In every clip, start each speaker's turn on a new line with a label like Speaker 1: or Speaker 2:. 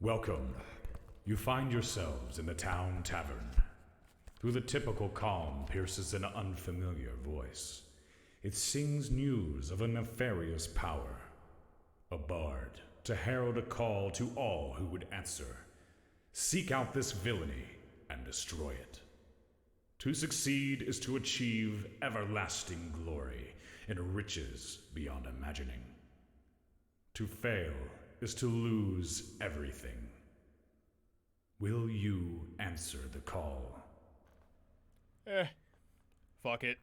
Speaker 1: Welcome. You find yourselves in the town tavern. Through the typical calm pierces an unfamiliar voice. It sings news of a nefarious power. A bard to herald a call to all who would answer. Seek out this villainy and destroy it. To succeed is to achieve everlasting glory and riches beyond imagining. To fail is to lose everything. Will you answer the call?
Speaker 2: Fuck it.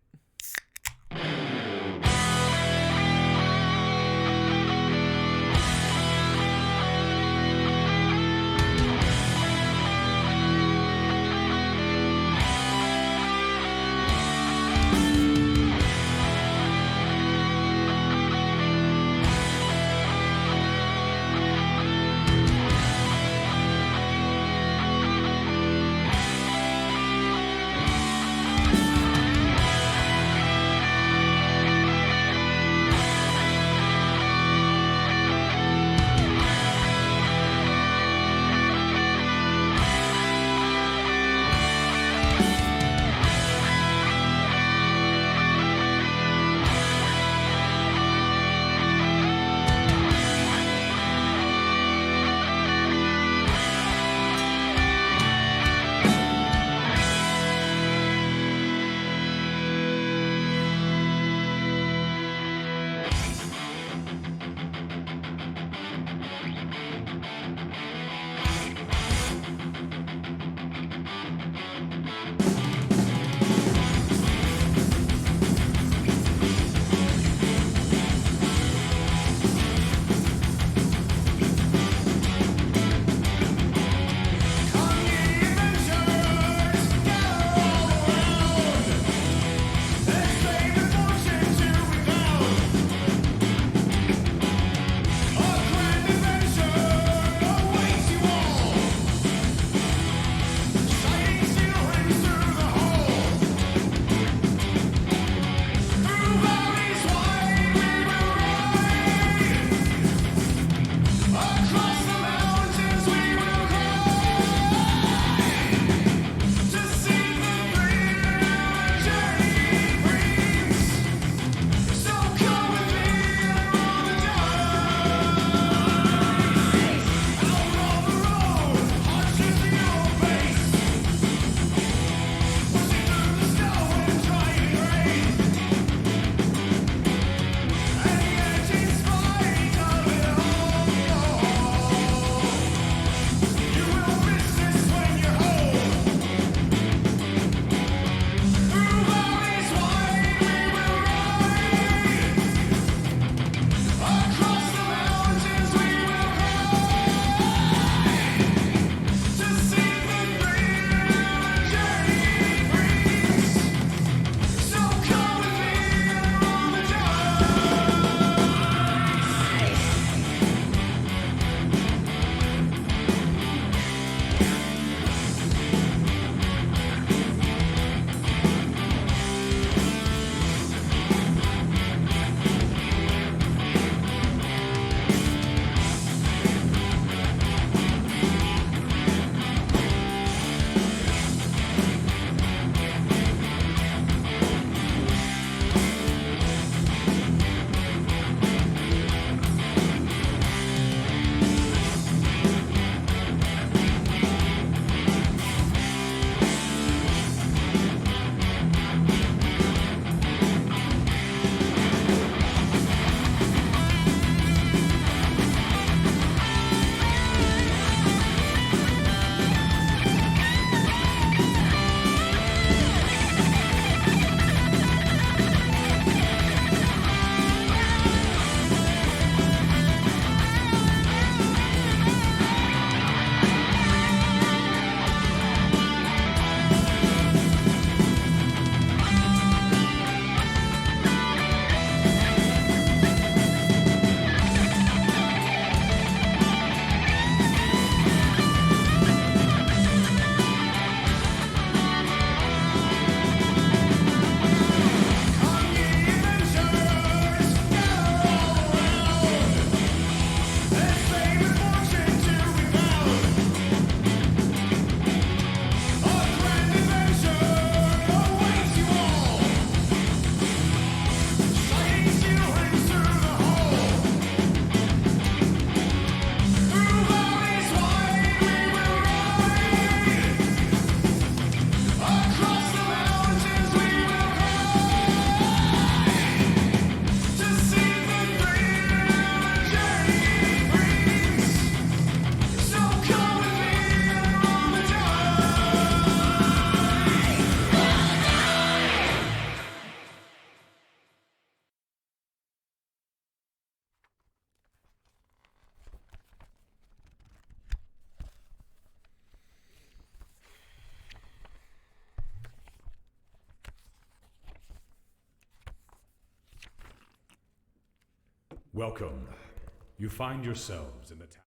Speaker 1: Welcome. You find yourselves in the town.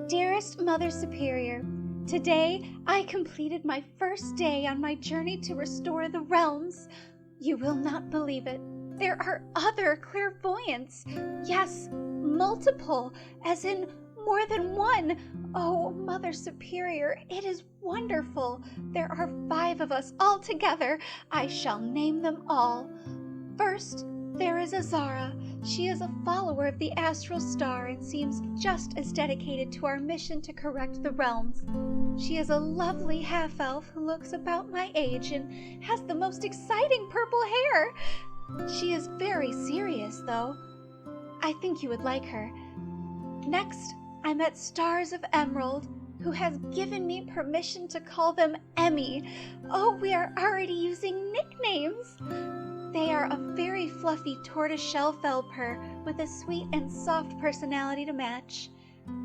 Speaker 2: Dearest Mother Superior, today I completed my first day on my journey to restore the realms. You will not believe it. There are other clairvoyants. Yes, multiple, as in more than one. Oh, Mother Superior, it is wonderful. There are 5 of us all together. I shall name them all. First, there is Azara. She is a follower of the astral star and seems just as dedicated to our mission to correct the realms. She is a lovely half-elf who looks about my age and has the most exciting purple hair. She is very serious, though. I think you would like her. Next, I met Stars of Emerald, who has given me permission to call them Emmy. Oh, we are already using nicknames. They are a very fluffy tortoiseshell Felper with a sweet and soft personality to match.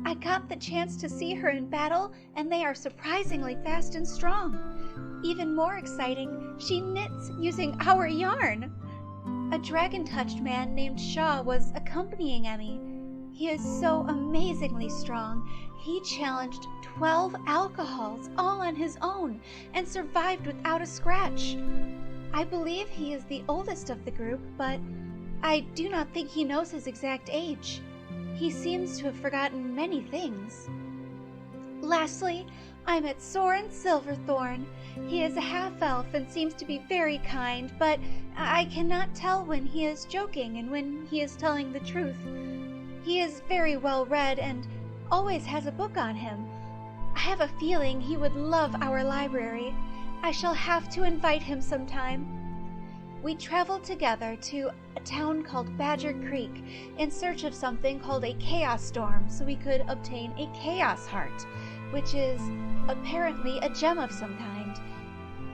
Speaker 2: I got the chance to see her in battle, and they are surprisingly fast and strong. Even more exciting, she knits using our yarn. A dragon-touched man named Shaw was accompanying Emmy. He is so amazingly strong. He challenged 12 alcohols all on his own and survived without a scratch. I believe he is the oldest of the group, but I do not think he knows his exact age. He seems to have forgotten many things. Lastly, I met Soren Silverthorn. He is a half-elf and seems to be very kind, but I cannot tell when he is joking and when he is telling the truth. He is very well read and always has a book on him. I have a feeling he would love our library. I shall have to invite him sometime. We traveled together to a town called Badger Creek in search of something called a chaos storm so we could obtain a chaos heart, which is apparently a gem of some kind.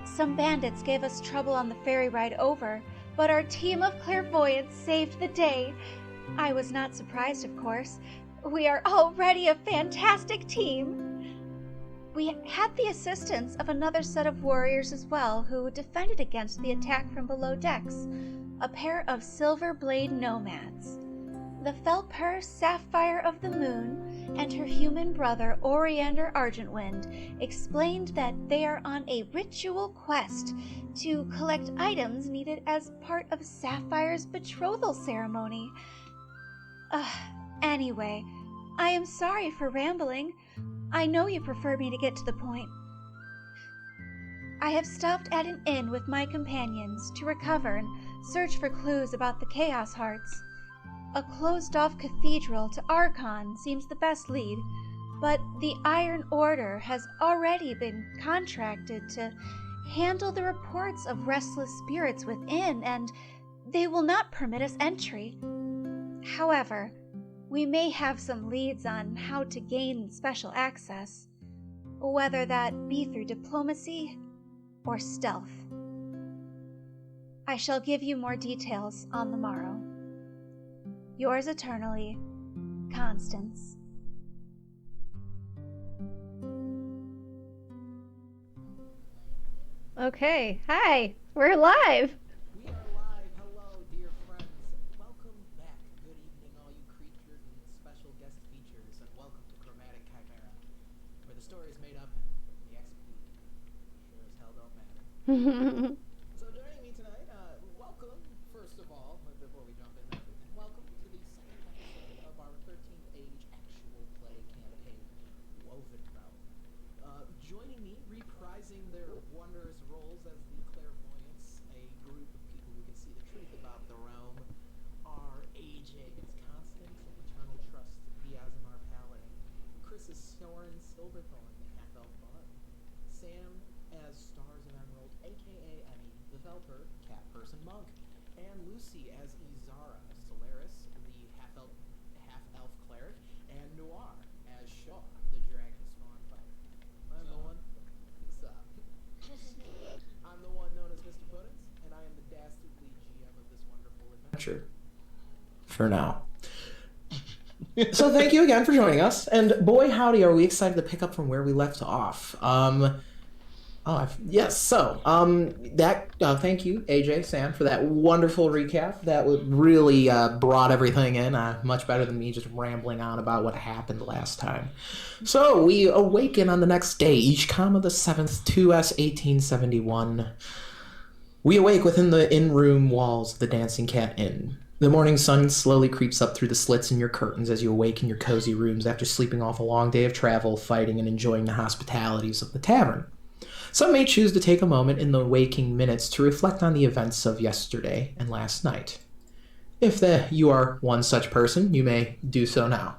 Speaker 2: Some bandits gave us trouble on the ferry ride over, but our team of clairvoyants saved the day. I was not surprised, of course. We are already a fantastic team. We had the assistance of another set of warriors as well, who defended against the attack from below decks, a pair of silver blade nomads. The Felper Sapphire of the Moon and her human brother Oriander Argentwind explained that they are on a ritual quest to collect items needed as part of Sapphire's betrothal ceremony. Anyway, I am sorry for rambling. I know you prefer me to get to the point. I have stopped at an inn with my companions to recover and search for clues about the Chaos Hearts. A closed-off cathedral to Archon seems the best lead, but the Iron Order has already been contracted to handle the reports of restless spirits within, and they will not permit us entry. However, we may have some leads on how to gain special access, whether that be through diplomacy or stealth. I shall give you more details on the morrow. Yours eternally, Constance.
Speaker 3: Okay, hi, we're live.
Speaker 4: We are live. Hello, dear friends. Welcome back. Good evening, all you creatures and special guest features, and welcome to Chromatic Chimera, where the story is made up and the executed sure as hell don't matter. So joining me tonight, welcome, first of all, before we jump into everything, welcome to the second episode of our 13th Age actual play campaign, WovenRealm. Joining me, reprising their wondrous roles as the Clairvoyants, a group of people who can see the truth about the realm, are AJ as Constance and Eternal Trust, Diaz and our Paladin, Chris as Soren Silverthorn, the half-elf bard, Sam as Stars of Emerald, aka Emmy, the Velper, cat person monk, and Lucy as Izara, Solaris, the half-elf cleric, and Noir as Shaw, the dragon spawn fighter. I'm the one. What's up? I'm the one known as Mr. Puddins, and I am the dastardly GM of this wonderful adventure. For now. So thank you again for joining us, and boy howdy are we excited to pick up from where we left off. Yes. So, thank you, AJ, Sam, for that wonderful recap. That really brought everything in, much better than me just rambling on about what happened last time. So, we awaken on the next day, each comma the 7th, 2S 1871. We awake within the in-room walls of the Dancing Cat Inn. The morning sun slowly creeps up through the slits in your curtains as you awake in your cozy rooms after sleeping off a long day of travel, fighting, and enjoying the hospitalities of the tavern. Some may choose to take a moment in the waking minutes to reflect on the events of yesterday and last night. If you are one such person, you may do so now.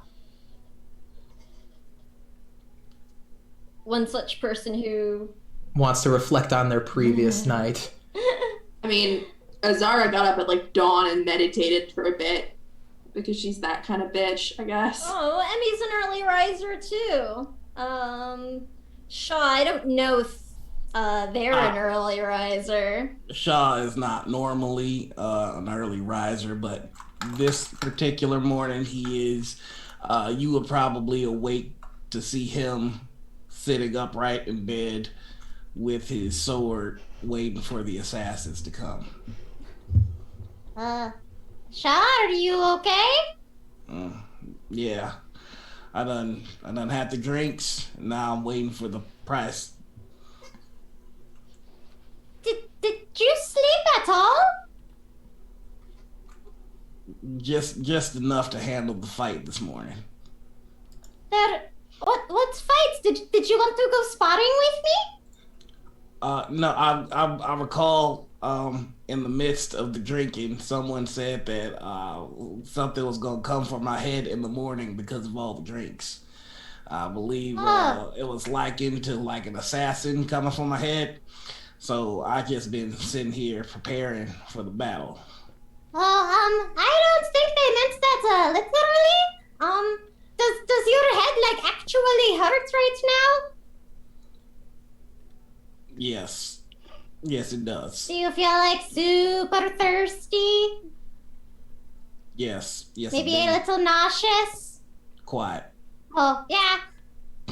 Speaker 3: One such person who
Speaker 4: wants to reflect on their previous night.
Speaker 5: I mean, Azara got up at like dawn and meditated for a bit because she's that kind of bitch, I guess.
Speaker 3: Oh, Emmy's an early riser too. Shaw, I don't know if they're an early riser.
Speaker 6: Shaw is not normally an early riser, but this particular morning he is. You would probably awake to see him sitting upright in bed with his sword, waiting for the assassins to come.
Speaker 3: Shaw, are you okay?
Speaker 6: Yeah. I done had the drinks, and now I'm waiting for the price.
Speaker 3: Did you sleep at all?
Speaker 6: Just enough to handle the fight this morning.
Speaker 3: What fights? Did you want to go sparring with me?
Speaker 6: No, I recall in the midst of the drinking, someone said that something was gonna come for my head in the morning because of all the drinks. I believe it was likened to like an assassin coming for my head. So I just been sitting here preparing for the battle.
Speaker 3: I don't think they meant that literally. Does your head like actually hurt right now?
Speaker 6: Yes, it does.
Speaker 3: Do you feel like super thirsty?
Speaker 6: Yes.
Speaker 3: Maybe a little nauseous?
Speaker 6: Quiet.
Speaker 3: Oh, yeah.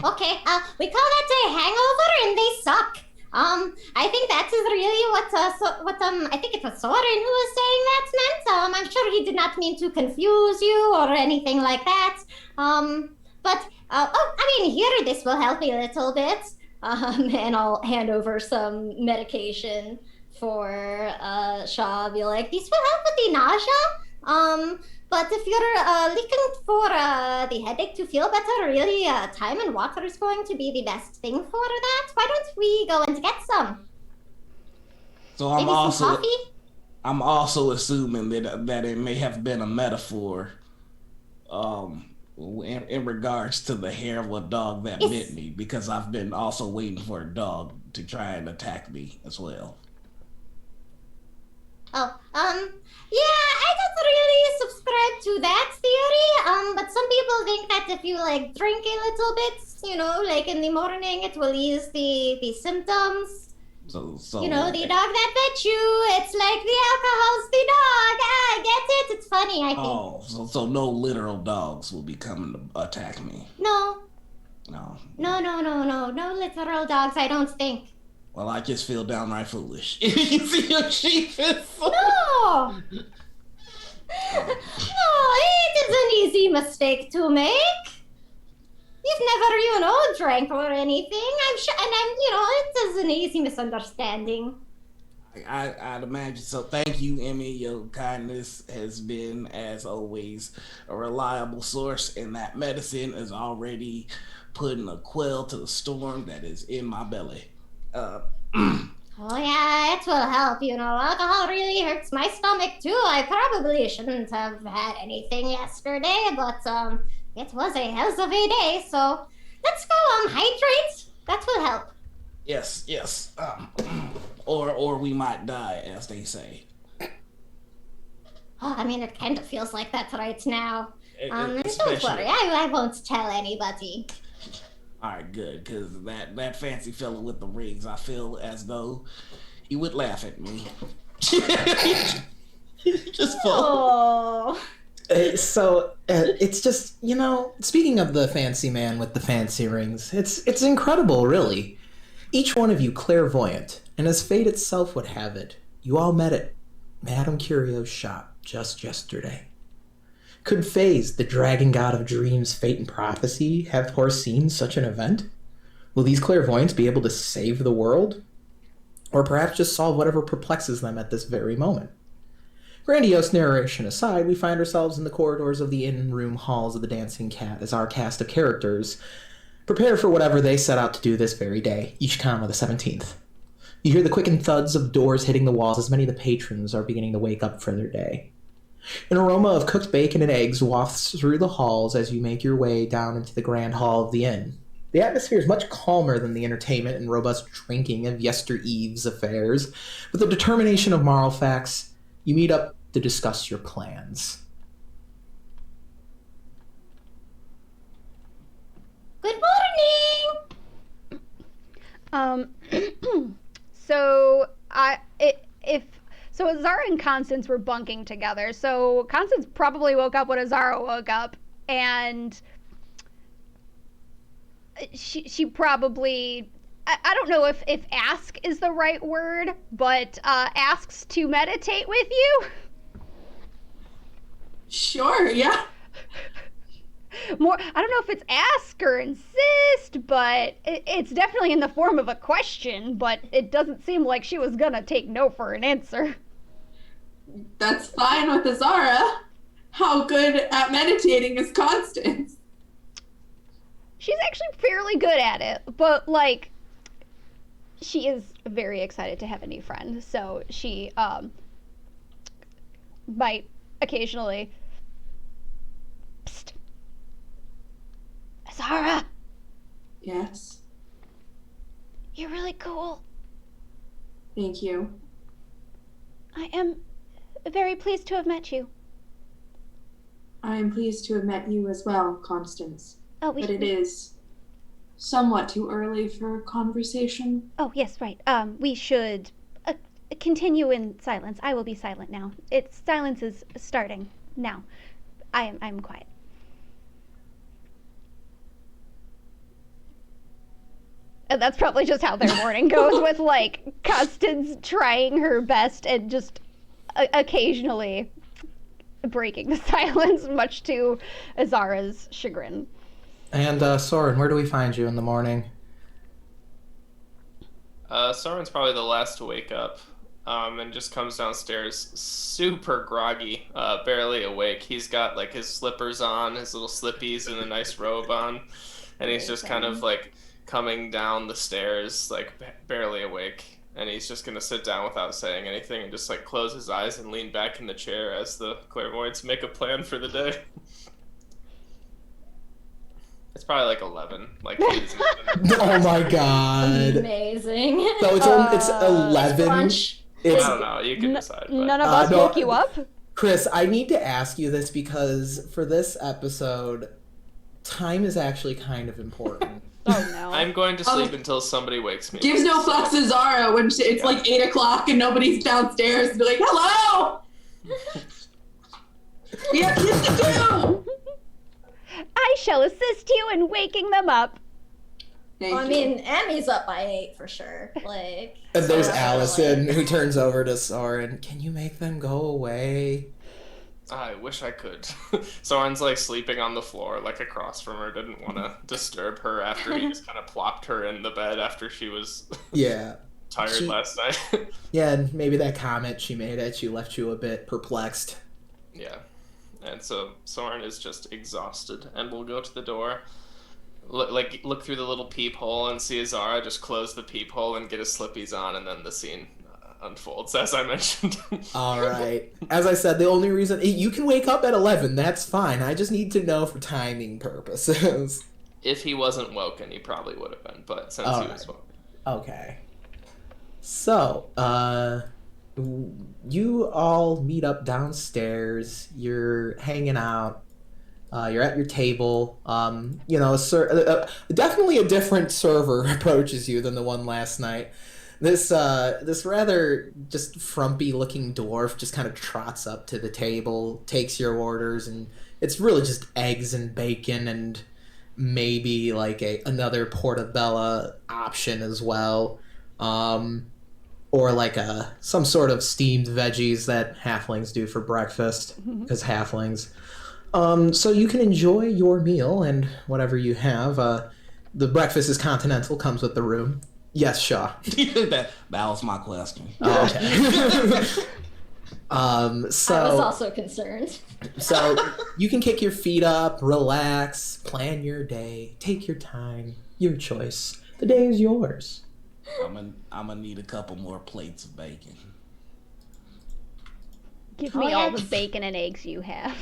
Speaker 3: Okay, we call that a hangover and they suck. I think that is really what I think it was Soren who was saying that meant. I'm sure he did not mean to confuse you or anything like that. Here, this will help a little bit. And I'll hand over some medication for Shaw. Be like, this will help with the nausea. But if you're looking for the headache to feel better, really, time and water is going to be the best thing for that. Why don't we go and get some?
Speaker 6: So
Speaker 3: Maybe some coffee?
Speaker 6: I'm also assuming that it may have been a metaphor, in regards to the hair of a dog that bit me, because I've been also waiting for a dog to try and attack me as well.
Speaker 3: Yeah, I don't really subscribe to that theory, but some people think that if you, like, drink a little bit, you know, like in the morning, it will ease the symptoms.
Speaker 6: So
Speaker 3: you know, the dog that bit you, it's like the alcohol's the dog. I get it. It's funny, I think.
Speaker 6: Oh, so no literal dogs will be coming to attack me.
Speaker 3: No.
Speaker 6: No.
Speaker 3: No literal dogs, I don't think.
Speaker 6: Well, I just feel downright foolish. You see your sheepish.
Speaker 3: No! No, it is an easy mistake to make. You've never, drank or anything. I'm sure, and it is an easy misunderstanding.
Speaker 6: I'd imagine so. Thank you, Emmy. Your kindness has been, as always, a reliable source, and that medicine is already putting a quell to the storm that is in my belly.
Speaker 3: Oh yeah, it will help, alcohol really hurts my stomach too. I probably shouldn't have had anything yesterday, but it was a hell of a day, so let's go hydrate. That will help.
Speaker 6: Yes. Or we might die, as they say.
Speaker 3: Oh, I mean, it kind of feels like that right now. Don't
Speaker 6: Especially-
Speaker 3: worry, I won't tell anybody.
Speaker 6: Alright, good, because that fancy fella with the rings, I feel as though he would laugh at me. Just fall.
Speaker 3: Oh.
Speaker 4: It's just, speaking of the fancy man with the fancy rings, it's incredible, really.
Speaker 7: Each one of you clairvoyant, and as fate itself would have it, you all met at Madame Curio's shop just yesterday. Could Phase, the dragon god of dreams, fate, and prophecy, have foreseen such an event? Will these clairvoyants be able to save the world? Or perhaps just solve whatever perplexes them at this very moment? Grandiose narration aside, we find ourselves in the corridors of the in-room halls of the Dancing Cat as our cast of characters prepare for whatever they set out to do this very day, each comma the 17th. You hear the quickened thuds of doors hitting the walls as many of the patrons are beginning to wake up for their day. An aroma of cooked bacon and eggs wafts through the halls as you make your way down into the grand hall of the inn. The atmosphere is much calmer than the entertainment and robust drinking of yestereve's affairs. With the determination of Marlfax, you meet up to discuss your plans.
Speaker 3: Good morning!
Speaker 2: So Azara and Constance were bunking together. So Constance probably woke up when Azara woke up, and she probably, I don't know if ask is the right word, but asks to meditate with you.
Speaker 5: Sure, yeah.
Speaker 2: More, I don't know if it's ask or insist, but it's definitely in the form of a question, but it doesn't seem like she was gonna take no for an answer.
Speaker 5: That's fine with Azara. How good at meditating is Constance?
Speaker 2: She's actually fairly good at it, but, like, she is very excited to have a new friend, so she, might occasionally... Psst. Azara!
Speaker 5: Yes.
Speaker 2: You're really cool.
Speaker 5: Thank you.
Speaker 2: I am very pleased to have met you.
Speaker 5: I am pleased to have met you as well, Constance.
Speaker 2: Oh,
Speaker 5: but it is somewhat too early for conversation.
Speaker 2: Oh, yes, right. We should continue in silence. I will be silent now. Silence is starting now. I'm quiet. And that's probably just how their morning goes, with, like, Constance trying her best and just occasionally breaking the silence, much to Azara's chagrin.
Speaker 7: And, Soren, where do we find you in the morning?
Speaker 8: Soren's probably the last to wake up, and just comes downstairs super groggy, barely awake. He's got, like, his slippers on, his little slippies, and a nice robe on, and he's just kind of, like, coming down the stairs, like, barely awake. And he's just gonna sit down without saying anything and just, like, close his eyes and lean back in the chair as the clairvoyants make a plan for the day. It's probably like 11. Like,
Speaker 7: oh my god.
Speaker 3: Amazing.
Speaker 7: So it's 11.
Speaker 3: Brunch.
Speaker 8: I don't know. You can decide. But...
Speaker 2: None of us woke you up?
Speaker 7: Chris, I need to ask you this because for this episode, time is actually kind of important.
Speaker 2: Oh no.
Speaker 8: I'm going to sleep until somebody wakes me.
Speaker 5: Gives no fucks to Zara when it's like 8 o'clock and nobody's downstairs and be like, hello! We have kids to do!
Speaker 2: I shall assist you in waking them up.
Speaker 3: I mean, Emmy's up by 8 for sure. Like,
Speaker 7: and there's
Speaker 3: so,
Speaker 7: Allison, who turns over to Soren. Can you make them go away?
Speaker 8: I wish I could. Soren's like sleeping on the floor, like across from her. Didn't want to disturb her after he just kind of plopped her in the bed after she was tired last night.
Speaker 7: Yeah, and maybe that comment she made at you left you a bit perplexed.
Speaker 8: Yeah. And so Soren is just exhausted and will go to the door, look through the little peephole and see Azara just close the peephole and get his slippies on, and then the scene unfolds, as I mentioned.
Speaker 7: All right. As I said, the only reason... You can wake up at 11, that's fine. I just need to know for timing purposes.
Speaker 8: If he wasn't woken, he probably would have been, but since he was woken.
Speaker 7: Okay. So, you all meet up downstairs. You're hanging out. You're at your table. Definitely a different server approaches you than the one last night. This rather just frumpy looking dwarf just kind of trots up to the table, takes your orders, and it's really just eggs and bacon and maybe like another portabella option as well. Or like some sort of steamed veggies that halflings do for breakfast, because halflings. So you can enjoy your meal and whatever you have. The breakfast is continental, comes with the room. Yes, Shaw.
Speaker 6: that was my question.
Speaker 7: Oh, okay. So
Speaker 3: I was also concerned.
Speaker 7: So you can kick your feet up, relax, plan your day, take your time, your choice. The day is yours.
Speaker 6: I'm gonna need a couple more plates of bacon.
Speaker 2: Give me all the bacon and eggs you have.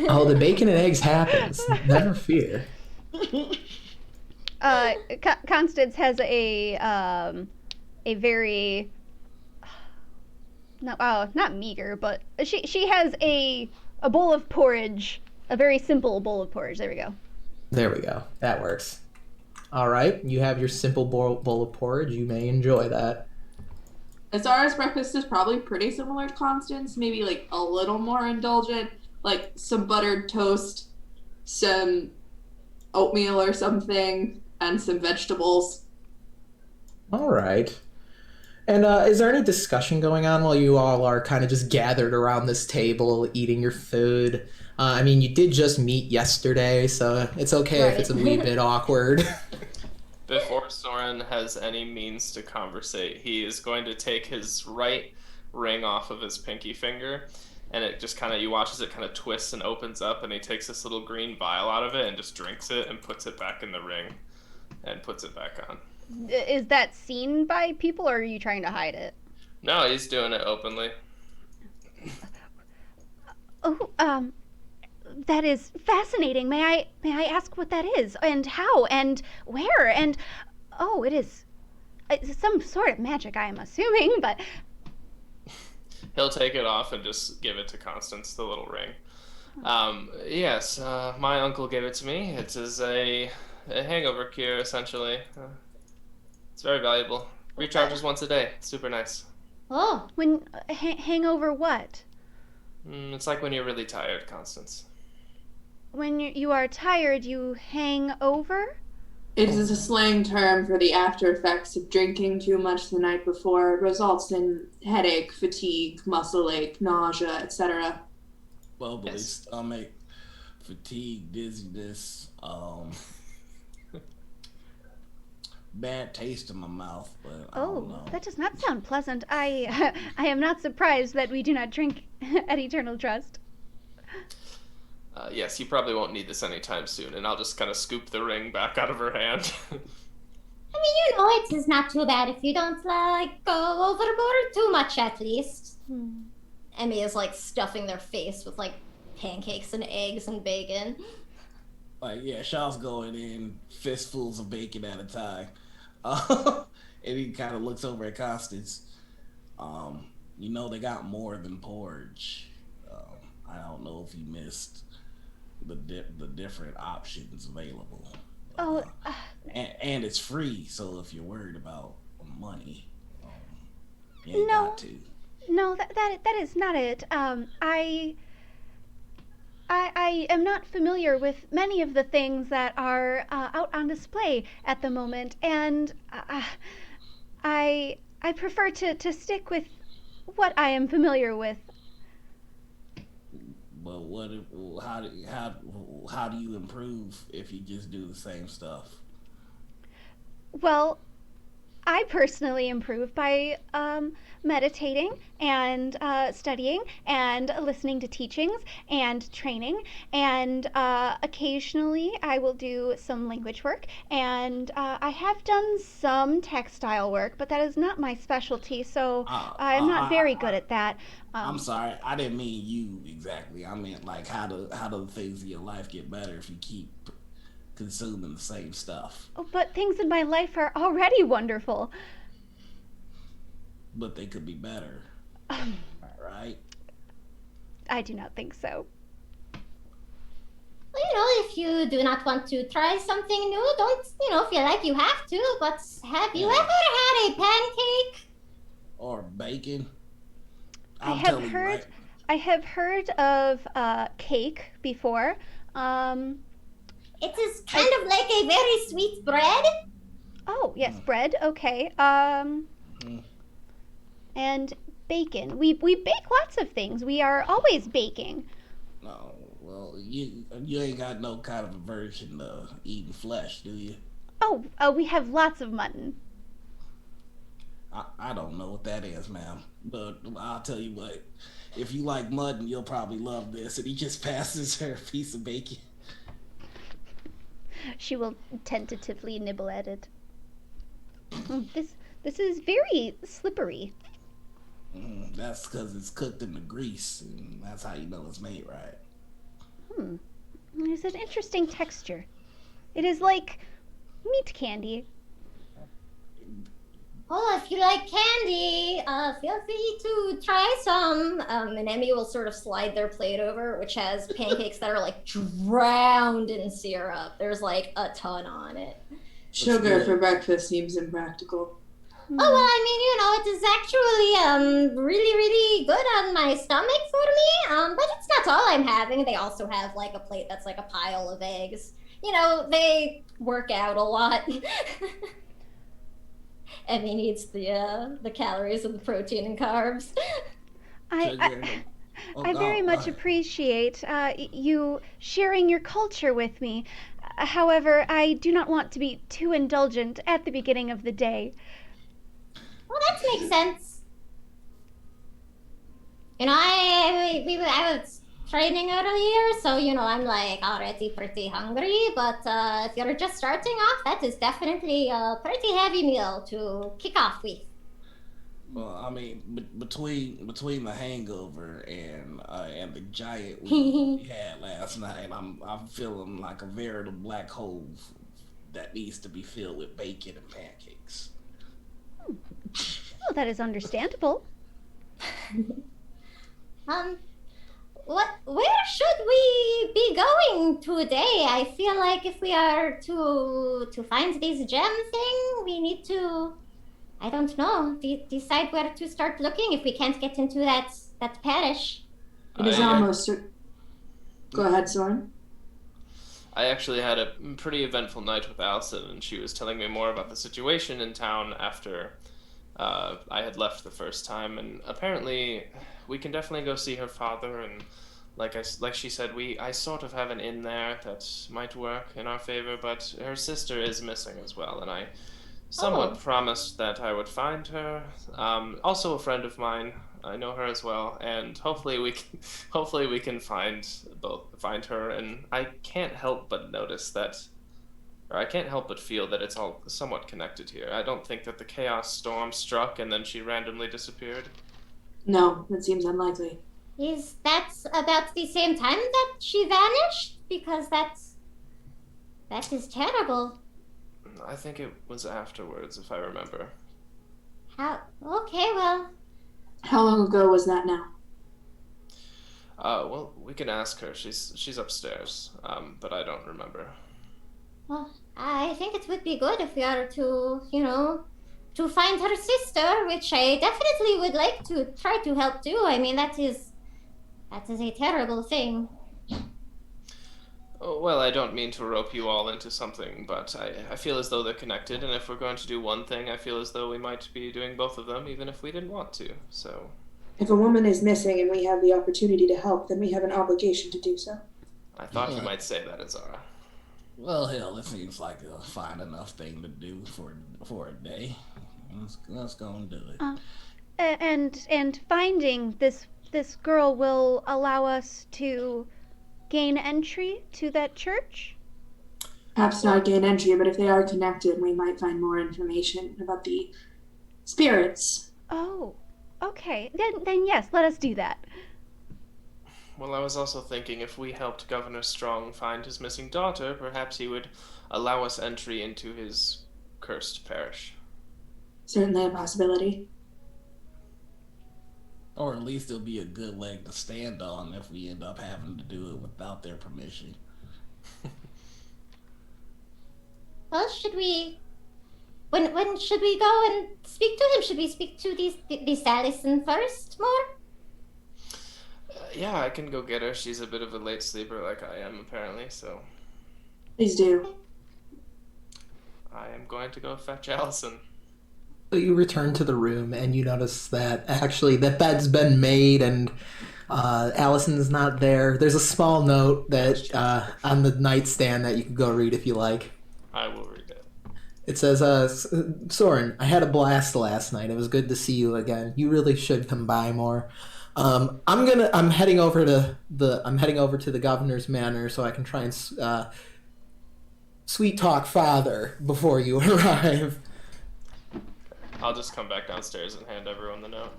Speaker 7: Oh, the bacon and eggs happens. Never fear.
Speaker 2: Constance has a very not meager, but she has a bowl of porridge, a very simple bowl of porridge. There we go.
Speaker 7: There we go. That works. All right, you have your simple bowl of porridge. You may enjoy that.
Speaker 5: Azara's breakfast is probably pretty similar to Constance, maybe like a little more indulgent, like some buttered toast, some oatmeal or something, and some vegetables.
Speaker 7: All right. And is there any discussion going on while you all are kind of just gathered around this table eating your food? I mean, you did just meet yesterday, so it's okay if it's a wee bit awkward.
Speaker 8: Before Soren has any means to conversate, he is going to take his right ring off of his pinky finger, and it just kind of, you watch as it kind of twists and opens up, and he takes this little green vial out of it and just drinks it and puts it back in the ring and puts it back on.
Speaker 2: Is that seen by people, or are you trying to hide it?
Speaker 8: No, he's doing it openly.
Speaker 2: Oh, that is fascinating. May I ask what that is, and how, and where, and it is some sort of magic, I am assuming, but
Speaker 8: He'll take it off and just give it to Constance, the little ring. Yes, my uncle gave it to me. It is a hangover cure, essentially. It's very valuable. Recharges once a day. Super nice.
Speaker 3: Oh,
Speaker 2: when hangover what?
Speaker 8: It's like when you're really tired, Constance.
Speaker 2: When you are tired, you hang over?
Speaker 5: It is a slang term for the after effects of drinking too much the night before. It results in headache, fatigue, muscle ache, nausea, etc.
Speaker 6: Bubbly
Speaker 8: Yes.
Speaker 6: stomach, fatigue, dizziness, bad taste in my mouth, but I don't know.
Speaker 2: That does not sound pleasant. I am not surprised that we do not drink at Eternal Trust.
Speaker 8: Yes, you probably won't need this anytime soon, and I'll just kind of scoop the ring back out of her hand.
Speaker 3: I mean, it is not too bad if you don't, go overboard too much, at least. Emmy is, stuffing their face with, pancakes and eggs and bacon.
Speaker 6: Shaw's going in fistfuls of bacon at a time. And he kind of looks over at Constance. They got more than porridge. I don't know if you missed the different options available. And it's free, so if you're worried about money, you ain't got to.
Speaker 2: No, that is not it. I am not familiar with many of the things that are out on display at the moment, and I prefer to stick with what I am familiar with.
Speaker 6: But how do you improve if you just do the same stuff?
Speaker 2: Well, I personally improve by meditating and studying and listening to teachings and training, and occasionally I will do some language work, and I have done some textile work, but that is not my specialty, so I'm not very good at that.
Speaker 6: I'm sorry, I didn't mean you exactly. I meant how do the things in your life get better if you keep consuming the same stuff?
Speaker 2: Oh, but things in my life are already wonderful.
Speaker 6: But they could be better, right?
Speaker 2: I do not think so.
Speaker 3: Well, if you do not want to try something new, don't, feel like you have to, but have you ever had a pancake?
Speaker 6: Or bacon?
Speaker 2: I have heard of cake before.
Speaker 3: It is kind of like a very sweet bread.
Speaker 2: Oh, yes, bread. Okay. And bacon. We bake lots of things. We are always baking.
Speaker 6: No, well, you ain't got no kind of aversion to eating flesh, do you?
Speaker 2: Oh, we have lots of mutton.
Speaker 6: I don't know what that is, ma'am. But I'll tell you what. If you like mutton, you'll probably love this. And he just passes her a piece of bacon.
Speaker 2: She will tentatively nibble at it. This is very slippery.
Speaker 6: That's because it's cooked in the grease, and that's how you know it's made right.
Speaker 2: It's an interesting texture. It is like meat candy.
Speaker 3: Oh, if you like candy, feel free to try some. And Emmy will sort of slide their plate over, which has pancakes that are like drowned in syrup. There's like a ton on it.
Speaker 5: Sugar for breakfast seems impractical.
Speaker 3: Oh, well, I mean, it is actually really, really good on my stomach for me. But it's not all I'm having. They also have like a plate that's like a pile of eggs. They work out a lot. Emmy needs the calories and the protein and carbs.
Speaker 2: I very much appreciate you sharing your culture with me. However, I do not want to be too indulgent at the beginning of the day.
Speaker 3: Well, that makes sense. I was training earlier, so I'm like already pretty hungry. But if you're just starting off, that is definitely a pretty heavy meal to kick off with.
Speaker 6: Well, I mean, between the hangover and the giant we had last night, I'm feeling like a veritable black hole that needs to be filled with bacon and pancakes.
Speaker 2: Well, that is understandable.
Speaker 3: Where should we be going today? I feel like if we are to find this gem thing, we need to, I don't know, decide where to start looking if we can't get into that parish.
Speaker 5: It is almost... Go ahead, Soren.
Speaker 8: I actually had a pretty eventful night with Allison, and she was telling me more about the situation in town after I had left the first time, and apparently we can definitely go see her father, and like she said, I sort of have an in there that might work in our favor, but her sister is missing as well, and I somewhat promised that I would find her. Also a friend of mine, I know her as well, and hopefully we can find her, and I can't help but notice that, or I can't help but feel that it's all somewhat connected here. I don't think that the chaos storm struck and then she randomly disappeared.
Speaker 5: No, that seems unlikely.
Speaker 3: Is that about the same time that she vanished? Because that is terrible.
Speaker 8: I think it was afterwards, if I remember.
Speaker 3: Okay, well.
Speaker 5: How long ago was that now?
Speaker 8: Well, we can ask her. She's upstairs, but I don't remember.
Speaker 3: Well, I think it would be good if we are to, to find her sister, which I definitely would like to try to help do. I mean, that is a terrible thing.
Speaker 8: Oh, well, I don't mean to rope you all into something, but I feel as though they're connected, and if we're going to do one thing, I feel as though we might be doing both of them, even if we didn't want to, so...
Speaker 5: If a woman is missing and we have the opportunity to help, then we have an obligation to do so.
Speaker 8: I thought you might say that, Azara.
Speaker 6: Well, hell, it seems like a fine enough thing to do for a day. Let's go and do it.
Speaker 2: And finding this girl will allow us to gain entry to that church?
Speaker 5: Perhaps not gain entry, but if they are connected, we might find more information about the spirits.
Speaker 2: Oh, okay. Then yes, let us do that.
Speaker 8: Well, I was also thinking if we helped Guvnor Strong find his missing daughter, perhaps he would allow us entry into his cursed parish.
Speaker 5: Certainly a possibility.
Speaker 6: Or at least it'll be a good leg to stand on if we end up having to do it without their permission.
Speaker 3: Well, should we... When should we go and speak to him? Should we speak to this Allison first more?
Speaker 8: Yeah, I can go get her. She's a bit of a late sleeper like I am, apparently, so...
Speaker 5: Please do.
Speaker 8: I am going to go fetch Allison.
Speaker 7: So you return to the room and you notice that actually that bed's been made and Allison's not there. There's a small note that on the nightstand that you can go read if you like.
Speaker 8: I will read it.
Speaker 7: It says, Soren, I had a blast last night. It was good to see you again. You really should come by more. I'm heading over to the governor's manor so I can try and sweet talk father before you arrive.
Speaker 8: I'll just come back downstairs and hand everyone the note.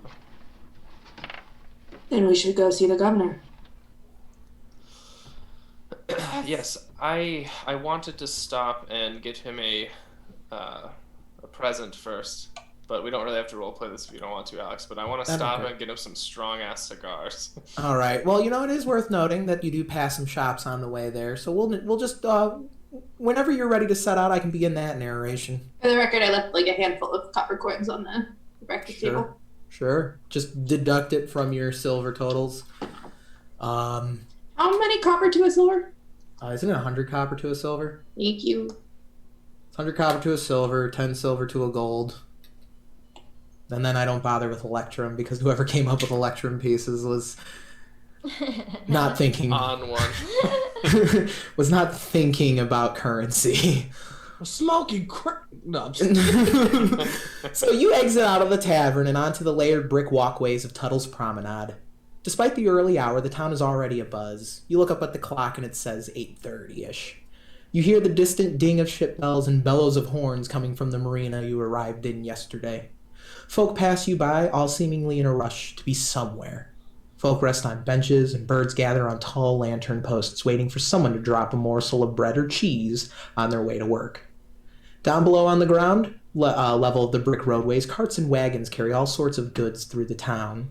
Speaker 5: Then we should go see the governor.
Speaker 8: Yes, I wanted to stop and get him a present first, but we don't really have to roleplay this if you don't want to, Alex. But I want to stop and get him some strong-ass cigars.
Speaker 7: All right. Well, it is worth noting that you do pass some shops on the way there, so we'll just whenever you're ready to set out, I can begin that narration.
Speaker 5: For the record, I left like a handful of copper coins on the breakfast table.
Speaker 7: Sure. Just deduct it from your silver totals.
Speaker 5: How many copper to a silver?
Speaker 7: Isn't it 100 copper to a silver?
Speaker 5: Thank you.
Speaker 7: It's 100 copper to a silver, 10 silver to a gold. And then I don't bother with Electrum because whoever came up with Electrum pieces was not thinking
Speaker 8: On one.
Speaker 7: was not thinking about currency.
Speaker 6: Smoking crack. No, I'm just...
Speaker 7: So you exit out of the tavern and onto the layered brick walkways of Tuttle's Promenade. Despite the early hour, the town is already abuzz. You look up at the clock and it says 8:30-ish. You hear the distant ding of ship bells and bellows of horns coming from the marina you arrived in yesterday. Folk pass you by, all seemingly in a rush to be somewhere. Folk rest on benches, and birds gather on tall lantern posts, waiting for someone to drop a morsel of bread or cheese on their way to work. Down below on the ground, level of the brick roadways, carts and wagons carry all sorts of goods through the town.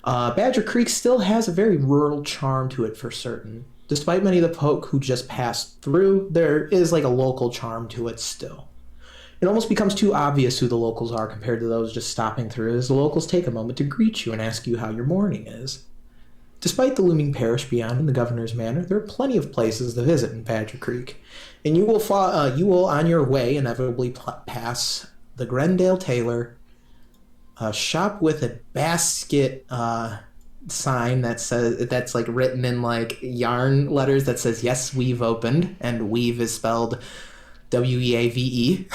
Speaker 7: Badger Creek still has a very rural charm to it for certain. Despite many of the folk who just passed through, there is like a local charm to it still. It almost becomes too obvious who the locals are compared to those just stopping through, as the locals take a moment to greet you and ask you how your morning is. Despite the looming parish beyond in the governor's manor, there are plenty of places to visit in Badger Creek, and you will on your way inevitably pass the Grendale Tailor, a shop with a basket sign that's like written in like yarn letters that says "Yes, we've opened," and "weave" is spelled W-E-A-V-E.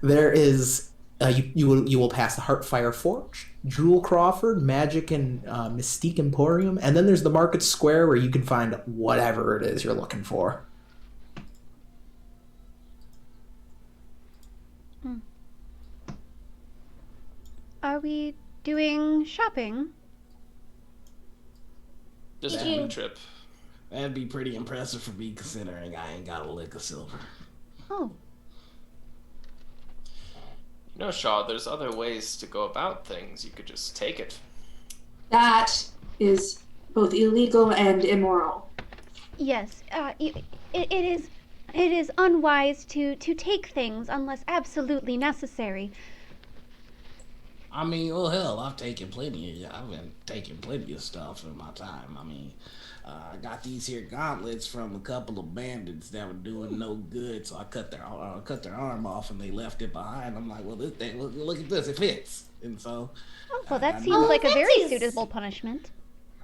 Speaker 7: There is you will pass the Heartfire Forge, Jewel Crawford, Magic and Mystique Emporium, and then there's the Market Square where you can find whatever it is you're looking for.
Speaker 2: Are we doing shopping?
Speaker 8: Just a quick trip.
Speaker 6: That'd be pretty impressive for me considering I ain't got a lick of silver.
Speaker 2: Oh.
Speaker 8: Shaw, there's other ways to go about things. You could just take it.
Speaker 5: That is both illegal and immoral.
Speaker 2: Yes, it is unwise to take things unless absolutely necessary.
Speaker 6: I mean, well, hell, I've been taking plenty of stuff in my time. I mean, I got these here gauntlets from a couple of bandits that were doing no good, so I cut their arm off and they left it behind. I'm like, well, this thing, look at this, it fits. And so,
Speaker 2: Well, that seems like a very suitable punishment.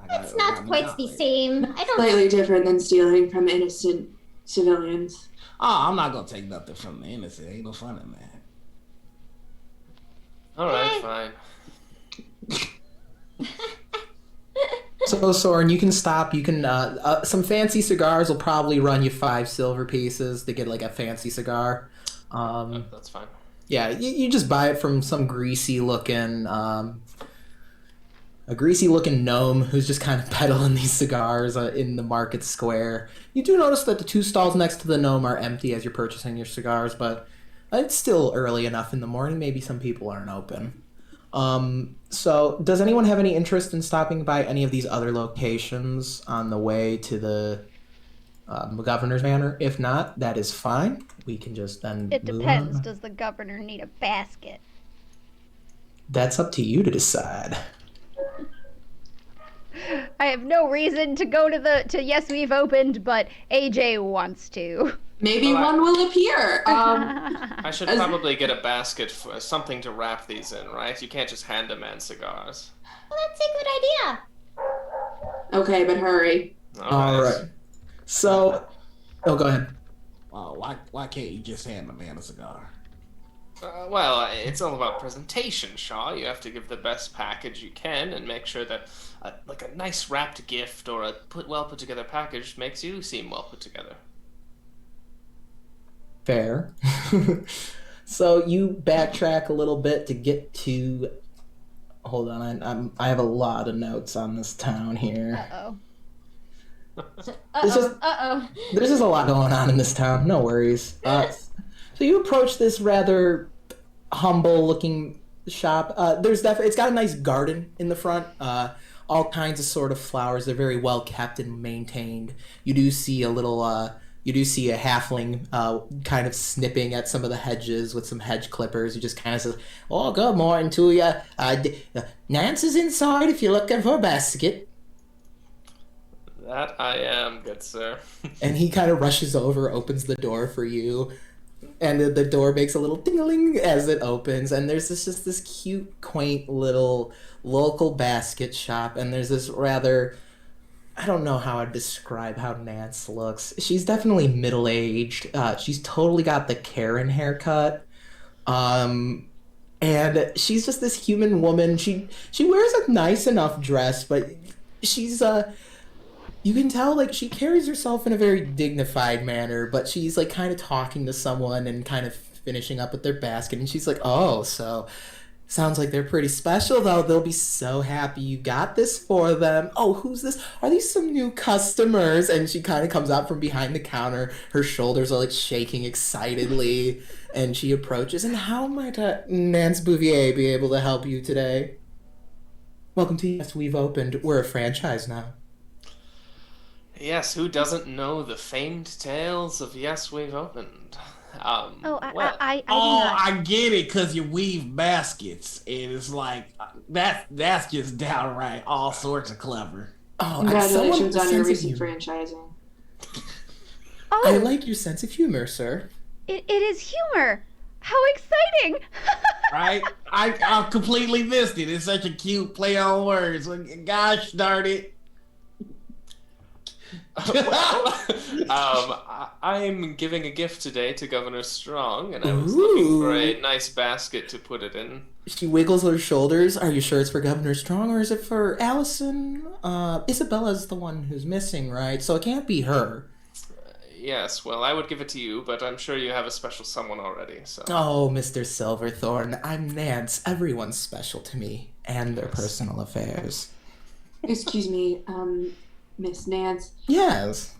Speaker 3: It's not quite the same. I don't
Speaker 5: Slightly different than stealing from innocent civilians.
Speaker 6: Oh, I'm not gonna take nothing from the innocent. Ain't no fun in that.
Speaker 8: Alright, fine.
Speaker 7: So, Soren, you can stop. You can some fancy cigars will probably run you 5 silver pieces to get like a fancy cigar.
Speaker 8: That's fine.
Speaker 7: Yeah, you just buy it from some greasy looking gnome who's just kind of peddling these cigars in the market square. You do notice that the 2 stalls next to the gnome are empty as you're purchasing your cigars, but it's still early enough in the morning. Maybe some people aren't open. So does anyone have any interest in stopping by any of these other locations on the way to the governor's manor? If not, that is fine. We can just then
Speaker 2: It
Speaker 7: move
Speaker 2: depends.
Speaker 7: on.
Speaker 2: Does the governor need a basket?
Speaker 7: That's up to you to decide.
Speaker 2: I have no reason to go to Yes, We've Opened, but AJ wants to.
Speaker 5: Maybe
Speaker 8: Well,
Speaker 5: one will appear.
Speaker 8: I should
Speaker 5: As-
Speaker 8: probably get a basket for something to wrap these in, right? You can't just hand a man cigars.
Speaker 3: Well, that's a good idea.
Speaker 5: Okay, but hurry.
Speaker 7: All right. So, oh, go ahead.
Speaker 6: Why can't you just hand the man a cigar?
Speaker 8: Well, it's all about presentation, Shaw. You have to give the best package you can and make sure that, like a nice wrapped gift or a well put together package makes you seem well put together.
Speaker 7: Fair. So you backtrack a little bit to get to. Hold on, I have a lot of notes on this town here. There's just a lot going on in this town. No worries. So you approach this rather humble-looking shop. It's got a nice garden in the front. All kinds of sort of flowers. They're very well kept and maintained. You do see a halfling kind of snipping at some of the hedges with some hedge clippers. He just kind of says, "Oh, good morning to you. Nance is inside if you're looking for a basket."
Speaker 8: That I am, good sir.
Speaker 7: And he kind of rushes over, opens the door for you, and the door makes a little ding-a-ling as it opens, and there's just this cute, quaint little local basket shop, and there's this rather... I don't know how I'd describe how Nance looks. She's definitely middle-aged. She's totally got the Karen haircut. And she's just this human woman. She wears a nice enough dress, but she's... you can tell, like, she carries herself in a very dignified manner, but she's, like, kind of talking to someone and kind of finishing up with their basket, and she's like, "Oh, so... sounds like they're pretty special, though. They'll be so happy you got this for them. Oh, who's this? Are these some new customers?" And she kind of comes out from behind the counter. Her shoulders are, like, shaking excitedly, and she approaches, "And how might Nance Bouvier be able to help you today?" "Welcome to Yes, We've Opened. We're a franchise now."
Speaker 8: Yes, who doesn't know the famed tales of Yes, We've Opened?
Speaker 2: I do not.
Speaker 6: I get it, because you weave baskets, and it's like, that's just downright all sorts of clever.
Speaker 7: Oh,
Speaker 5: Congratulations on your recent
Speaker 7: humor.
Speaker 5: franchising.
Speaker 7: I like your sense of humor, sir.
Speaker 2: It is humor. How exciting!
Speaker 6: Right? I completely missed it. It's such a cute play on words. Like, gosh darn it.
Speaker 8: I'm giving a gift today to Guvnor Strong, and I was looking for a nice basket to put it in.
Speaker 7: She wiggles her shoulders. "Are you sure it's for Guvnor Strong, or is it for Allison? Isabella's the one who's missing, right? So it can't be her."
Speaker 8: Yes, well, I would give it to you, but I'm sure you have a special someone already, so...
Speaker 7: "Oh, Mr. Silverthorn, I'm Nance. Everyone's special to me, and their personal affairs."
Speaker 5: Excuse me, Miss Nance.
Speaker 7: "Yes."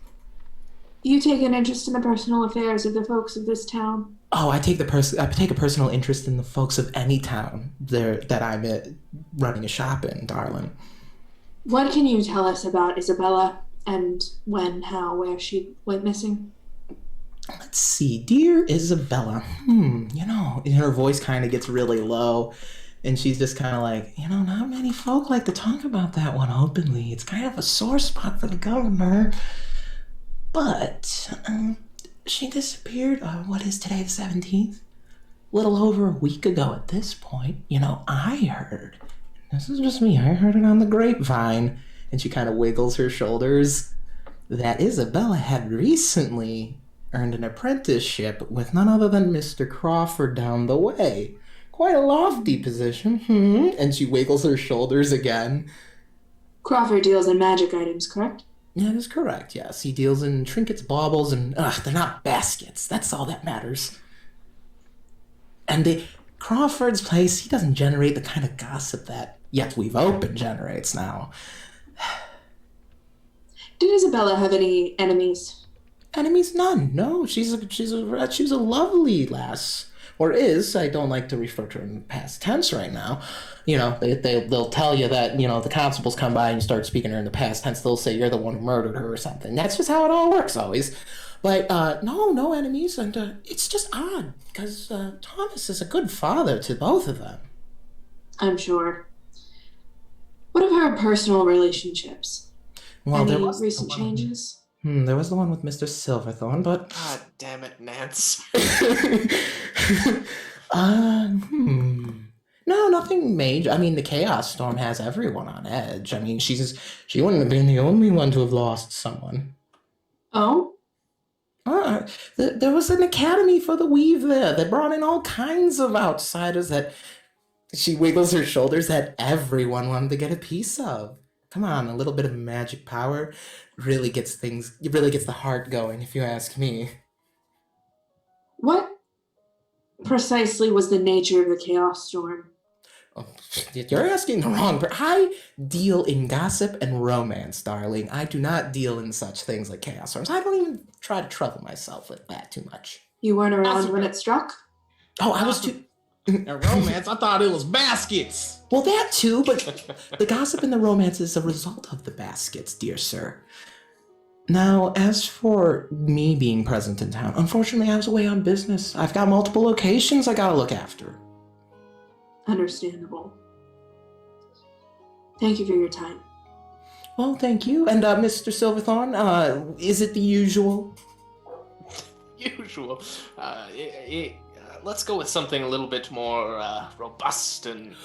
Speaker 5: You take an interest in the personal affairs of the folks of this town?
Speaker 7: "Oh, I take a personal interest in the folks of any town that I'm running a shop in, darling."
Speaker 5: What can you tell us about Isabella and when, how, where she went missing?
Speaker 7: "Let's see, dear Isabella. And her voice kind of gets really low, and she's just kind of like, not many folk like to talk about that one openly. It's kind of a sore spot for the governor. But she disappeared, what is today, the 17th? A little over a week ago at this point. I heard, this is just me, I heard it on the grapevine," and she kind of wiggles her shoulders, "that Isabella had recently earned an apprenticeship with none other than Mr. Crawford down the way. Quite a lofty position, and she wiggles her shoulders again.
Speaker 5: Crawford deals in magic items, correct?
Speaker 7: "That is correct, yes. He deals in trinkets, baubles, and, they're not baskets. That's all that matters. And Crawford's place, he doesn't generate the kind of gossip that Yes, We've Opened generates now."
Speaker 5: Did Isabella have any enemies?
Speaker 7: "Enemies? None. No, she's a lovely lass. Or is. I don't like to refer to her in the past tense right now. They'll tell you that, the constables come by and you start speaking to her in the past tense. They'll say you're the one who murdered her or something. That's just how it all works always. But, no enemies. And it's just odd, because Thomas is a good father to both of them."
Speaker 5: I'm sure. What of her personal relationships?
Speaker 7: Well,
Speaker 5: Any
Speaker 7: there was
Speaker 5: recent changes?
Speaker 7: There was the one with Mr. Silverthorn, but...
Speaker 8: God damn it, Nance.
Speaker 7: No, nothing major. I mean, the Chaos Storm has everyone on edge. I mean, she wouldn't have been the only one to have lost someone.
Speaker 5: Oh?
Speaker 7: There was an academy for the weave there that brought in all kinds of outsiders that she wiggles her shoulders that everyone wanted to get a piece of. Come on, a little bit of magic power really gets the heart going, if you ask me.
Speaker 5: What precisely was the nature of the Chaos Storm?
Speaker 7: Oh, you're asking the wrong person. I deal in gossip and romance, darling. I do not deal in such things like chaos storms. I don't even try to trouble myself with that too much.
Speaker 5: You weren't around when it struck?
Speaker 7: Oh, I was too...
Speaker 6: A romance? I thought it was baskets.
Speaker 7: Well, that too, but the gossip and the romance is a result of the baskets, dear sir. Now, as for me being present in town, unfortunately I was away on business. I've got multiple locations I gotta look after.
Speaker 5: Understandable. Thank you for your time.
Speaker 7: Well, thank you. And Mr. Silverthorn, is it the usual?
Speaker 8: Usual. Let's go with something a little bit more robust and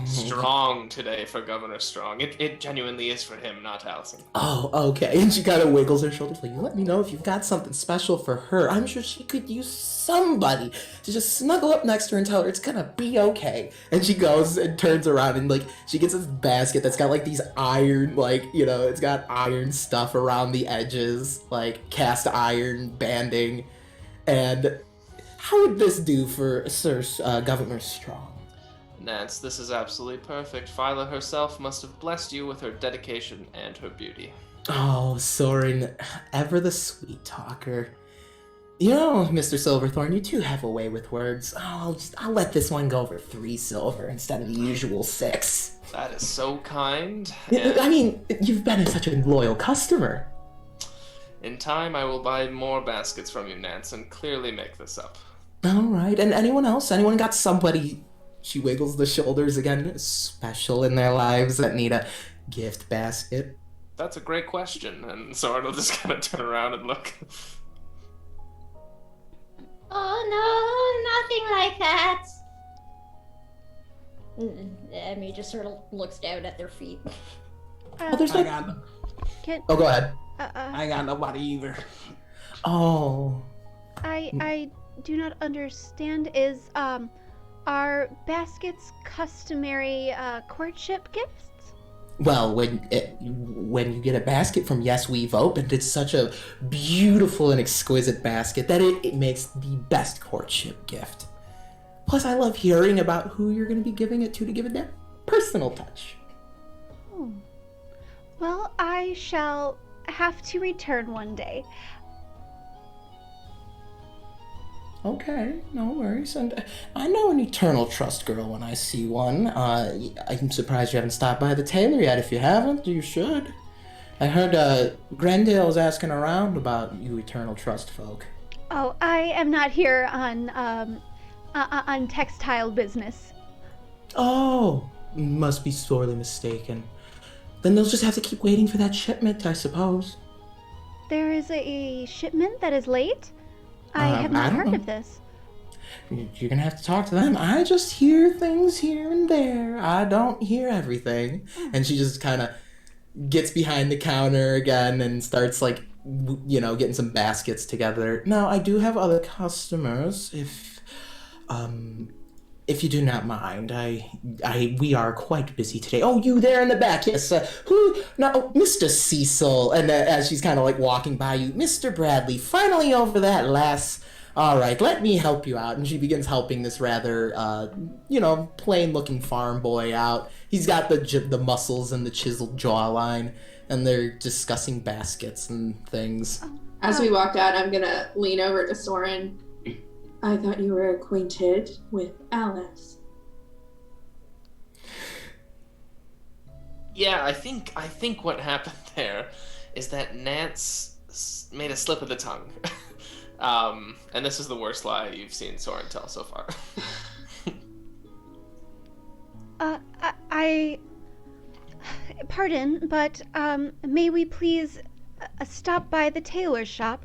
Speaker 8: strong today for Guvnor Strong. It genuinely is for him, not Allison.
Speaker 7: Oh, okay. And she kind of wiggles her shoulders like, you let me know if you've got something special for her. I'm sure she could use somebody to just snuggle up next to her and tell her it's gonna be okay. And she goes and turns around and, like, she gets this basket that's got, like, these iron, like, you know, it's got iron stuff around the edges, like cast iron banding. And how would this do for Sir Guvnor Strong?
Speaker 8: Nance, this is absolutely perfect. Phyla herself must have blessed you with her dedication and her beauty.
Speaker 7: Oh, Soren, ever the sweet talker. You know, Mr. Silverthorn, you do have a way with words. Oh, I'll let this one go for 3 silver instead of the usual 6.
Speaker 8: That is so kind.
Speaker 7: I mean, you've been such a loyal customer.
Speaker 8: In time, I will buy more baskets from you, Nance, and clearly make this up.
Speaker 7: All right, and anyone else? Anyone got somebody, she wiggles the shoulders again, special in their lives that need a gift basket?
Speaker 8: That's a great question, and Soren will just kind of turn around and look.
Speaker 3: Oh no, nothing like that. Emmy just sort of looks down at their feet.
Speaker 7: Oh, there's
Speaker 6: I
Speaker 7: like...
Speaker 6: got,
Speaker 7: Oh, go ahead.
Speaker 6: I ain't got nobody either.
Speaker 7: Oh.
Speaker 2: I do not understand. Is are baskets customary courtship gifts?
Speaker 7: Well, when you get a basket from Yes We've Opened, it's such a beautiful and exquisite basket that it makes the best courtship gift. Plus, I love hearing about who you're going to be giving it to give it that personal touch.
Speaker 2: Oh. Well, I shall have to return one day.
Speaker 7: Okay, no worries. And I know an Eternal Trust girl when I see one. I'm surprised you haven't stopped by the tailor yet. If you haven't, you should. I heard Grendale was asking around about you Eternal Trust folk.
Speaker 2: Oh, I am not here on textile business.
Speaker 7: Oh, must be sorely mistaken. Then they'll just have to keep waiting for that shipment, I suppose.
Speaker 2: There is a shipment that is late? I have
Speaker 7: I
Speaker 2: not
Speaker 7: don't
Speaker 2: heard
Speaker 7: know.
Speaker 2: of this.
Speaker 7: You're gonna have to talk to them. I just hear things here and there. I don't hear everything. And she just kind of gets behind the counter again and starts, like, you know, getting some baskets together. Now, I do have other customers, if you do not mind. We are quite busy today. Oh, you there in the back? Yes. Who? No, Mr. Cecil. And as she's kind of like walking by you, Mr. Bradley. Finally over that last. All right, let me help you out. And she begins helping this rather, plain-looking farm boy out. He's got the muscles and the chiseled jawline, and they're discussing baskets and things.
Speaker 5: As we walk out, I'm gonna lean over to Soren. I thought you were acquainted with Alice.
Speaker 8: Yeah, I think what happened there is that Nance made a slip of the tongue. And this is the worst lie you've seen Soren tell so far.
Speaker 2: Pardon, but may we please stop by the tailor shop.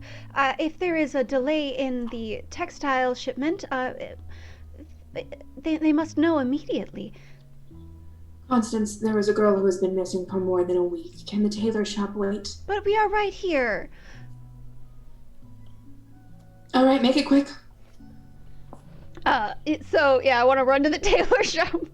Speaker 2: If there is a delay in the textile shipment, they must know immediately.
Speaker 9: Constance, there is a girl who has been missing for more than a week. Can the tailor shop wait?
Speaker 2: But we are right here.
Speaker 9: All right, make it quick.
Speaker 2: I want to run to the tailor shop.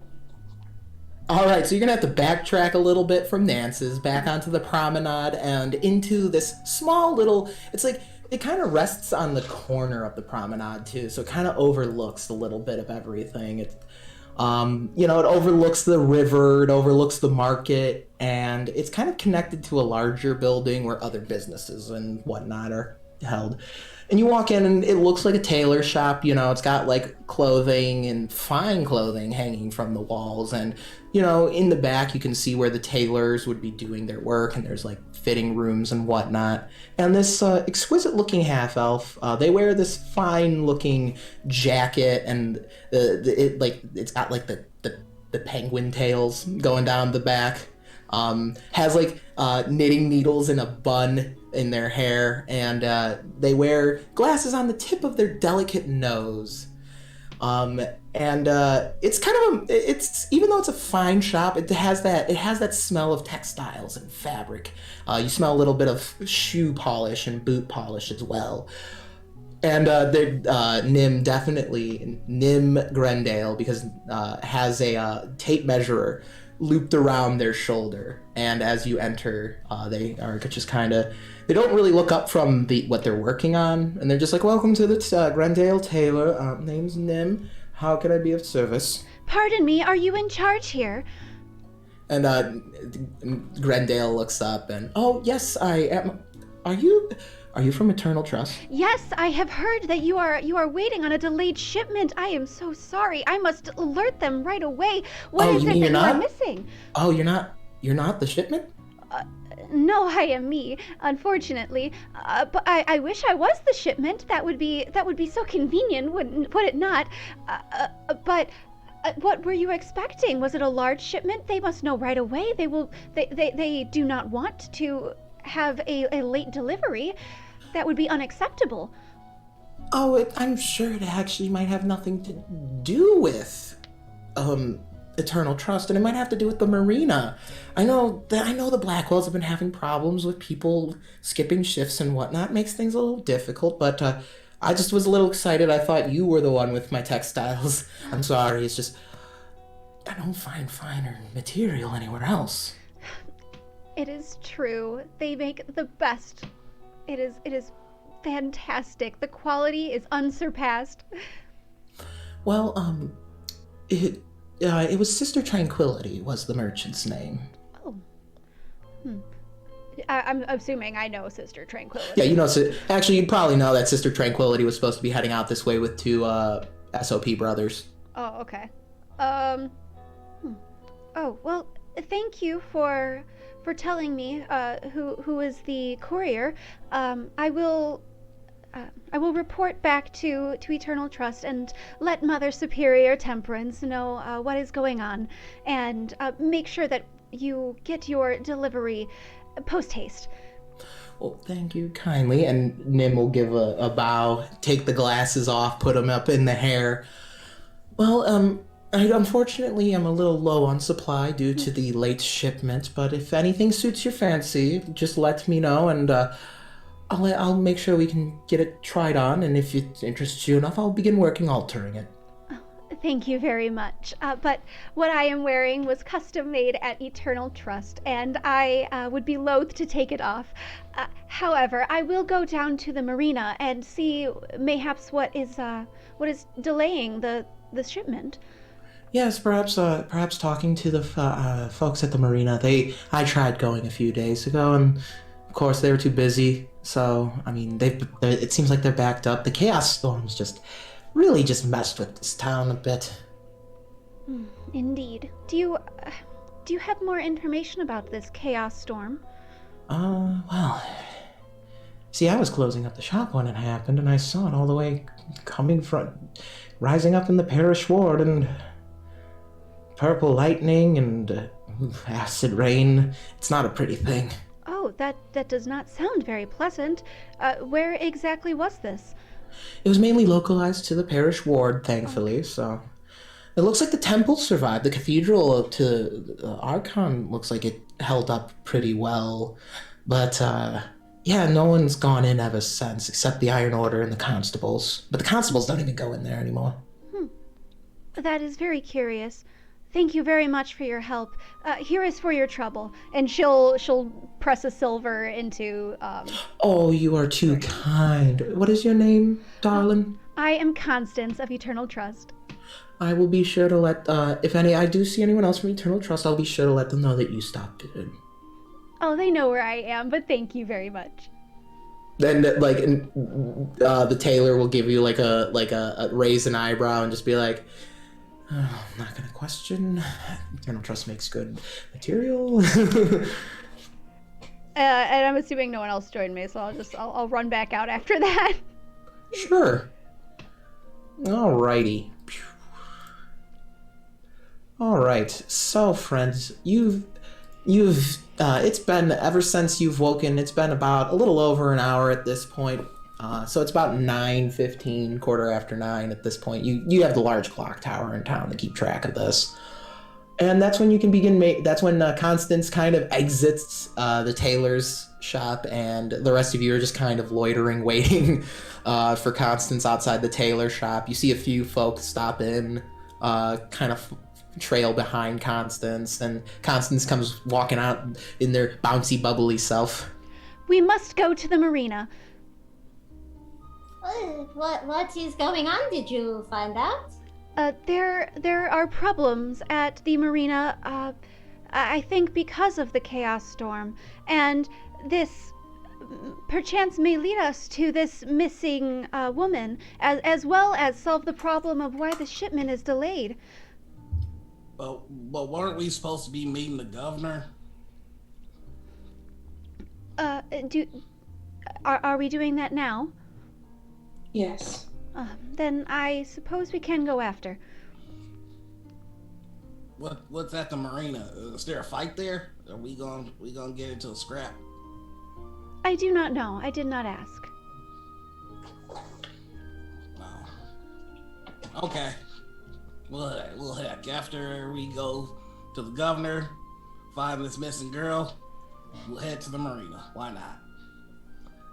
Speaker 7: All right, so you're going to have to backtrack a little bit from Nance's back onto the promenade and into this small little, it's like, it kind of rests on the corner of the promenade too, so it kind of overlooks a little bit of everything. It overlooks the river, it overlooks the market, and it's kind of connected to a larger building where other businesses and whatnot are held. And you walk in and it looks like a tailor shop, it's got like clothing and fine clothing hanging from the walls. And, in the back you can see where the tailors would be doing their work, and there's like fitting rooms and whatnot. And this exquisite looking half elf, they wear this fine looking jacket, and it's got like the penguin tails going down the back. Has like knitting needles in a bun in their hair, and they wear glasses on the tip of their delicate nose. It's kind of it's even though it's a fine shop, it has that smell of textiles and fabric. You smell a little bit of shoe polish and boot polish as well. And Nim Grendale, because has a tape measurer looped around their shoulder, and as you enter, they are just they don't really look up from what they're working on, and they're just like, "Welcome to the Grendale Tailor. Name's Nim. How can I be of service?"
Speaker 2: Pardon me, are you in charge here?
Speaker 7: And Grendale looks up and, "Oh yes, I am. Are you from Eternal Trust?"
Speaker 2: Yes, I have heard that you are waiting on a delayed shipment. I am so sorry. I must alert them right away. What is it that you are missing?
Speaker 7: Oh, you're not the shipment?
Speaker 2: No, I am me, unfortunately. But I wish I was the shipment. That would be so convenient, would it not? But what were you expecting? Was it a large shipment? They must know right away. They do not want to have a late delivery. That would be unacceptable.
Speaker 7: Oh, I'm sure it actually might have nothing to do with Eternal Trust, and it might have to do with the marina. I know the Blackwells have been having problems with people skipping shifts and whatnot. It makes things a little difficult, but I just was a little excited. I thought you were the one with my textiles. I'm sorry, it's just I don't find finer material anywhere else.
Speaker 2: It is true. They make the best. It is fantastic. The quality is unsurpassed.
Speaker 7: Well, it was Sister Tranquility was the merchant's name.
Speaker 2: Oh. I'm assuming I know Sister Tranquility.
Speaker 7: Yeah, actually, you probably know that Sister Tranquility was supposed to be heading out this way with two SOP brothers.
Speaker 2: Oh, okay. Oh, well, thank you for telling me who is the courier. I will report back to Eternal Trust and let Mother Superior Temperance know what is going on, and make sure that you get your delivery post-haste.
Speaker 7: Well, thank you kindly. And Nim will give a bow, take the glasses off, put them up in the hair. Well, unfortunately, I'm a little low on supply due to the late shipment, but if anything suits your fancy, just let me know, and I'll make sure we can get it tried on, and if it interests you enough, I'll begin working altering it.
Speaker 2: Thank you very much. But what I am wearing was custom made at Eternal Trust, and I would be loath to take it off. However, I will go down to the marina and see mayhaps what is delaying the shipment.
Speaker 7: Yes, perhaps talking to the folks at the marina. I tried going a few days ago, and of course they were too busy. So I mean, it seems like they're backed up. The chaos storms really messed with this town a bit.
Speaker 2: Indeed. Do you have more information about this chaos storm?
Speaker 7: Well, see, I was closing up the shop when it happened, and I saw it all the way rising up in the parish ward, and purple lightning and acid rain. It's not a pretty thing.
Speaker 2: Oh, Oh, that does not sound very pleasant. Where exactly was this?
Speaker 7: It was mainly localized to the parish ward, thankfully, so... It looks like the temple survived. The cathedral to Archon looks like it held up pretty well. But, yeah, no one's gone in ever since, except the Iron Order and the constables. But the constables don't even go in there anymore.
Speaker 2: That is very curious. Thank you very much for your help. Here is for your trouble. And she'll press a silver into,
Speaker 7: Oh, you are too kind. What is your name, darling?
Speaker 2: I am Constance of Eternal Trust.
Speaker 7: I will be sure to let, if I do see anyone else from Eternal Trust, I'll be sure to let them know that you stopped in.
Speaker 2: Oh, they know where I am, but thank you very much.
Speaker 7: Then, the tailor will give you, a raise an eyebrow and just be like, oh, I'm not gonna question. Eternal Trust makes good material.
Speaker 2: And I'm assuming no one else joined me, so I'll run back out after that.
Speaker 7: Sure. Alrighty. Alright, so friends, it's been, ever since you've woken, it's been about a little over an hour at this point. So it's about 9:15, 9:15 at this point. You have the large clock tower in town to keep track of this. And that's when you can begin, that's when Constance kind of exits the tailor's shop, and the rest of you are just kind of loitering, waiting for Constance outside the tailor shop. You see a few folks stop in, kind of trail behind Constance, and Constance comes walking out in their bouncy, bubbly self.
Speaker 2: We must go to the marina.
Speaker 3: What is going on? Did you find out?
Speaker 2: There are problems at the marina, I think because of the chaos storm, and this perchance may lead us to this missing woman, as well as solve the problem of why the shipment is delayed.
Speaker 6: But weren't we supposed to be meeting the governor?
Speaker 2: Are we doing that now?
Speaker 9: Yes.
Speaker 2: Then I suppose we can go after.
Speaker 6: What's at the marina? Is there a fight there? Are we gonna get into a scrap?
Speaker 2: I do not know. I did not ask.
Speaker 6: Oh. Okay. Well, heck, after we go to the governor, find this missing girl, we'll head to the marina. Why not?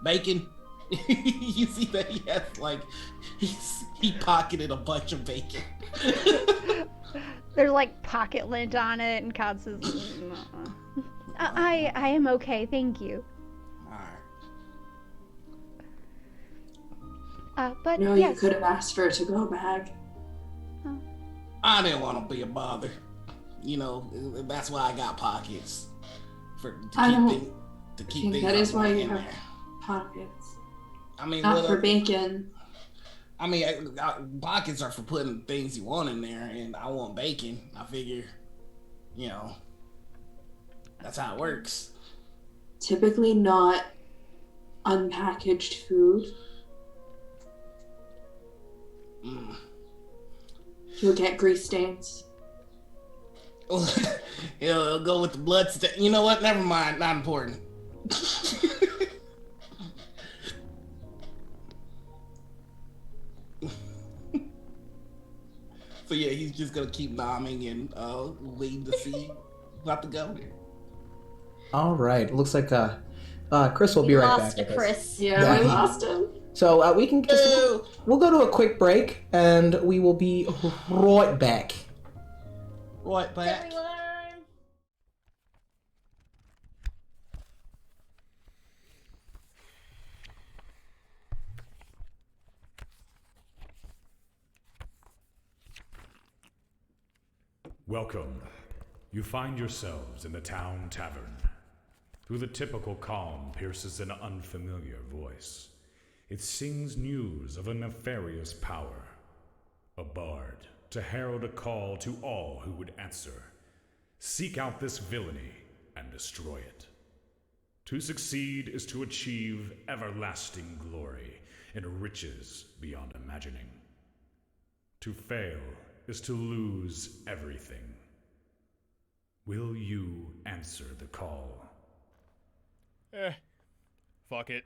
Speaker 6: Bacon. You see that he has he pocketed a bunch of bacon.
Speaker 2: There's pocket lint on it, and Constance. I am okay, thank you.
Speaker 6: Alright.
Speaker 2: But
Speaker 9: No,
Speaker 2: yes.
Speaker 9: you could have asked for a to-go bag.
Speaker 6: I didn't want to be a bother. That's why I got pockets to keep things.
Speaker 9: That is why you
Speaker 6: in
Speaker 9: have
Speaker 6: there.
Speaker 9: pockets.
Speaker 6: I mean,
Speaker 9: Not for bacon.
Speaker 6: I mean, pockets are for putting things you want in there, and I want bacon. I figure, that's how it works.
Speaker 9: Typically not unpackaged food. You'll get grease stains.
Speaker 6: It'll go with the blood stain. You know what? Never mind. Not important. So yeah, he's just gonna keep nomming and waiting to see about to go there.
Speaker 7: All right. Looks like Chris will be right back.
Speaker 3: Lost Chris.
Speaker 9: Yeah, we lost him.
Speaker 7: So we can we'll go to a quick break, and we will be right back.
Speaker 6: Right back.
Speaker 3: Everyone.
Speaker 1: Welcome. You find yourselves in the town tavern. Through the typical calm pierces an unfamiliar voice. It sings news of a nefarious power. A bard to herald a call to all who would answer. Seek out this villainy and destroy it. To succeed is to achieve everlasting glory and riches beyond imagining. To fail is to lose everything. Will you answer the call?
Speaker 10: Fuck it.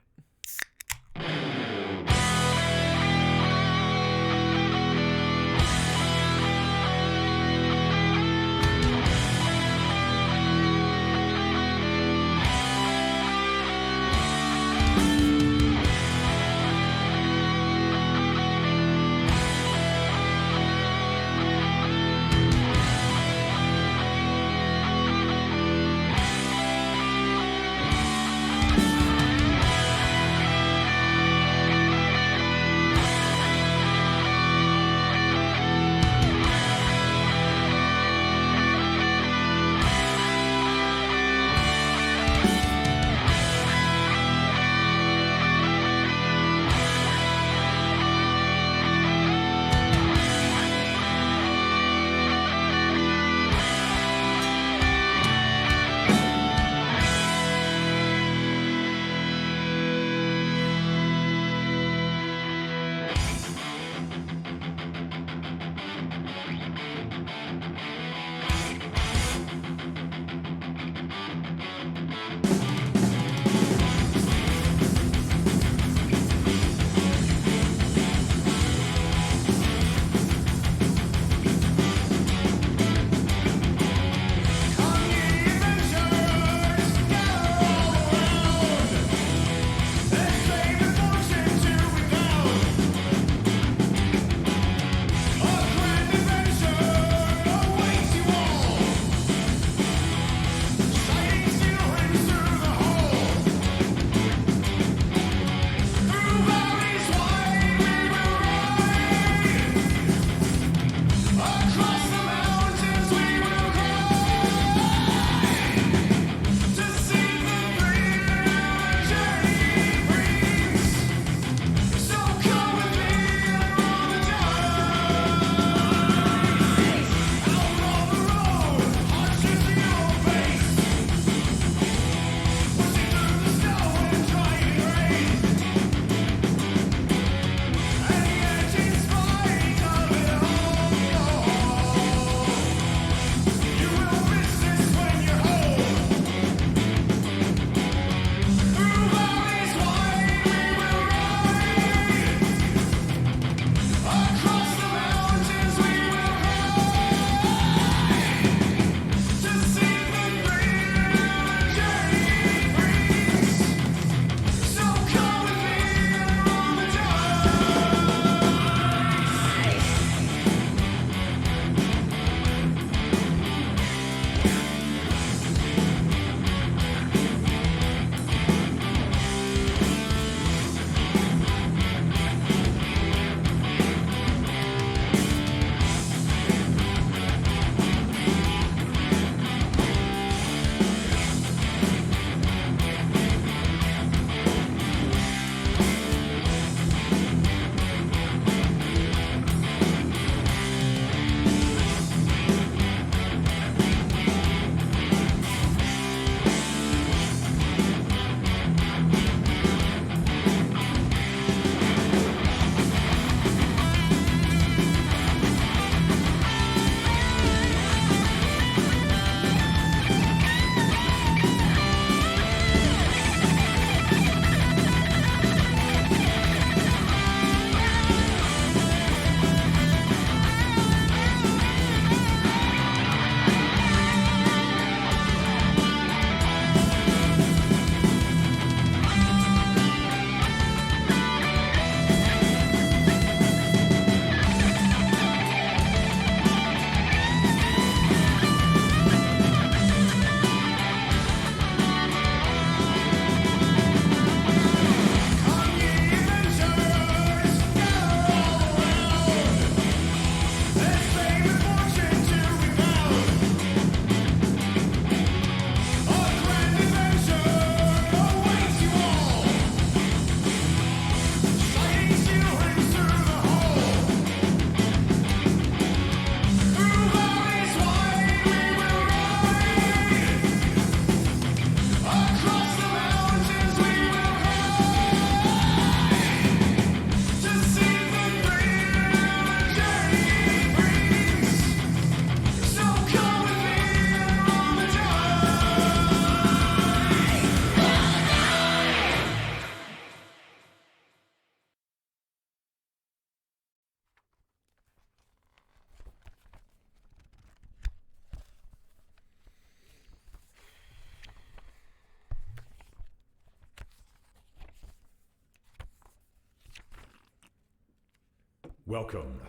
Speaker 1: Welcome.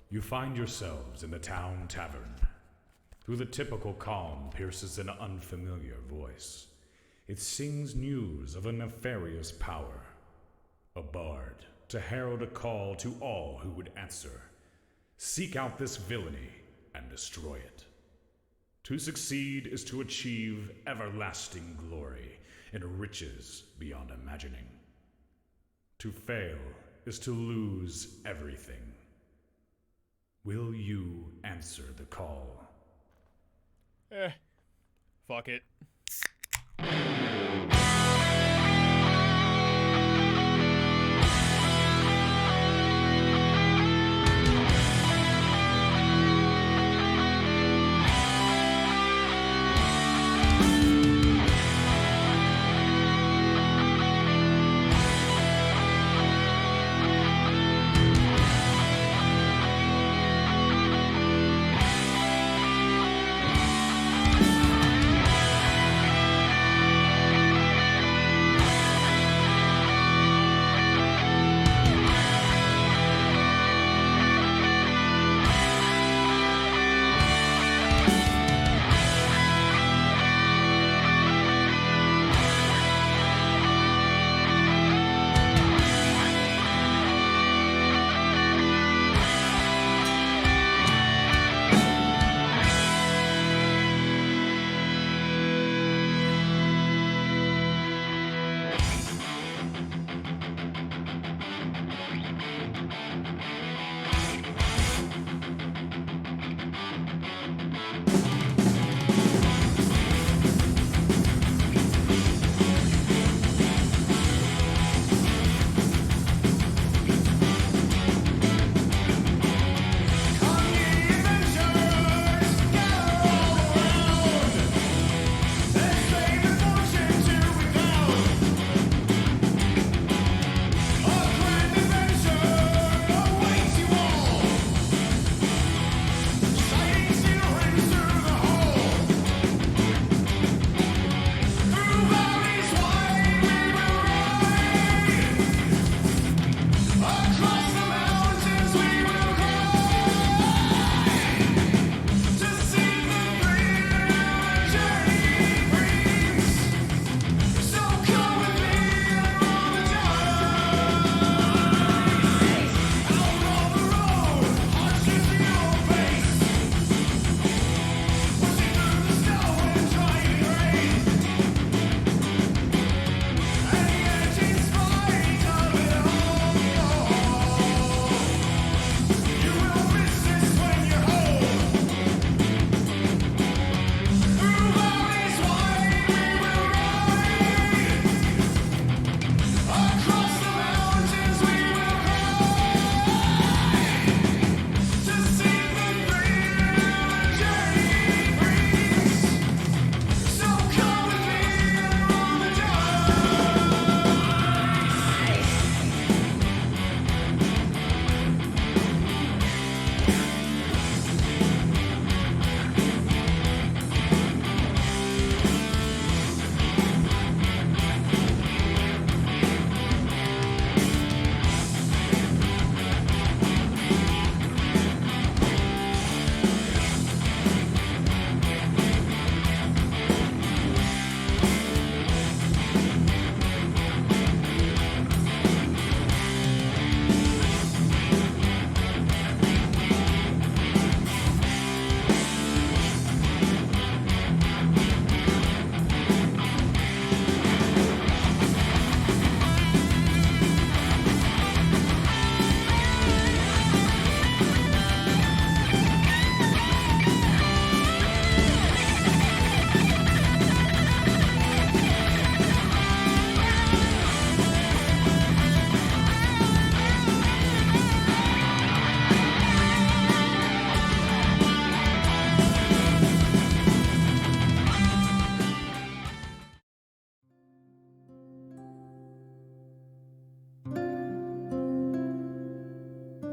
Speaker 1: You find yourselves in the town tavern. Through the typical calm pierces an unfamiliar voice. It sings news of a nefarious power. A bard, to herald a call to all who would answer. Seek out this villainy and destroy it. To succeed is to achieve everlasting glory and riches beyond imagining. To fail is to lose everything. Will you answer the call?
Speaker 10: Fuck it.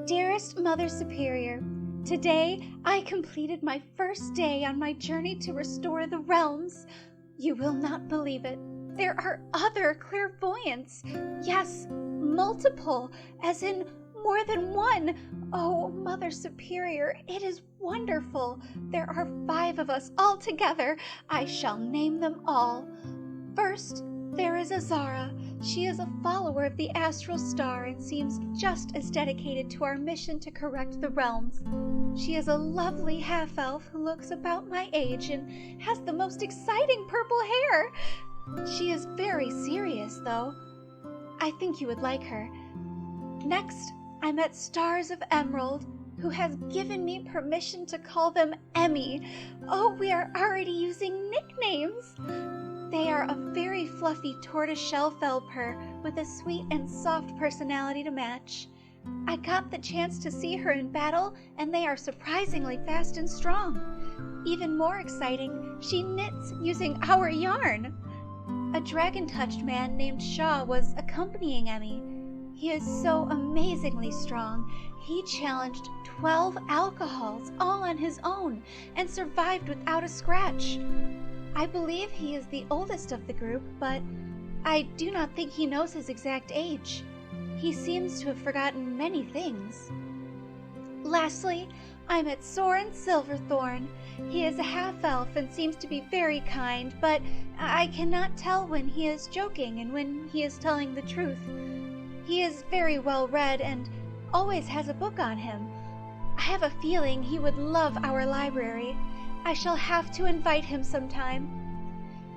Speaker 2: Dearest Mother Superior, today I completed my first day on my journey to restore the realms. You will not believe it. There are other clairvoyants. Yes, multiple, as in more than one. Oh, Mother Superior, it is wonderful. There are 5 of us all together. I shall name them all. First, there is Azara. She is a follower of the astral star and seems just as dedicated to our mission to correct the realms. She is a lovely half-elf who looks about my age and has the most exciting purple hair. She is very serious, though. I think you would like her. Next, I met Stars of Emerald, who has given me permission to call them Emmy. Oh, we are already using nicknames. They are a very fluffy tortoiseshell Felper with a sweet and soft personality to match. I got the chance to see her in battle, and they are surprisingly fast and strong. Even more exciting, she knits using our yarn. A dragon-touched man named Shaw was accompanying Emmy. He is so amazingly strong. He challenged 12 alcohols all on his own and survived without a scratch. I believe he is the oldest of the group, but I do not think he knows his exact age. He seems to have forgotten many things. Lastly, I met Soren Silverthorn. He is a half-elf and seems to be very kind, but I cannot tell when he is joking and when he is telling the truth. He is very well read and always has a book on him. I have a feeling he would love our library. I shall have to invite him sometime.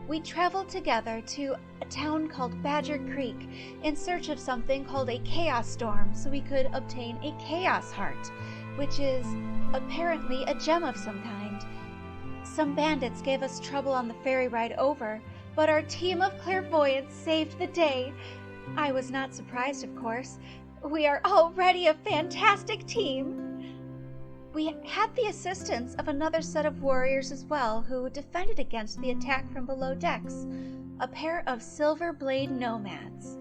Speaker 2: We traveled together to a town called Badger Creek in search of something called a chaos storm so we could obtain a chaos heart, which is apparently a gem of some kind. Some bandits gave us trouble on the ferry ride over, but our team of clairvoyants saved the day. I was not surprised, of course. We are already a fantastic team. We had the assistance of another set of warriors as well, who defended against the attack from below decks, a pair of silver blade nomads.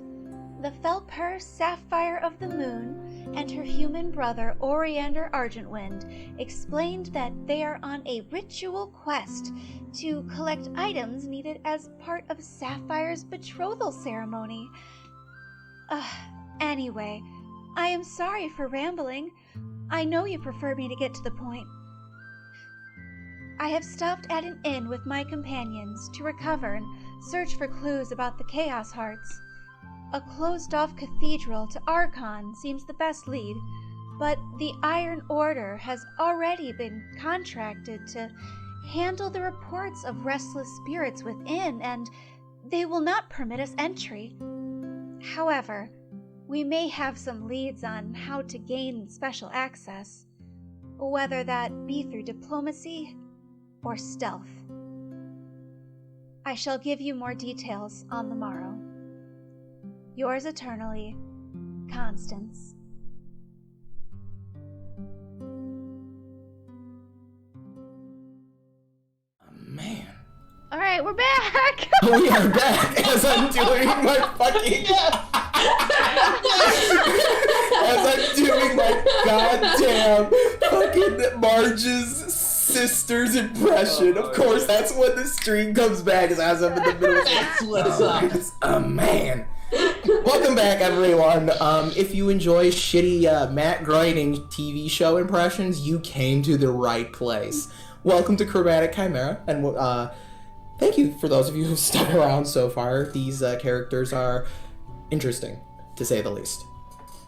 Speaker 2: The Felper Sapphire of the Moon and her human brother Oriander Argentwind explained that they are on a ritual quest to collect items needed as part of Sapphire's betrothal ceremony. Anyway, I am sorry for rambling. I know you prefer me to get to the point. I have stopped at an inn with my companions to recover and search for clues about the Chaos Hearts. A closed-off cathedral to Archon seems the best lead, but the Iron Order has already been contracted to handle the reports of restless spirits within, and they will not permit us entry. However, we may have some leads on how to gain special access, whether that be through diplomacy or stealth. I shall give you more details on the morrow. Yours eternally, Constance.
Speaker 7: Man.
Speaker 2: All right, we're back.
Speaker 7: We are back as I'm doing my fucking... as I'm doing my goddamn fucking Marge's sister's impression. Of course, that's when the stream comes back, is as I'm in the middle of
Speaker 6: That's what's up.
Speaker 7: Oh, man. Welcome back, everyone. If you enjoy shitty Matt Groening TV show impressions, you came to the right place. Welcome to Chromatic Chimera, and thank you for those of you who've stuck around so far. These characters are interesting, to say the least.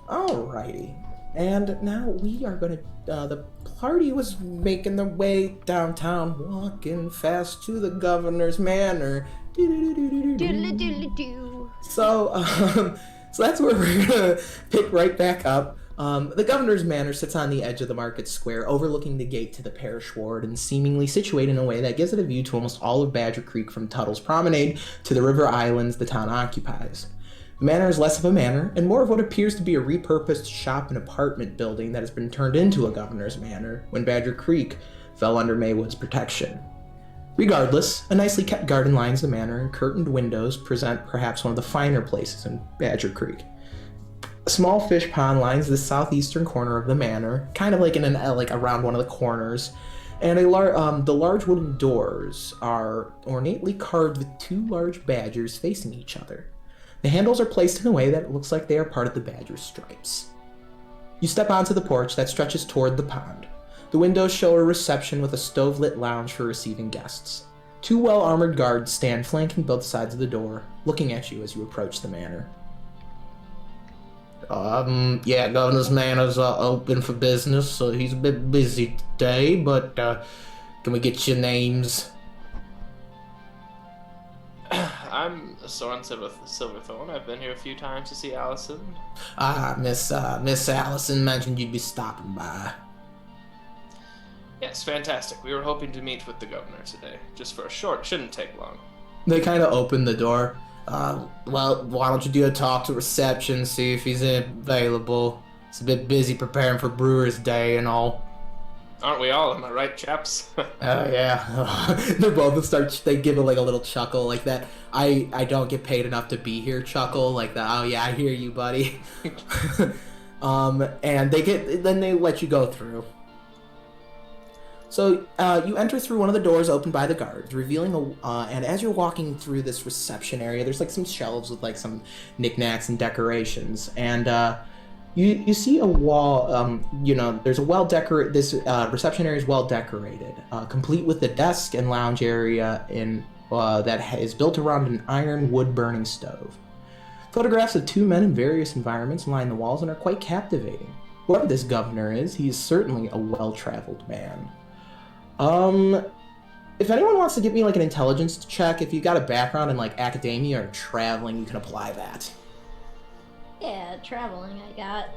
Speaker 7: Alrighty. And now we are gonna, the party was making their way downtown, walking fast to the governor's manor.
Speaker 2: Doodle-a-doodle-doo.
Speaker 7: So that's where we're gonna pick right back up. The governor's manor sits on the edge of the market square, overlooking the gate to the parish ward, and seemingly situated in a way that gives it a view to almost all of Badger Creek from Tuttle's Promenade to the river islands the town occupies. The manor is less of a manor, and more of what appears to be a repurposed shop and apartment building that has been turned into a governor's manor when Badger Creek fell under Maywood's protection. Regardless, a nicely kept garden lines the manor, and curtained windows present perhaps one of the finer places in Badger Creek. A small fish pond lines the southeastern corner of the manor, kind of like in around one of the corners, and the large wooden doors are ornately carved with 2 large badgers facing each other. The handles are placed in a way that it looks like they are part of the badger's stripes. You step onto the porch that stretches toward the pond. The windows show a reception with a stove-lit lounge for receiving guests. 2 well-armored guards stand flanking both sides of the door, looking at you as you approach the manor. Yeah, Governor's Manor's open for business, so he's a bit busy today, but can we get your names?
Speaker 8: I'm Sorensen with Silverthorn. I've been here a few times to see Allison.
Speaker 7: Miss Allison mentioned you'd be stopping by.
Speaker 8: Yes, fantastic. We were hoping to meet with the governor today, just for a short, shouldn't take long.
Speaker 7: They kind of open the door. Well, why don't you do a talk to reception, see if he's available. It's a bit busy preparing for Brewer's Day and all.
Speaker 8: Aren't we all, am I right, chaps?
Speaker 7: Yeah. They're both they give it like a little chuckle like that. I don't get paid enough to be here chuckle like that. Oh yeah, I hear you, buddy. And then they let you go through. So you enter through one of the doors opened by the guards, revealing and as you're walking through this reception area, there's like some shelves with like some knickknacks and decorations, and you see a wall. There's a this reception area is well decorated, complete with the desk and lounge area that is built around an iron wood burning stove. Photographs of 2 men in various environments line the walls and are quite captivating. Whoever this governor is, he is certainly a well-traveled man. If anyone wants to give me like an intelligence check, if you got a background in like academia or traveling, you can apply that.
Speaker 3: Yeah, traveling I got.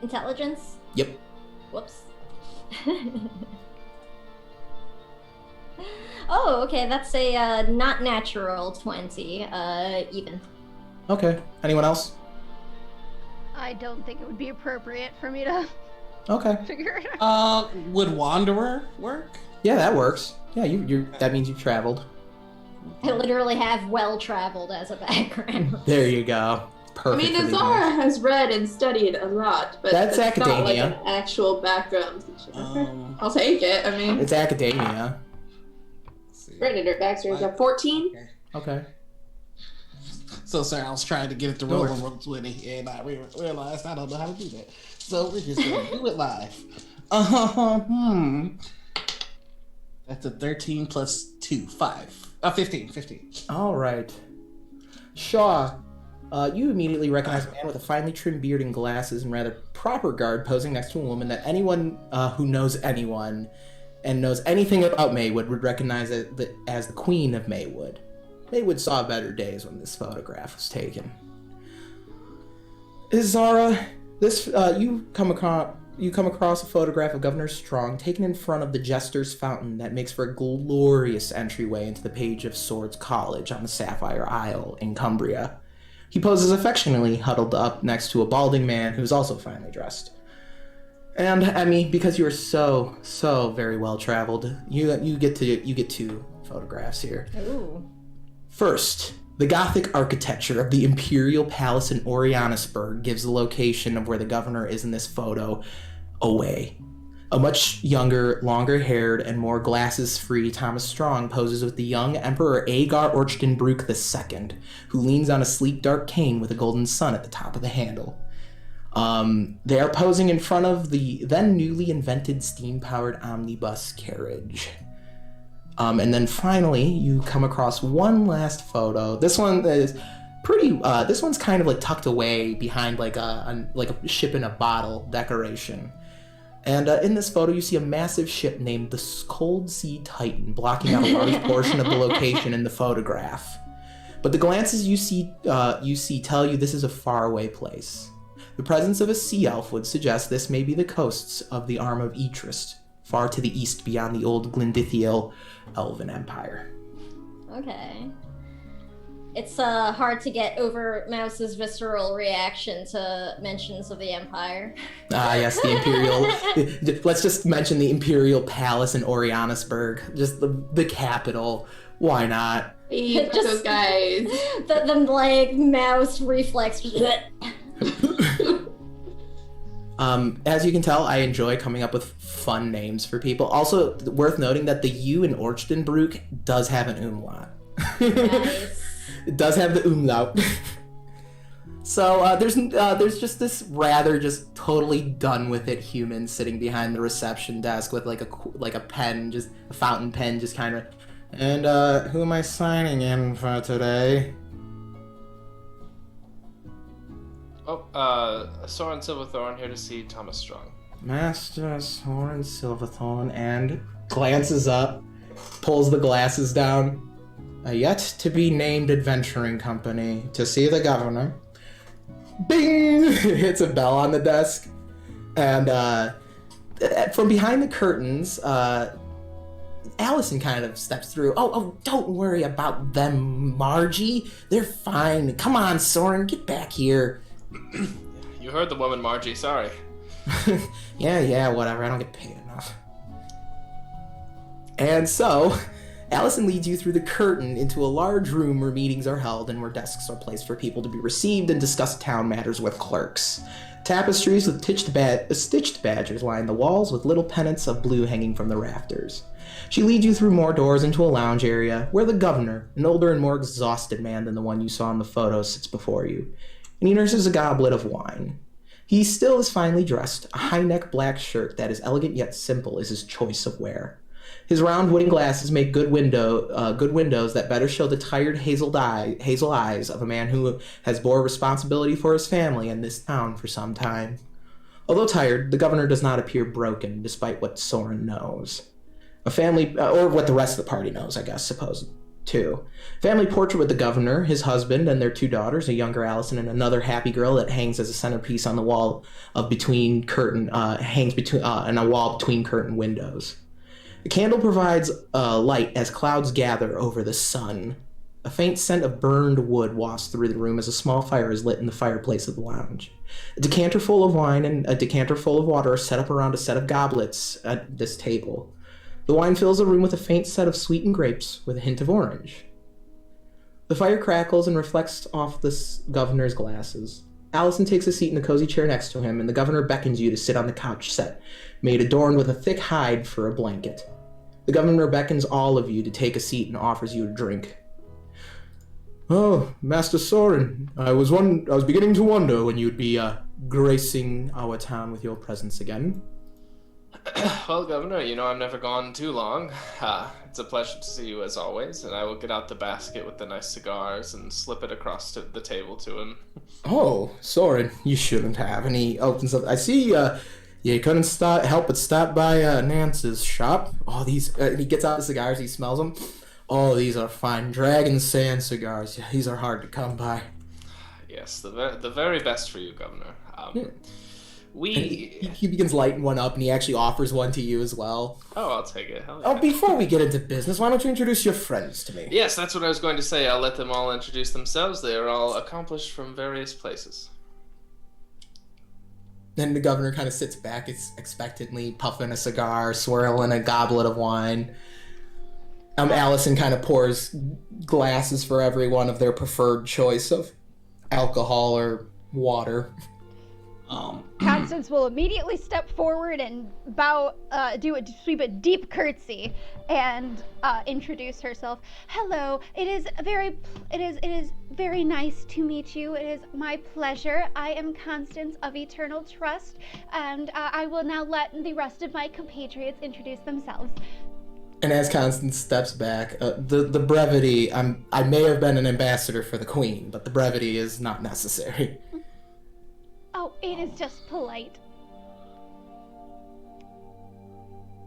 Speaker 3: Intelligence?
Speaker 7: Yep.
Speaker 3: Whoops. Oh, okay, that's a not natural 20, even.
Speaker 7: Okay. Anyone else?
Speaker 2: I don't think it would be appropriate for me to figure it
Speaker 6: out. Would Wanderer work?
Speaker 7: Yeah, that works. Yeah, that means you've traveled.
Speaker 3: I literally have well-traveled as a background.
Speaker 7: There you go. Perfect.
Speaker 5: I mean, Azara has read and studied a lot, but
Speaker 7: that's academia.
Speaker 5: Not like an actual background. I'll take it. I mean,
Speaker 7: it's academia.
Speaker 5: Predator Baxter's a 14.
Speaker 7: Okay.
Speaker 6: So, sir, I was trying to get it to roll on roll 20, and I realized I don't know how to do that. So we're just gonna do it live. That's a 13 plus 2, 5. 15.
Speaker 7: All right. Shaw, you immediately recognize a man with a finely trimmed beard and glasses and rather proper guard posing next to a woman that anyone who knows anyone and knows anything about Maywood would recognize as the Queen of Maywood. Maywood saw better days when this photograph was taken. Zara, you come across a photograph of Guvnor Strong taken in front of the Jester's Fountain that makes for a glorious entryway into the Page of Swords College on the Sapphire Isle in Cumbria. He poses affectionately huddled up next to a balding man who's also finely dressed. And Emmy, because you are so very well traveled, you get 2 photographs here.
Speaker 3: Ooh.
Speaker 7: First, the Gothic architecture of the Imperial Palace in Orianasburg gives the location of where the governor is in this photo away. A much younger, longer-haired, and more glasses-free Thomas Strong poses with the young Emperor Agar Orchtenbruck II, who leans on a sleek dark cane with a golden sun at the top of the handle. They are posing in front of the then newly invented steam-powered omnibus carriage. And then finally, you come across one last photo. This one is pretty. This one's kind of like tucked away behind like a ship in a bottle decoration. And in this photo, you see a massive ship named the Cold Sea Titan blocking out a large portion of the location in the photograph. But the glances you see tell you this is a faraway place. The presence of a sea elf would suggest this may be the coasts of the arm of Etrist, far to the east beyond the old Glendithiel Elven Empire.
Speaker 3: Okay. It's hard to get over Mouse's visceral reaction to mentions of the Empire.
Speaker 7: Yes, the Imperial... Let's just mention the Imperial Palace in Orianasburg. Just the capital. Why not?
Speaker 5: Just those guys.
Speaker 3: The like, Mouse reflex...
Speaker 7: As you can tell, I enjoy coming up with fun names for people. Also, worth noting that the U in Orchtenbruck does have an umlaut.
Speaker 3: Nice.
Speaker 7: It does have the umlaut. So there's just this rather just totally done with it human sitting behind the reception desk with like a pen, just a fountain pen, just kind of. And who am I signing in for today?
Speaker 8: Oh, Soren Silverthorn here to see Thomas Strong.
Speaker 7: Master Soren Silverthorn, and glances up, pulls the glasses down. A yet to be named adventuring company to see the governor. Bing! Hits a bell on the desk, and from behind the curtains, Allison kind of steps through. Oh, don't worry about them, Margie. They're fine. Come on, Soren, get back here.
Speaker 8: You heard the woman, Margie. Sorry.
Speaker 7: Yeah, whatever. I don't get paid enough. And so, Allison leads you through the curtain into a large room where meetings are held and where desks are placed for people to be received and discuss town matters with clerks. Tapestries with stitched badgers line the walls with little pennants of blue hanging from the rafters. She leads you through more doors into a lounge area where the governor, an older and more exhausted man than the one you saw in the photo, sits before you, and he nurses a goblet of wine. He still is finely dressed. A high-neck black shirt that is elegant yet simple is his choice of wear. His round wooden glasses make good windows that better show the tired hazel eyes of a man who has bore responsibility for his family and this town for some time. Although tired, the governor does not appear broken, despite what Soren knows. A family, or what the rest of the party knows, I guess, too. Family portrait with the governor, his husband, and their 2 daughters, a younger Allison and another happy girl that hangs as a centerpiece on the wall of between curtain windows. The candle provides light as clouds gather over the sun. A faint scent of burned wood wafts through the room as a small fire is lit in the fireplace of the lounge. A decanter full of wine and a decanter full of water are set up around a set of goblets at this table. The wine fills the room with a faint scent of sweetened grapes with a hint of orange. The fire crackles and reflects off the governor's glasses. Allison takes a seat in the cozy chair next to him, and the governor beckons you to sit on the couch set, made adorned with a thick hide for a blanket. The governor beckons all of you to take a seat and offers you a drink. Oh, Master Soren, I was beginning to wonder when you'd be gracing our town with your presence again.
Speaker 8: Well, Governor, you know I'm never gone too long. It's a pleasure to see you as always, and I will get out the basket with the nice cigars and slip it across to the table to him.
Speaker 7: Oh, Soren, you shouldn't have. And he opens up. I see you couldn't help but stop by Nance's shop. Oh, these. He gets out the cigars, he smells them. Oh, these are fine Dragon Sand cigars. These are hard to come by.
Speaker 8: Yes, the very best for you, Governor.
Speaker 7: Yeah. He begins lighting one up, and he actually offers one to you as well.
Speaker 8: Oh, I'll take it. Hell yeah.
Speaker 7: Oh, before we get into business, why don't you introduce your friends to me?
Speaker 8: Yes, that's what I was going to say. I'll let them all introduce themselves. They are all accomplished from various places.
Speaker 7: Then the governor kind of sits back, expectantly puffing a cigar, swirling a goblet of wine. Allison kind of pours glasses for everyone of their preferred choice of alcohol or water.
Speaker 2: Constance will immediately step forward and sweep a deep curtsy and introduce herself. Hello, it is very nice to meet you. It is my pleasure. I am Constance of Eternal Trust, and I will now let the rest of my compatriots introduce themselves.
Speaker 7: And as Constance steps back, the brevity, I may have been an ambassador for the Queen, but the brevity is not necessary.
Speaker 2: Oh, it is just polite.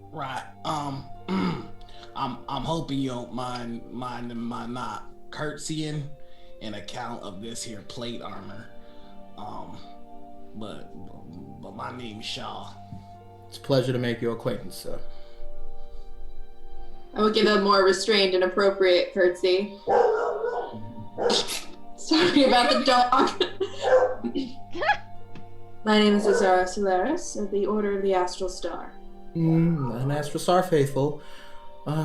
Speaker 6: Right. I'm hoping you don't mind my not curtsying in account of this here plate armor. But my name's Shaw.
Speaker 7: It's a pleasure to make your acquaintance, sir.
Speaker 5: I will give a more restrained and appropriate curtsy. Sorry about the dog. My name is Azara Solaris of the Order of the Astral Star.
Speaker 7: An Astral Star faithful.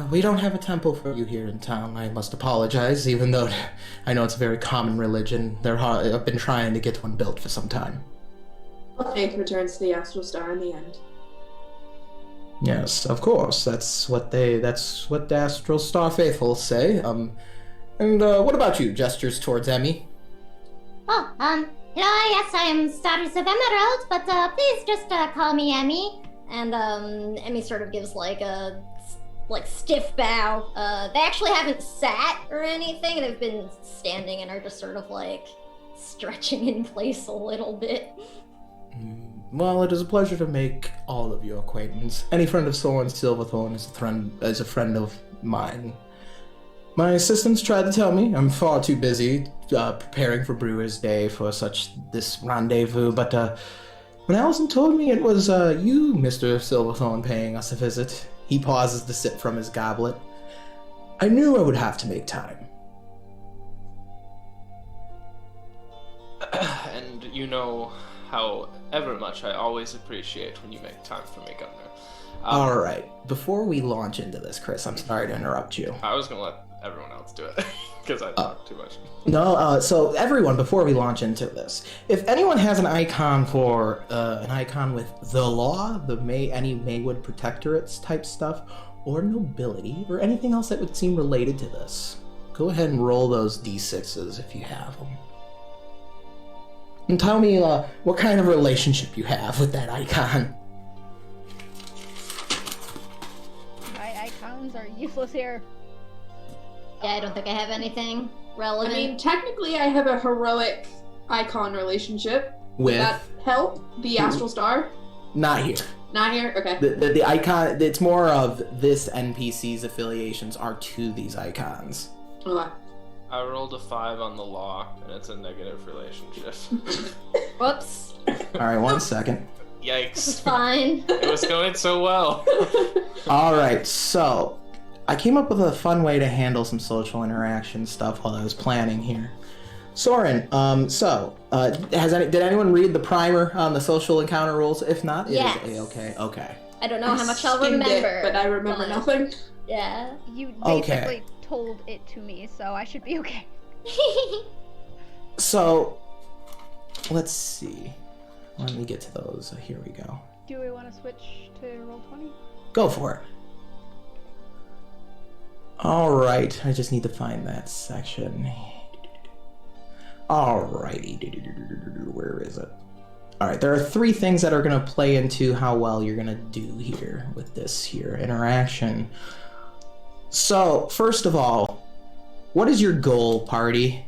Speaker 7: We don't have a temple for you here in town. I must apologize, even though I know it's a very common religion. I've been trying to get one built for some time.
Speaker 5: All faith returns to the Astral Star in the end.
Speaker 7: Yes, of course. That's what the Astral Star faithful say. And what about you? Gestures towards Emmy.
Speaker 3: Oh, hello, yes, I am Status of Emerald, but please just call me Emmy. And Emmy sort of gives like a stiff bow. They actually haven't sat or anything. They've been standing and are just sort of like stretching in place a little bit.
Speaker 7: Well, it is a pleasure to make all of your acquaintance. Any friend of Soren Silverthorn is a friend of mine. My assistants tried to tell me I'm far too busy preparing for Brewer's Day for this rendezvous, but when Allison told me it was you, Mr. Silverthorn, paying us a visit, he pauses to sip from his goblet. I knew I would have to make time.
Speaker 8: And you know how ever much I always appreciate when you make time for me, Guvnor.
Speaker 7: All right, before we launch into this, Chris, I'm sorry to interrupt you.
Speaker 8: I was gonna let everyone else do it because I talk too much.
Speaker 7: No, so everyone, before we launch into this, if anyone has an icon for an icon with the law, any Maywood Protectorates type stuff, or nobility, or anything else that would seem related to this, go ahead and roll those d6s if you have them. And tell me what kind of relationship you have with that icon.
Speaker 10: My icons are useless here.
Speaker 3: Yeah, I don't think I have anything relevant.
Speaker 5: I mean, technically I have a heroic icon relationship. Would that help? The Astral Star?
Speaker 7: Not here.
Speaker 5: Not here? Okay.
Speaker 7: The icon, it's more of this NPC's affiliations are to these icons.
Speaker 5: Okay.
Speaker 8: I rolled a 5 on the law, and it's a negative relationship.
Speaker 3: Whoops.
Speaker 7: Alright, 1 second.
Speaker 8: Yikes.
Speaker 3: It's fine.
Speaker 8: It was going so well.
Speaker 7: Alright, so I came up with a fun way to handle some social interaction stuff while I was planning here. Soren, did anyone read the primer on the social encounter rules? If not, it
Speaker 3: yes.
Speaker 7: is A-okay. Okay.
Speaker 3: I don't know how much I'll
Speaker 5: skimmed
Speaker 3: remember.
Speaker 5: it, but I remember nothing.
Speaker 3: Yeah.
Speaker 10: You basically told it to me, so I should be okay.
Speaker 7: So, let's see. Let me get to those. Here we go.
Speaker 10: Do we want to switch to Roll20?
Speaker 7: Go for it. Alright, I just need to find that section. Alrighty, where is it? Alright, there are 3 things that are going to play into how well you're going to do here with this here interaction. So, first of all, what is your goal, party?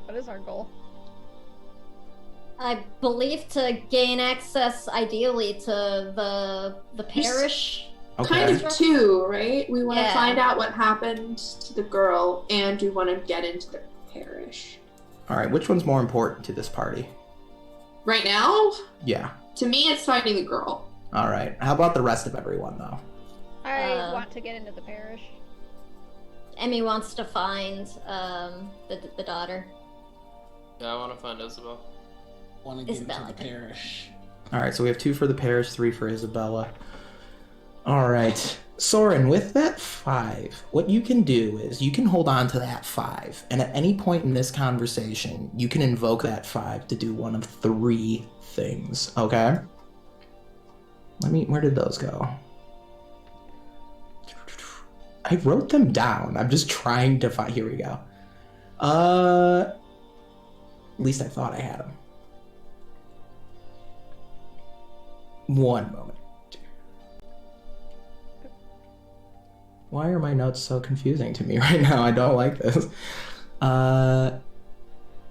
Speaker 10: What is our goal?
Speaker 3: I believe to gain access, ideally, to the parish.
Speaker 7: Okay.
Speaker 5: Kind of 2, right? We want to
Speaker 3: Yeah.
Speaker 5: find out what happened to the girl, and we want to get into the parish.
Speaker 7: Alright, which one's more important to this party?
Speaker 5: Right now,
Speaker 7: Yeah.
Speaker 5: to me, it's finding the girl.
Speaker 7: Alright, how about the rest of everyone, though?
Speaker 10: I want to get into the parish.
Speaker 3: Emmy wants to find the daughter.
Speaker 8: Yeah, I want to find Isabelle.
Speaker 6: Want to get into
Speaker 3: Isabelle,
Speaker 6: the parish.
Speaker 7: Alright, so we have 2 for the parish, 3 for Isabella. Alright, Soren, with that 5, what you can do is you can hold on to that 5, and at any point in this conversation, you can invoke that 5 to do one of 3 things, okay? Where did those go? I wrote them down. I'm just trying to find, here we go. At least I thought I had them. One moment. Why are my notes so confusing to me right now? I don't like this.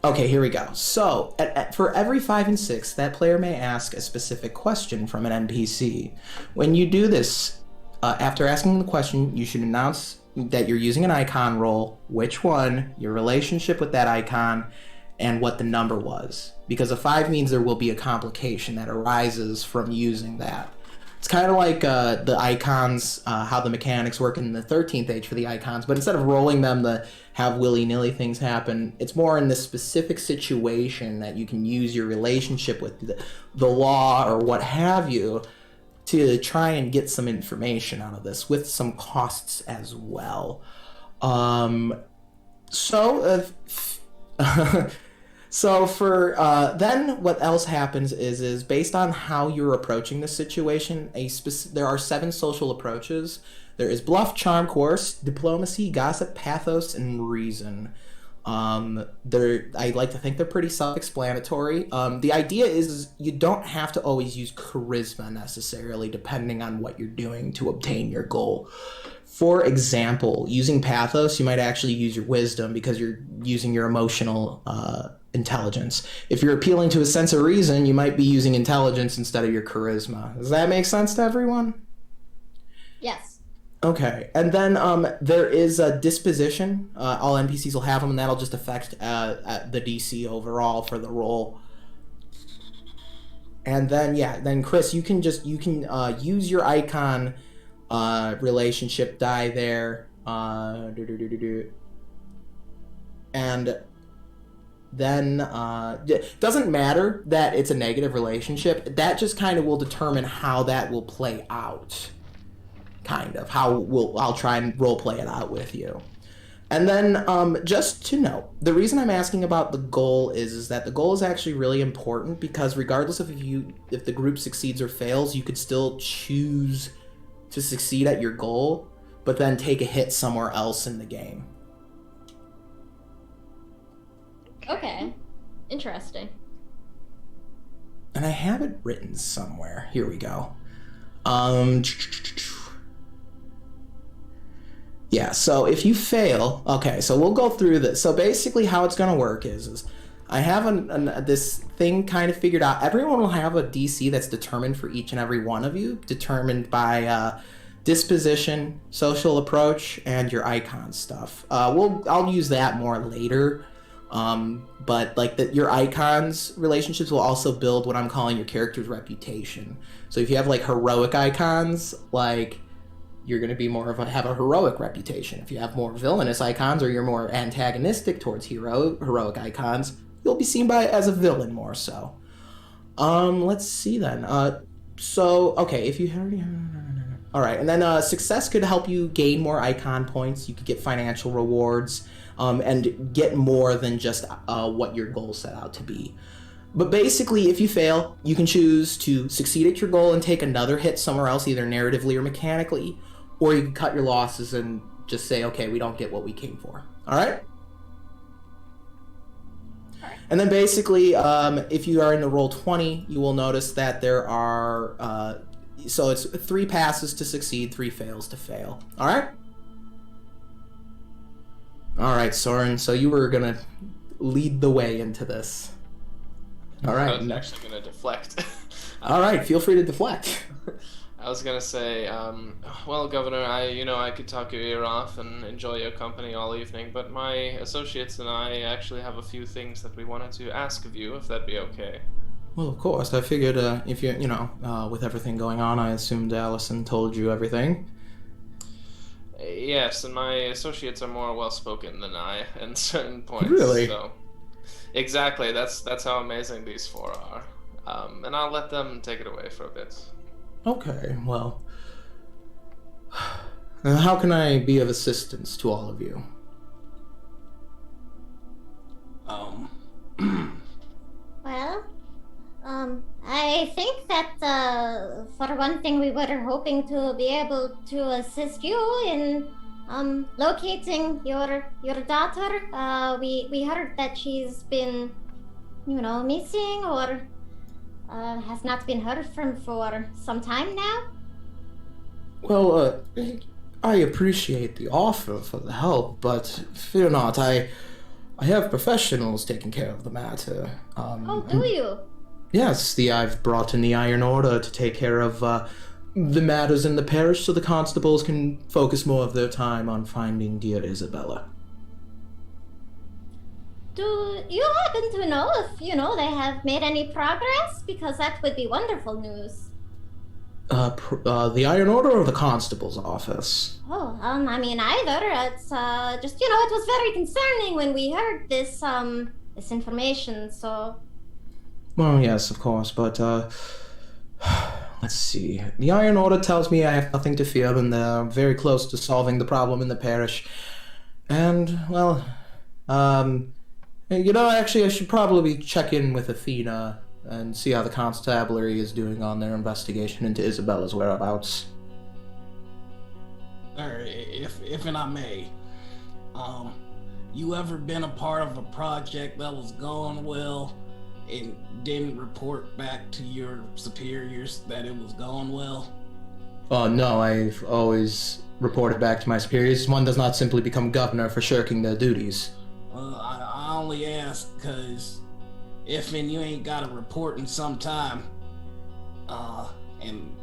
Speaker 7: Okay, here we go. So, for every 5 and 6, that player may ask a specific question from an NPC. When you do this, after asking the question, you should announce that you're using an icon roll, which one, your relationship with that icon, and what the number was. Because a 5 means there will be a complication that arises from using that. It's kind of like the icons, how the mechanics work in the 13th Age for the icons, but instead of rolling them to have willy-nilly things happen, it's more in this specific situation that you can use your relationship with the law or what have you to try and get some information out of this, with some costs as well. So for then what else happens is based on how you're approaching this situation, there are 7 social approaches There is bluff, charm, course, diplomacy, gossip, pathos, and reason. I like to think they're pretty self-explanatory. The idea is you don't have to always use charisma necessarily, depending on what you're doing to obtain your goal. For example, using pathos, you might actually use your wisdom because you're using your emotional intelligence. If you're appealing to a sense of reason, you might be using intelligence instead of your charisma. Does that make sense to everyone?
Speaker 3: Yes.
Speaker 7: Okay, and then there is a disposition. All NPCs will have them, and that'll just affect the DC overall for the roll. And then Chris, you can use your icon relationship die there, and then it doesn't matter that it's a negative relationship. That just kind of will determine how that will play out. Kind of I'll try and role play it out with you. And then just to note, the reason I'm asking about the goal is that the goal is actually really important, because regardless of if the group succeeds or fails, you could still choose to succeed at your goal, but then take a hit somewhere else in the game.
Speaker 3: Okay. Interesting.
Speaker 7: And I have it written somewhere. Here we go. Yeah, so if you fail, okay, so we'll go through this. So basically how it's going to work is I have this thing kind of figured out. Everyone will have a DC that's determined for each and every one of you, determined by disposition, social approach, and your icon stuff. I'll use that more later, but like your icons relationships will also build what I'm calling your character's reputation. So if you have like heroic icons, like you're going to be have a heroic reputation. If you have more villainous icons, or you're more antagonistic towards heroic icons, you'll be seen as a villain more so. Let's see then. Okay, if you already all right, and then success could help you gain more icon points. You could get financial rewards, and get more than just what your goal set out to be. But basically, if you fail, you can choose to succeed at your goal and take another hit somewhere else, either narratively or mechanically, or you can cut your losses and just say, okay, we don't get what we came for. All right? And then basically, if you are in the roll 20, you will notice that there are, so it's 3 passes to succeed, 3 fails to fail. All right? All right, Soren, so you were going to lead the way into this. All right.
Speaker 8: I was actually going to deflect.
Speaker 7: All right, feel free to deflect.
Speaker 8: I was going to say, well, Governor, I could talk your ear off and enjoy your company all evening, but my associates and I actually have a few things that we wanted to ask of you, if that'd be okay.
Speaker 7: Well, of course. I figured if with everything going on, I assumed Allison told you everything.
Speaker 8: Yes, and my associates are more well-spoken than I in certain points.
Speaker 7: Really?
Speaker 8: So. Exactly, that's how amazing these 4 are. And I'll let them take it away for a bit.
Speaker 7: Okay, well, how can I be of assistance to all of you?
Speaker 3: Well, I think that for one thing, we were hoping to be able to assist you in locating your daughter. We heard that she's been, missing or has not been heard from for some time now.
Speaker 7: Well, I appreciate the offer for the help, but fear not, I have professionals taking care of the matter.
Speaker 3: Oh, do you?
Speaker 7: Yes, I've brought in the Iron Order to take care of the matters in the parish, so the constables can focus more of their time on finding dear Isabella.
Speaker 3: Do you happen to know if, they have made any progress? Because that would be wonderful news.
Speaker 7: The Iron Order or the constable's office?
Speaker 3: Oh, either. It's, just, it was very concerning when we heard this information, so...
Speaker 7: Well, yes, of course, but, let's see. The Iron Order tells me I have nothing to fear, and they're very close to solving the problem in the parish. And, well, actually, I should probably check in with Athena and see how the constabulary is doing on their investigation into Isabella's whereabouts.
Speaker 6: or if I may, you ever been a part of a project that was going well and didn't report back to your superiors that it was going well?
Speaker 7: No, I've always reported back to my superiors. One does not simply become governor for shirking their duties.
Speaker 6: I only ask because if and you ain't got a report in some time, and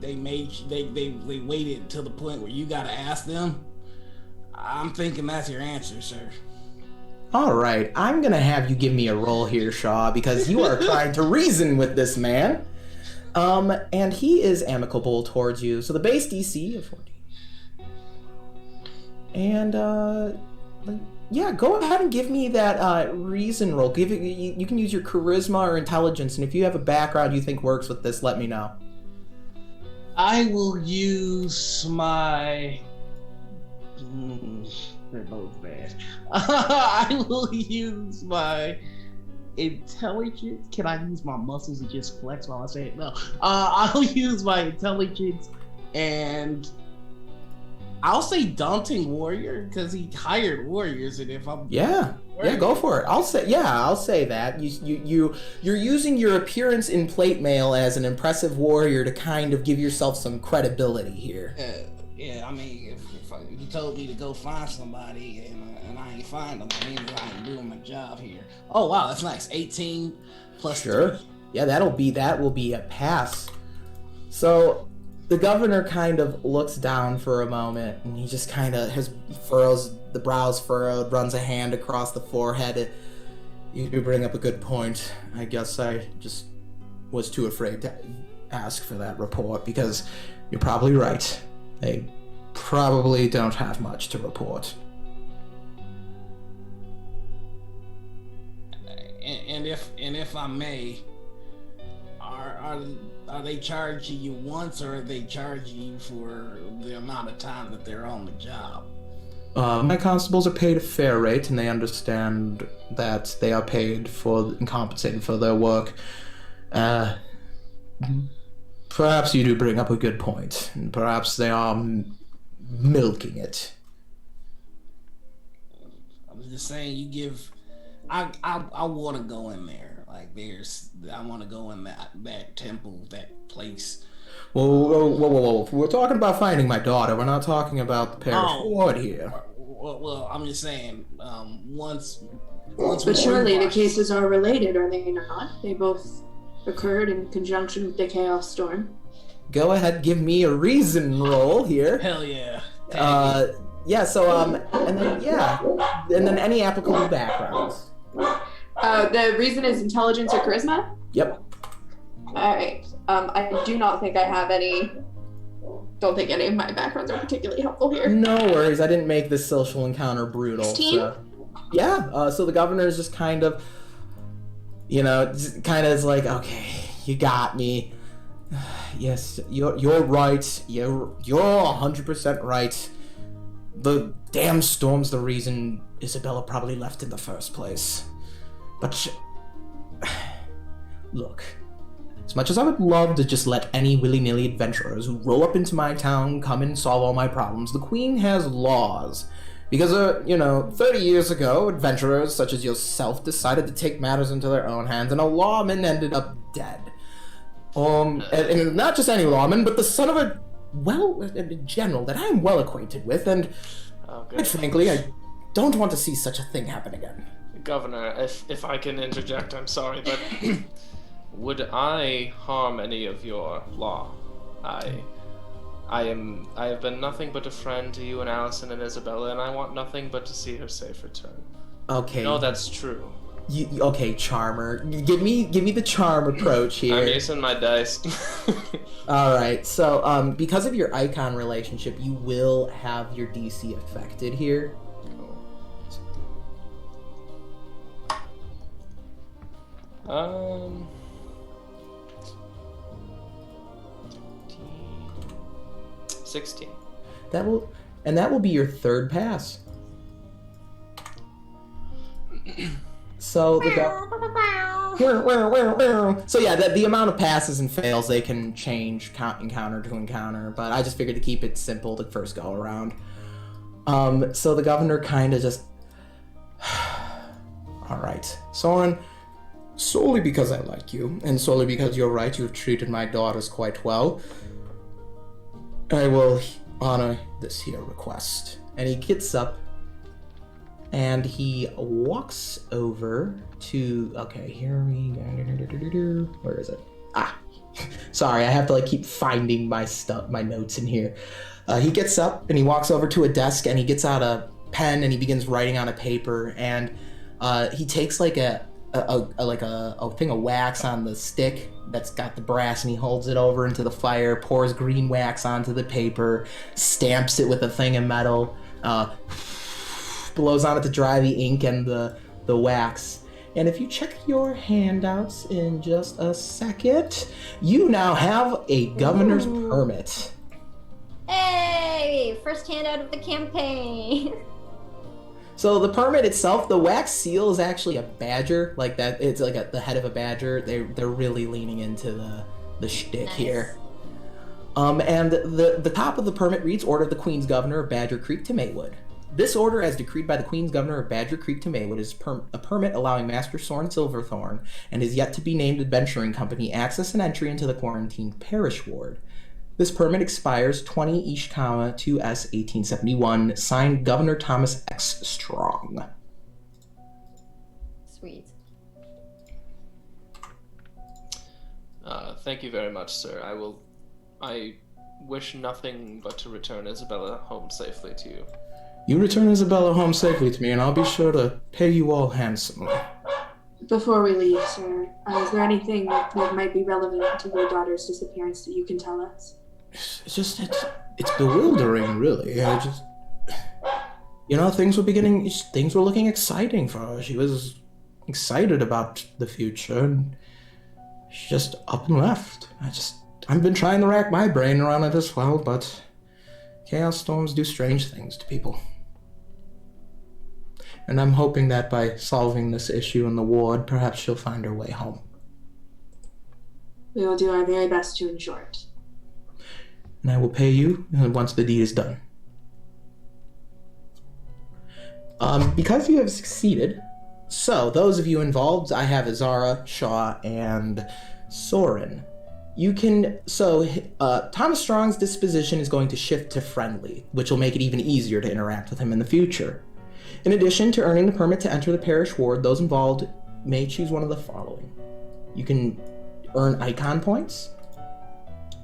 Speaker 6: they waited till the point where you gotta ask them, I'm thinking that's your answer, sir.
Speaker 7: All right, I'm gonna have you give me a roll here, Shaw, because you are trying to reason with this man. And he is amicable towards you. So the base DC of 14. And, yeah, go ahead and give me that reason roll. You can use your charisma or intelligence, and if you have a background you think works with this, let me know.
Speaker 6: I will use my... they're both bad. I will use my intelligence. Can I use my muscles and just flex while I say it? No. I'll use my intelligence and I'll say daunting warrior because he hired warriors, and if I'm
Speaker 7: yeah, go for it. I'll say that you're using your appearance in plate mail as an impressive warrior to kind of give yourself some credibility here.
Speaker 6: Yeah. I mean, if you told me to go find somebody and I ain't find them, that means I ain't doing my job here. Oh wow, that's nice. 18 plus.
Speaker 7: Sure. 3. Yeah, that will be a pass. So the governor kind of looks down for a moment, and he just kind of, the brows furrowed, runs a hand across the forehead. You do bring up a good point. I guess I just was too afraid to ask for that report, because you're probably right. They probably don't have much to report.
Speaker 6: And if I may, are they charging you once, or are they charging you for the amount of time that they're on the job?
Speaker 7: My constables are paid a fair rate, and they understand that they are paid for and compensated for their work. Perhaps you do bring up a good point, and perhaps they are milking it.
Speaker 6: I'm just saying, you give. I want to go in there. Like, I want to go in that temple, that place.
Speaker 7: Whoa. We're talking about finding my daughter. We're not talking about the parish ward here.
Speaker 6: Well, I'm just saying, once.
Speaker 9: But surely the cases are related, are they not? They both occurred in conjunction with the Chaos Storm.
Speaker 7: Go ahead, give me a reason roll here.
Speaker 6: Hell yeah.
Speaker 7: Yeah, so, and then any applicable backgrounds.
Speaker 9: The reason is intelligence or charisma?
Speaker 7: Yep.
Speaker 9: Alright. I do not think I have any. Don't think any of my backgrounds are particularly helpful here.
Speaker 7: No worries, I didn't make this social encounter brutal.
Speaker 9: 16?
Speaker 7: So. Yeah, so the governor is just kind of, is like, okay, you got me. Yes, you're right. You're 100% right. The damn storm's the reason Isabella probably left in the first place. But look, as much as I would love to just let any willy-nilly adventurers who roll up into my town come and solve all my problems, the Queen has laws. Because, 30 years ago, adventurers such as yourself decided to take matters into their own hands, and a lawman ended up dead. And not just any lawman, but the son of a general that I am well acquainted with, and quite frankly, I don't want to see such a thing happen again.
Speaker 8: Governor, if I can interject, I'm sorry, but would I harm any of your law? I have been nothing but a friend to you and Allison and Isabella, and I want nothing but to see her safe return.
Speaker 7: Okay.
Speaker 8: No, that's true.
Speaker 7: Okay, charmer. Give me the charm approach here.
Speaker 8: I'm using my dice.
Speaker 7: Alright, so because of your icon relationship, you will have your DC affected here.
Speaker 8: Cool. 16.
Speaker 7: That will be your third pass. So the So yeah, the amount of passes and fails they can change encounter to encounter, but I just figured to keep it simple the first go around. So the governor kind of just... All right, Soren, solely because I like you, and solely because you're right, you've treated my daughters quite well, I will honor this here request. And he gets up, and he walks over to... Okay, here we go. Where is it? Sorry, I have to keep finding my notes in here. He gets up, and he walks over to a desk, and he gets out a pen, and he begins writing on a paper, and he takes a thing of wax on the stick that's got the brass, and he holds it over into the fire, pours green wax onto the paper, stamps it with a thing of metal, blows on it to dry the ink and the wax. And if you check your handouts in just a second, you now have a governor's permit.
Speaker 3: Hey! First handout of the campaign.
Speaker 7: So the permit itself, the wax seal is actually a badger, like that. It's like the head of a badger. They're really leaning into the shtick here. And the top of the permit reads, "Order of the Queen's Governor of Badger Creek to Maywood. This order, as decreed by the Queen's Governor of Badger Creek to Maywood, is a permit allowing Master Soren Silverthorn and his yet-to-be-named adventuring company access and entry into the quarantined parish ward. This permit expires 20 Ishkama 2S 1871, signed Guvnor Thomas X Strong."
Speaker 3: Sweet.
Speaker 8: Thank you very much, sir. I wish nothing but to return Isabella home safely to you.
Speaker 7: You return Isabella home safely to me, and I'll be sure to pay you all handsomely.
Speaker 9: Before we leave, sir, is there anything that might be relevant to your daughter's disappearance that you can tell us?
Speaker 7: It's bewildering, really. Things were looking exciting for her. She was excited about the future, and she just up and left. I've been trying to rack my brain around it as well, but chaos storms do strange things to people. And I'm hoping that by solving this issue in the ward, perhaps she'll find her way home.
Speaker 9: We will do our very best to ensure it.
Speaker 7: And I will pay you once the deed is done. Because you have succeeded, so those of you involved, I have Azara, Shaw, and Soren. Thomas Strong's disposition is going to shift to friendly, which will make it even easier to interact with him in the future. In addition to earning the permit to enter the parish ward, those involved may choose one of the following. You can earn icon points.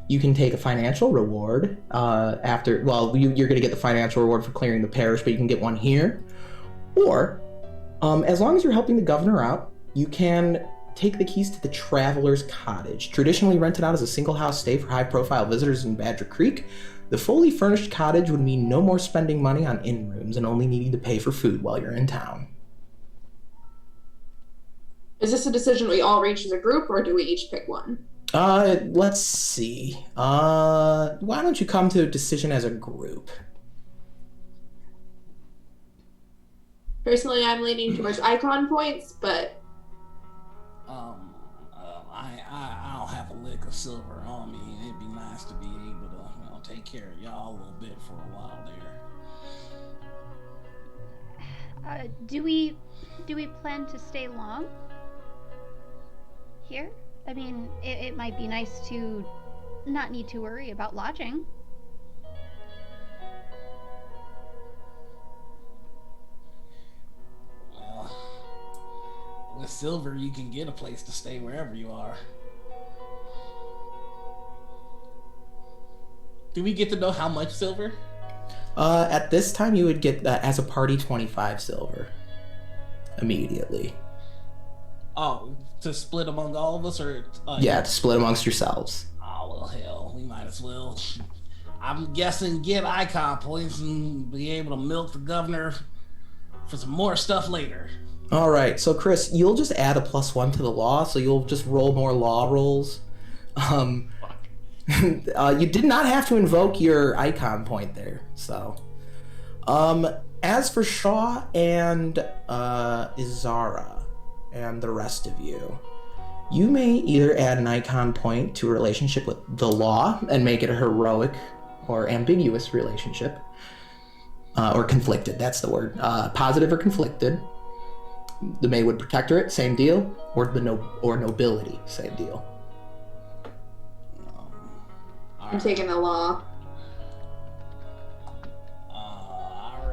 Speaker 7: You can take a financial reward you're going to get the financial reward for clearing the parish, but you can get one here. Or, as long as you're helping the governor out, you can take the keys to the Traveler's Cottage. Traditionally rented out as a single house stay for high-profile visitors in Badger Creek, the fully furnished cottage would mean no more spending money on inn rooms and only needing to pay for food while you're in town.
Speaker 9: Is this a decision we all reach as a group, or do we each pick one?
Speaker 7: Let's see. Why don't you come to a decision as a group?
Speaker 9: Personally, I'm leaning towards icon points, but...
Speaker 6: I don't have a lick of silver on me. It'd be nice to be able to, take care of y'all a little bit for a while there.
Speaker 10: Do we plan to stay long here? I mean, it might be nice to not need to worry about lodging.
Speaker 6: Well, with silver, you can get a place to stay wherever you are. Do we get to know how much silver?
Speaker 7: At this time, you would get, as a party, 25 silver. Immediately.
Speaker 6: Oh, to split among all of us, or?
Speaker 7: Yeah, to split amongst yourselves.
Speaker 6: Oh, well, hell, we might as well. I'm guessing get icon points and be able to milk the governor for some more stuff later.
Speaker 7: All right, so Chris, you'll just add a +1 to the law, so you'll just roll more law rolls. You did not have to invoke your icon point there, so. As for Shaw and Izara and the rest of you, You may either add an icon point to a relationship with the law and make it a heroic or ambiguous relationship. Or conflicted, that's the word. Positive or conflicted. The Maywood Protectorate, same deal. Or nobility, same deal.
Speaker 5: I'm taking the law.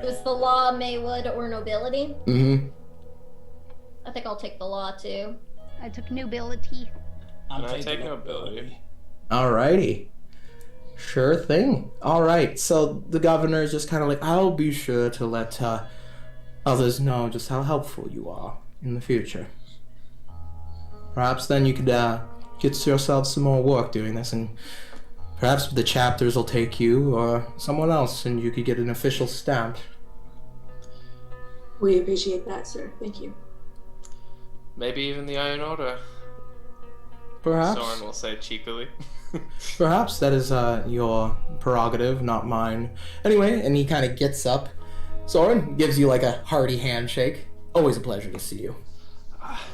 Speaker 3: Is the law Maywood or nobility?
Speaker 7: Mm-hmm.
Speaker 3: I think I'll take the law too.
Speaker 10: I took nobility.
Speaker 8: Can I take nobility?
Speaker 7: Alrighty. Sure thing. Alright, so the governor is just kind of like, I'll be sure to let others know just how helpful you are in the future. Perhaps then you could get yourself some more work doing this, and perhaps the chapters will take you or someone else and you could get an official stamp.
Speaker 9: We appreciate that, sir. Thank you.
Speaker 8: Maybe even the Iron Order.
Speaker 7: Perhaps.
Speaker 8: Soren will say cheekily.
Speaker 7: Perhaps that is your prerogative, not mine. Anyway, and he kind of gets up. Soren gives you like a hearty handshake. Always a pleasure to see you.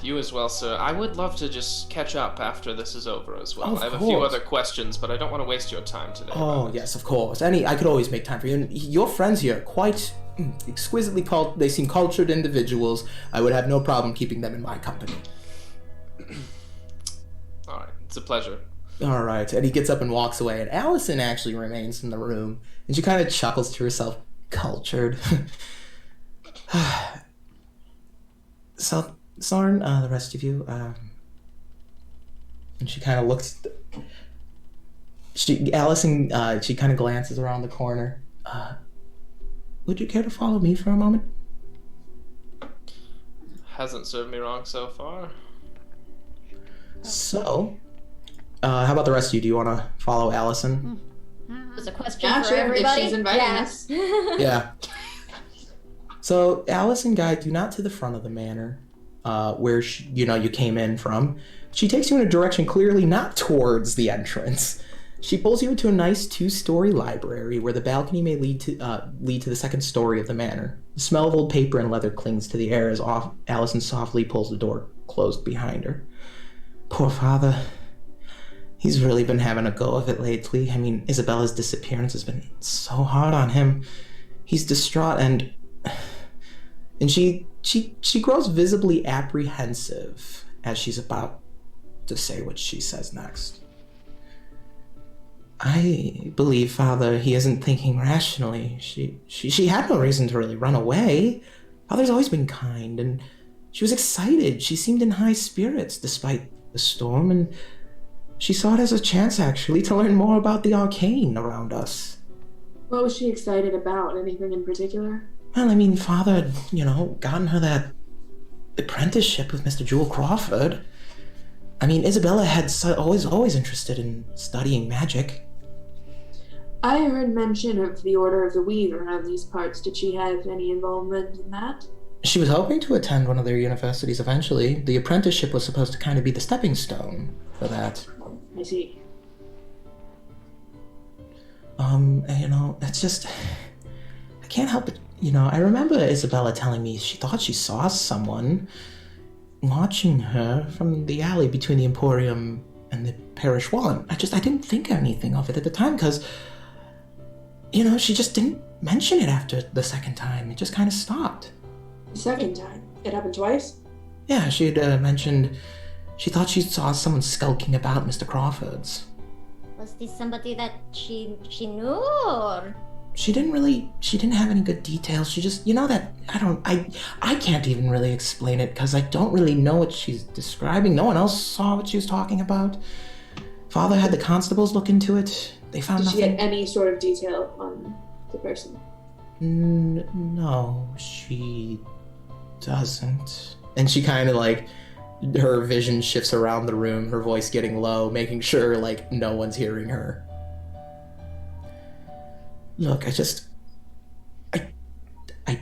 Speaker 8: You as well, sir. I would love to just catch up after this is over as well.
Speaker 7: Of
Speaker 8: I have a few
Speaker 7: course.
Speaker 8: other questions, but I don't want to waste your time today.
Speaker 7: Oh, yes, of course. I could always make time for you. And your friends here, quite exquisitely they seem cultured individuals. I would have no problem keeping them in my company.
Speaker 8: All right, it's a pleasure.
Speaker 7: All right, and he gets up and walks away, and Allison actually remains in the room, and she kind of chuckles to herself, cultured. So, Soren, the rest of you, and she kind of looks, Allison, she kind of glances around the corner. Would you care to follow me for a moment?
Speaker 8: Hasn't served me wrong so far.
Speaker 7: So, how about the rest of you? Do you want to follow Allison?
Speaker 3: There's a question
Speaker 5: Yeah,
Speaker 3: for
Speaker 5: sure, if
Speaker 3: everybody.
Speaker 5: she's inviting us.
Speaker 7: Yeah. So Alice and guide you not to the front of the manor, where you came in from. She takes you in a direction clearly not towards the entrance. She pulls you into a nice 2-story library where the balcony may lead to the second story of the manor. The smell of old paper and leather clings to the air as Allison softly pulls the door closed behind her. Poor father. He's really been having a go of it lately. I mean, Isabella's disappearance has been so hard on him. He's distraught and she grows visibly apprehensive as she's about to say what she says next. I believe, Father, he isn't thinking rationally. She had no reason to really run away. Father's always been kind, and she was excited. She seemed in high spirits despite the storm, and she saw it as a chance, actually, to learn more about the arcane around us.
Speaker 9: What was she excited about? Anything in particular?
Speaker 7: Well, I mean, Father had, gotten her that apprenticeship with Mr. Jewel Crawford. I mean, Isabella had always interested in studying magic.
Speaker 9: I heard mention of the Order of the Weave around these parts. Did she have any involvement in that?
Speaker 7: She was hoping to attend one of their universities eventually. The apprenticeship was supposed to kind of be the stepping stone for that.
Speaker 9: I see.
Speaker 7: It's just, I can't help it. I remember Isabella telling me she thought she saw someone watching her from the alley between the Emporium and the parish wall. And I didn't think anything of it at the time because, she just didn't mention it after the second time. It just kind of stopped.
Speaker 9: The second time? It happened twice?
Speaker 7: Yeah, she had mentioned she thought she saw someone skulking about Mr. Crawford's.
Speaker 3: Was this somebody that she knew, or?
Speaker 7: She didn't have any good details. She just, I can't even really explain it because I don't really know what she's describing. No one else saw what she was talking about. Father had the constables look into it. They found
Speaker 9: Did
Speaker 7: nothing.
Speaker 9: she get any sort of detail on the person?
Speaker 7: No, she doesn't. And she kind of her vision shifts around the room, her voice getting low, making sure no one's hearing her. Look, I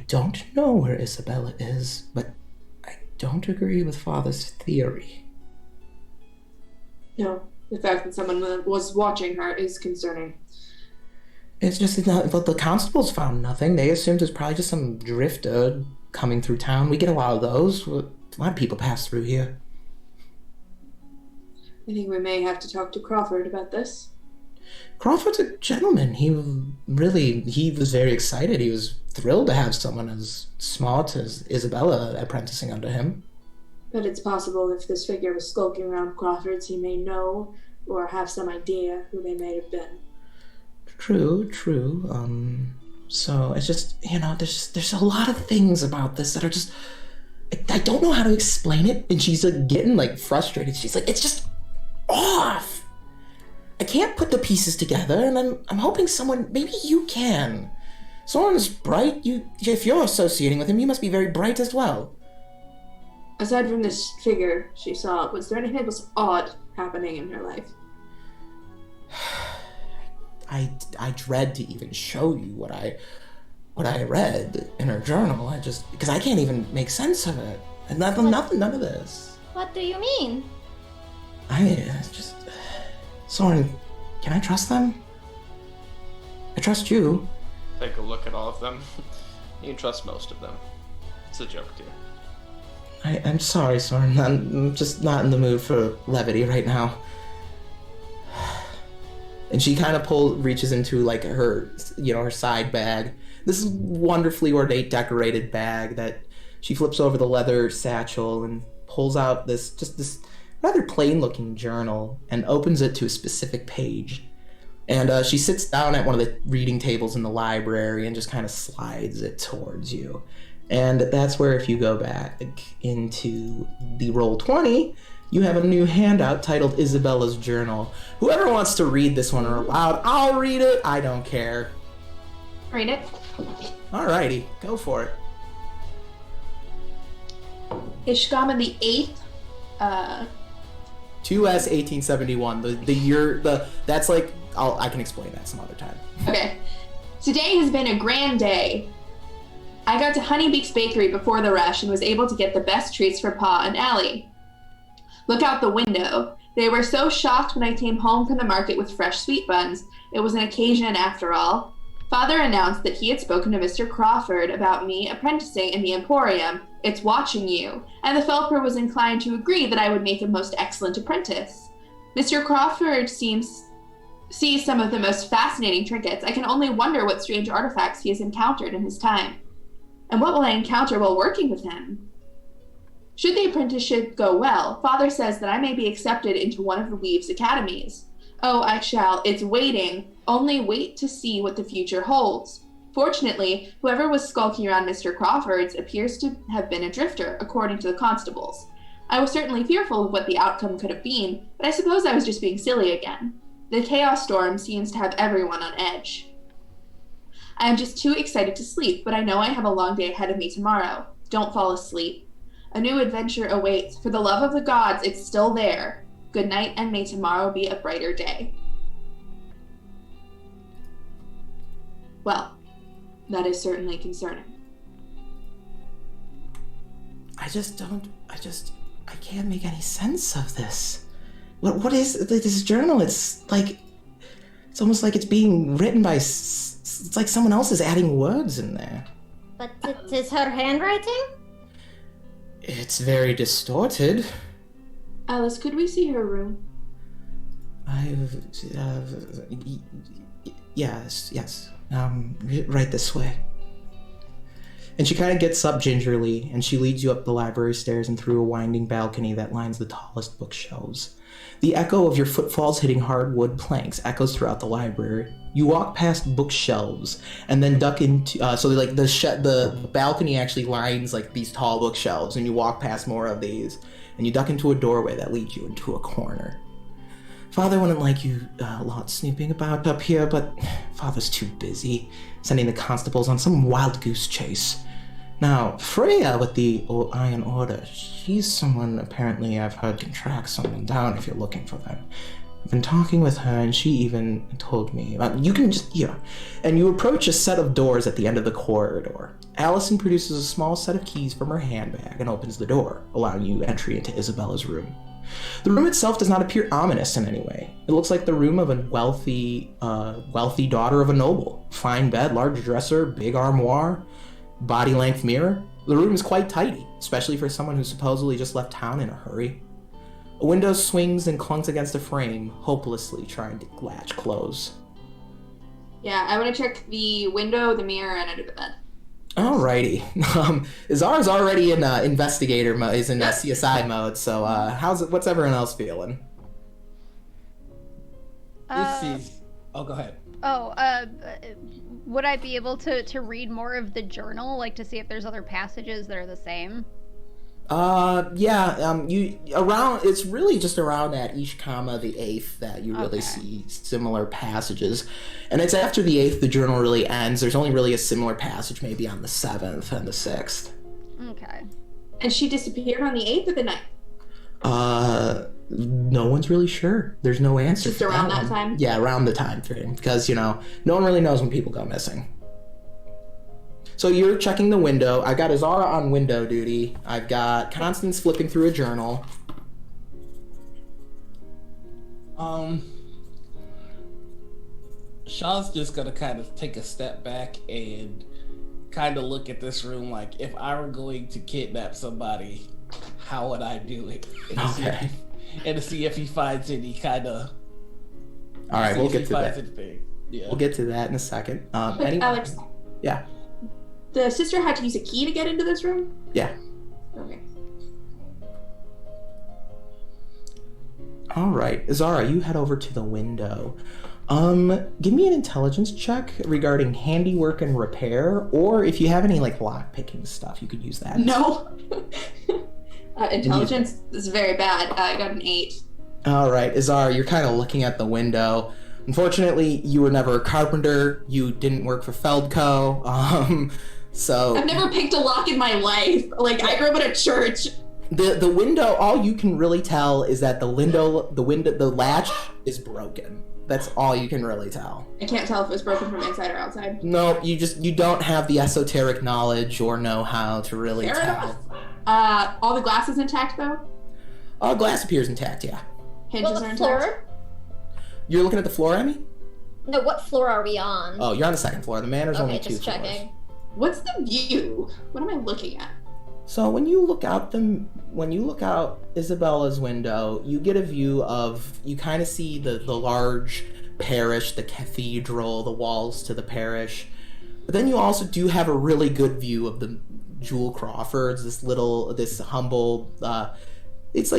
Speaker 7: don't know where Isabella is, but I don't agree with Father's theory.
Speaker 9: No. The fact that someone was watching her is concerning.
Speaker 7: It's just that the constables found nothing. They assumed it was probably just some drifter coming through town. We get a lot of those. A lot of people pass through here.
Speaker 9: I think we may have to talk to Crawford about this.
Speaker 7: Crawford's a gentleman. He was very excited. He was thrilled to have someone as smart as Isabella apprenticing under him.
Speaker 9: But it's possible if this figure was skulking around Crawford's, he may know or have some idea who they may have been.
Speaker 7: True. So it's just, there's a lot of things about this that are just, I don't know how to explain it. And she's like getting like frustrated. She's like, it's just off. I can't put the pieces together, and I'm hoping someone, maybe you can. Someone's bright. If you're associating with him, you must be very bright as well.
Speaker 9: Aside from this figure she saw, was there anything else odd happening in her life?
Speaker 7: I dread to even show you what I read in her journal. Because I can't even make sense of it. And none of this.
Speaker 3: What do you mean?
Speaker 7: Soren, can I trust them? I trust you.
Speaker 8: Take a look at all of them. You can trust most of them. It's a joke, dear.
Speaker 7: I'm sorry, Soren. I'm just not in the mood for levity right now. And she kind of reaches into like her side bag. This wonderfully ornate, decorated bag that she flips over the leather satchel and pulls out this rather plain-looking journal and opens it to a specific page. And she sits down at one of the reading tables in the library and just kind of slides it towards you. And that's where, if you go back into the Roll20, you have a new handout titled Isabella's Journal. Whoever wants to read this one aloud, I'll read it. I don't care.
Speaker 5: Read it.
Speaker 7: Alrighty, go for it.
Speaker 5: Ishgama the 8th.
Speaker 7: 2S 1871. The year, that's like, I can explain that some other time.
Speaker 5: Okay. Today has been a grand day. I got to Honeybeak's Bakery before the rush and was able to get the best treats for Pa and Allie. Look out the window. They were so shocked when I came home from the market with fresh sweet buns. It was an occasion after all. Father announced that he had spoken to Mr. Crawford about me apprenticing in the Emporium. It's watching you. And the Felper was inclined to agree that I would make a most excellent apprentice. Mr. Crawford sees some of the most fascinating trinkets. I can only wonder what strange artifacts he has encountered in his time. And what will I encounter while working with him? Should the apprenticeship go well, Father says that I may be accepted into one of the Weave's academies. Oh, I shall. It's waiting. Only wait to see what the future holds. Fortunately, whoever was skulking around Mr. Crawford's appears to have been a drifter, according to the constables. I was certainly fearful of what the outcome could have been, but I suppose I was just being silly again. The chaos storm seems to have everyone on edge. I am just too excited to sleep, but I know I have a long day ahead of me tomorrow. Don't fall asleep. A new adventure awaits. For the love of the gods, it's still there. Good night, and may tomorrow be a brighter day. Well, that is certainly concerning.
Speaker 7: I can't make any sense of this. What is this journal? It's almost like it's being written by, it's like someone else is adding words in there.
Speaker 3: But it is her handwriting?
Speaker 7: It's very distorted.
Speaker 9: Alice, could we see her room?
Speaker 7: Yes. Right this way. And she kind of gets up gingerly, and she leads you up the library stairs and through a winding balcony that lines the tallest bookshelves. The echo of your footfalls hitting hardwood planks echoes throughout the library. You walk past bookshelves and then duck into the balcony actually lines like these tall bookshelves, and you walk past more of these, and you duck into a doorway that leads you into a corner. Father wouldn't like you a lot snooping about up here, but Father's too busy sending the constables on some wild goose chase. Now, Freya with the Iron Order, she's someone apparently I've heard can track someone down if you're looking for them. I've been talking with her, and she even told me about, you can just, and you approach a set of doors at the end of the corridor. Allison produces a small set of keys from her handbag and opens the door, allowing you entry into Isabella's room. The room itself does not appear ominous in any way. It looks like the room of a wealthy daughter of a noble. Fine bed, large dresser, big armoire, body-length mirror. The room is quite tidy, especially for someone who supposedly just left town in a hurry. A window swings and clunks against a frame, hopelessly trying to latch close.
Speaker 5: Yeah, I want to check the window, the mirror, and under the bed.
Speaker 7: Alrighty. Izara's already in investigator mode, is in CSI mode, so what's everyone else feeling?
Speaker 6: Oh, go ahead.
Speaker 10: Would I be able to read more of the journal, like to see if there's other passages that are the same?
Speaker 7: It's really just around at each comma the 8th that you really see similar passages. And it's after the 8th the journal really ends. There's only really a similar passage maybe on the 7th and the 6th.
Speaker 10: Okay.
Speaker 5: And she disappeared on the 8th or the 9th?
Speaker 7: No one's really sure. There's no answer.
Speaker 5: Just around that time?
Speaker 7: Yeah, around the time frame. Because, no one really knows when people go missing. So you're checking the window. I've got Izara on window duty. I've got Constance flipping through a journal.
Speaker 6: Shaw's just gonna kind of take a step back and kind of look at this room like, if I were going to kidnap somebody, how would I do it?
Speaker 7: Okay.
Speaker 6: And to see if he finds any kind of...
Speaker 7: All right, we'll get to that.
Speaker 6: Yeah.
Speaker 7: We'll get to that in a second.
Speaker 5: Alex.
Speaker 7: Yeah.
Speaker 5: The sister had to use a key to get into this room?
Speaker 7: Yeah.
Speaker 5: Okay.
Speaker 7: All right, Izara, you head over to the window. Give me an intelligence check regarding handiwork and repair, or if you have any lock-picking stuff, you could use that.
Speaker 5: No. Intelligence is very bad. I got an 8.
Speaker 7: All right, Izara, you're kind of looking at the window. Unfortunately, you were never a carpenter. You didn't work for Feldco. So
Speaker 5: I've never picked a lock in my life. I grew up in a church.
Speaker 7: The window, all you can really tell is that the latch is broken. That's all you can really tell.
Speaker 5: I can't tell if it was broken from inside or outside.
Speaker 7: No, you don't have the esoteric knowledge or know-how to really
Speaker 5: Fair
Speaker 7: tell.
Speaker 5: Enough. All the glass is intact though?
Speaker 7: All glass appears intact, yeah.
Speaker 5: Hinges are intact?
Speaker 3: Floor?
Speaker 7: You're looking at the floor, Emmy?
Speaker 3: No, what floor are we on?
Speaker 7: Oh, you're on the second floor. The manor's only 2
Speaker 3: just
Speaker 7: floors.
Speaker 3: checking.
Speaker 5: What's the view? What am I looking at?
Speaker 7: So when you look out Isabella's window, you get a view of, you kind of see the large parish, the cathedral, the walls to the parish. But then you also do have a really good view of the Jewel Crawfords, this humble, it's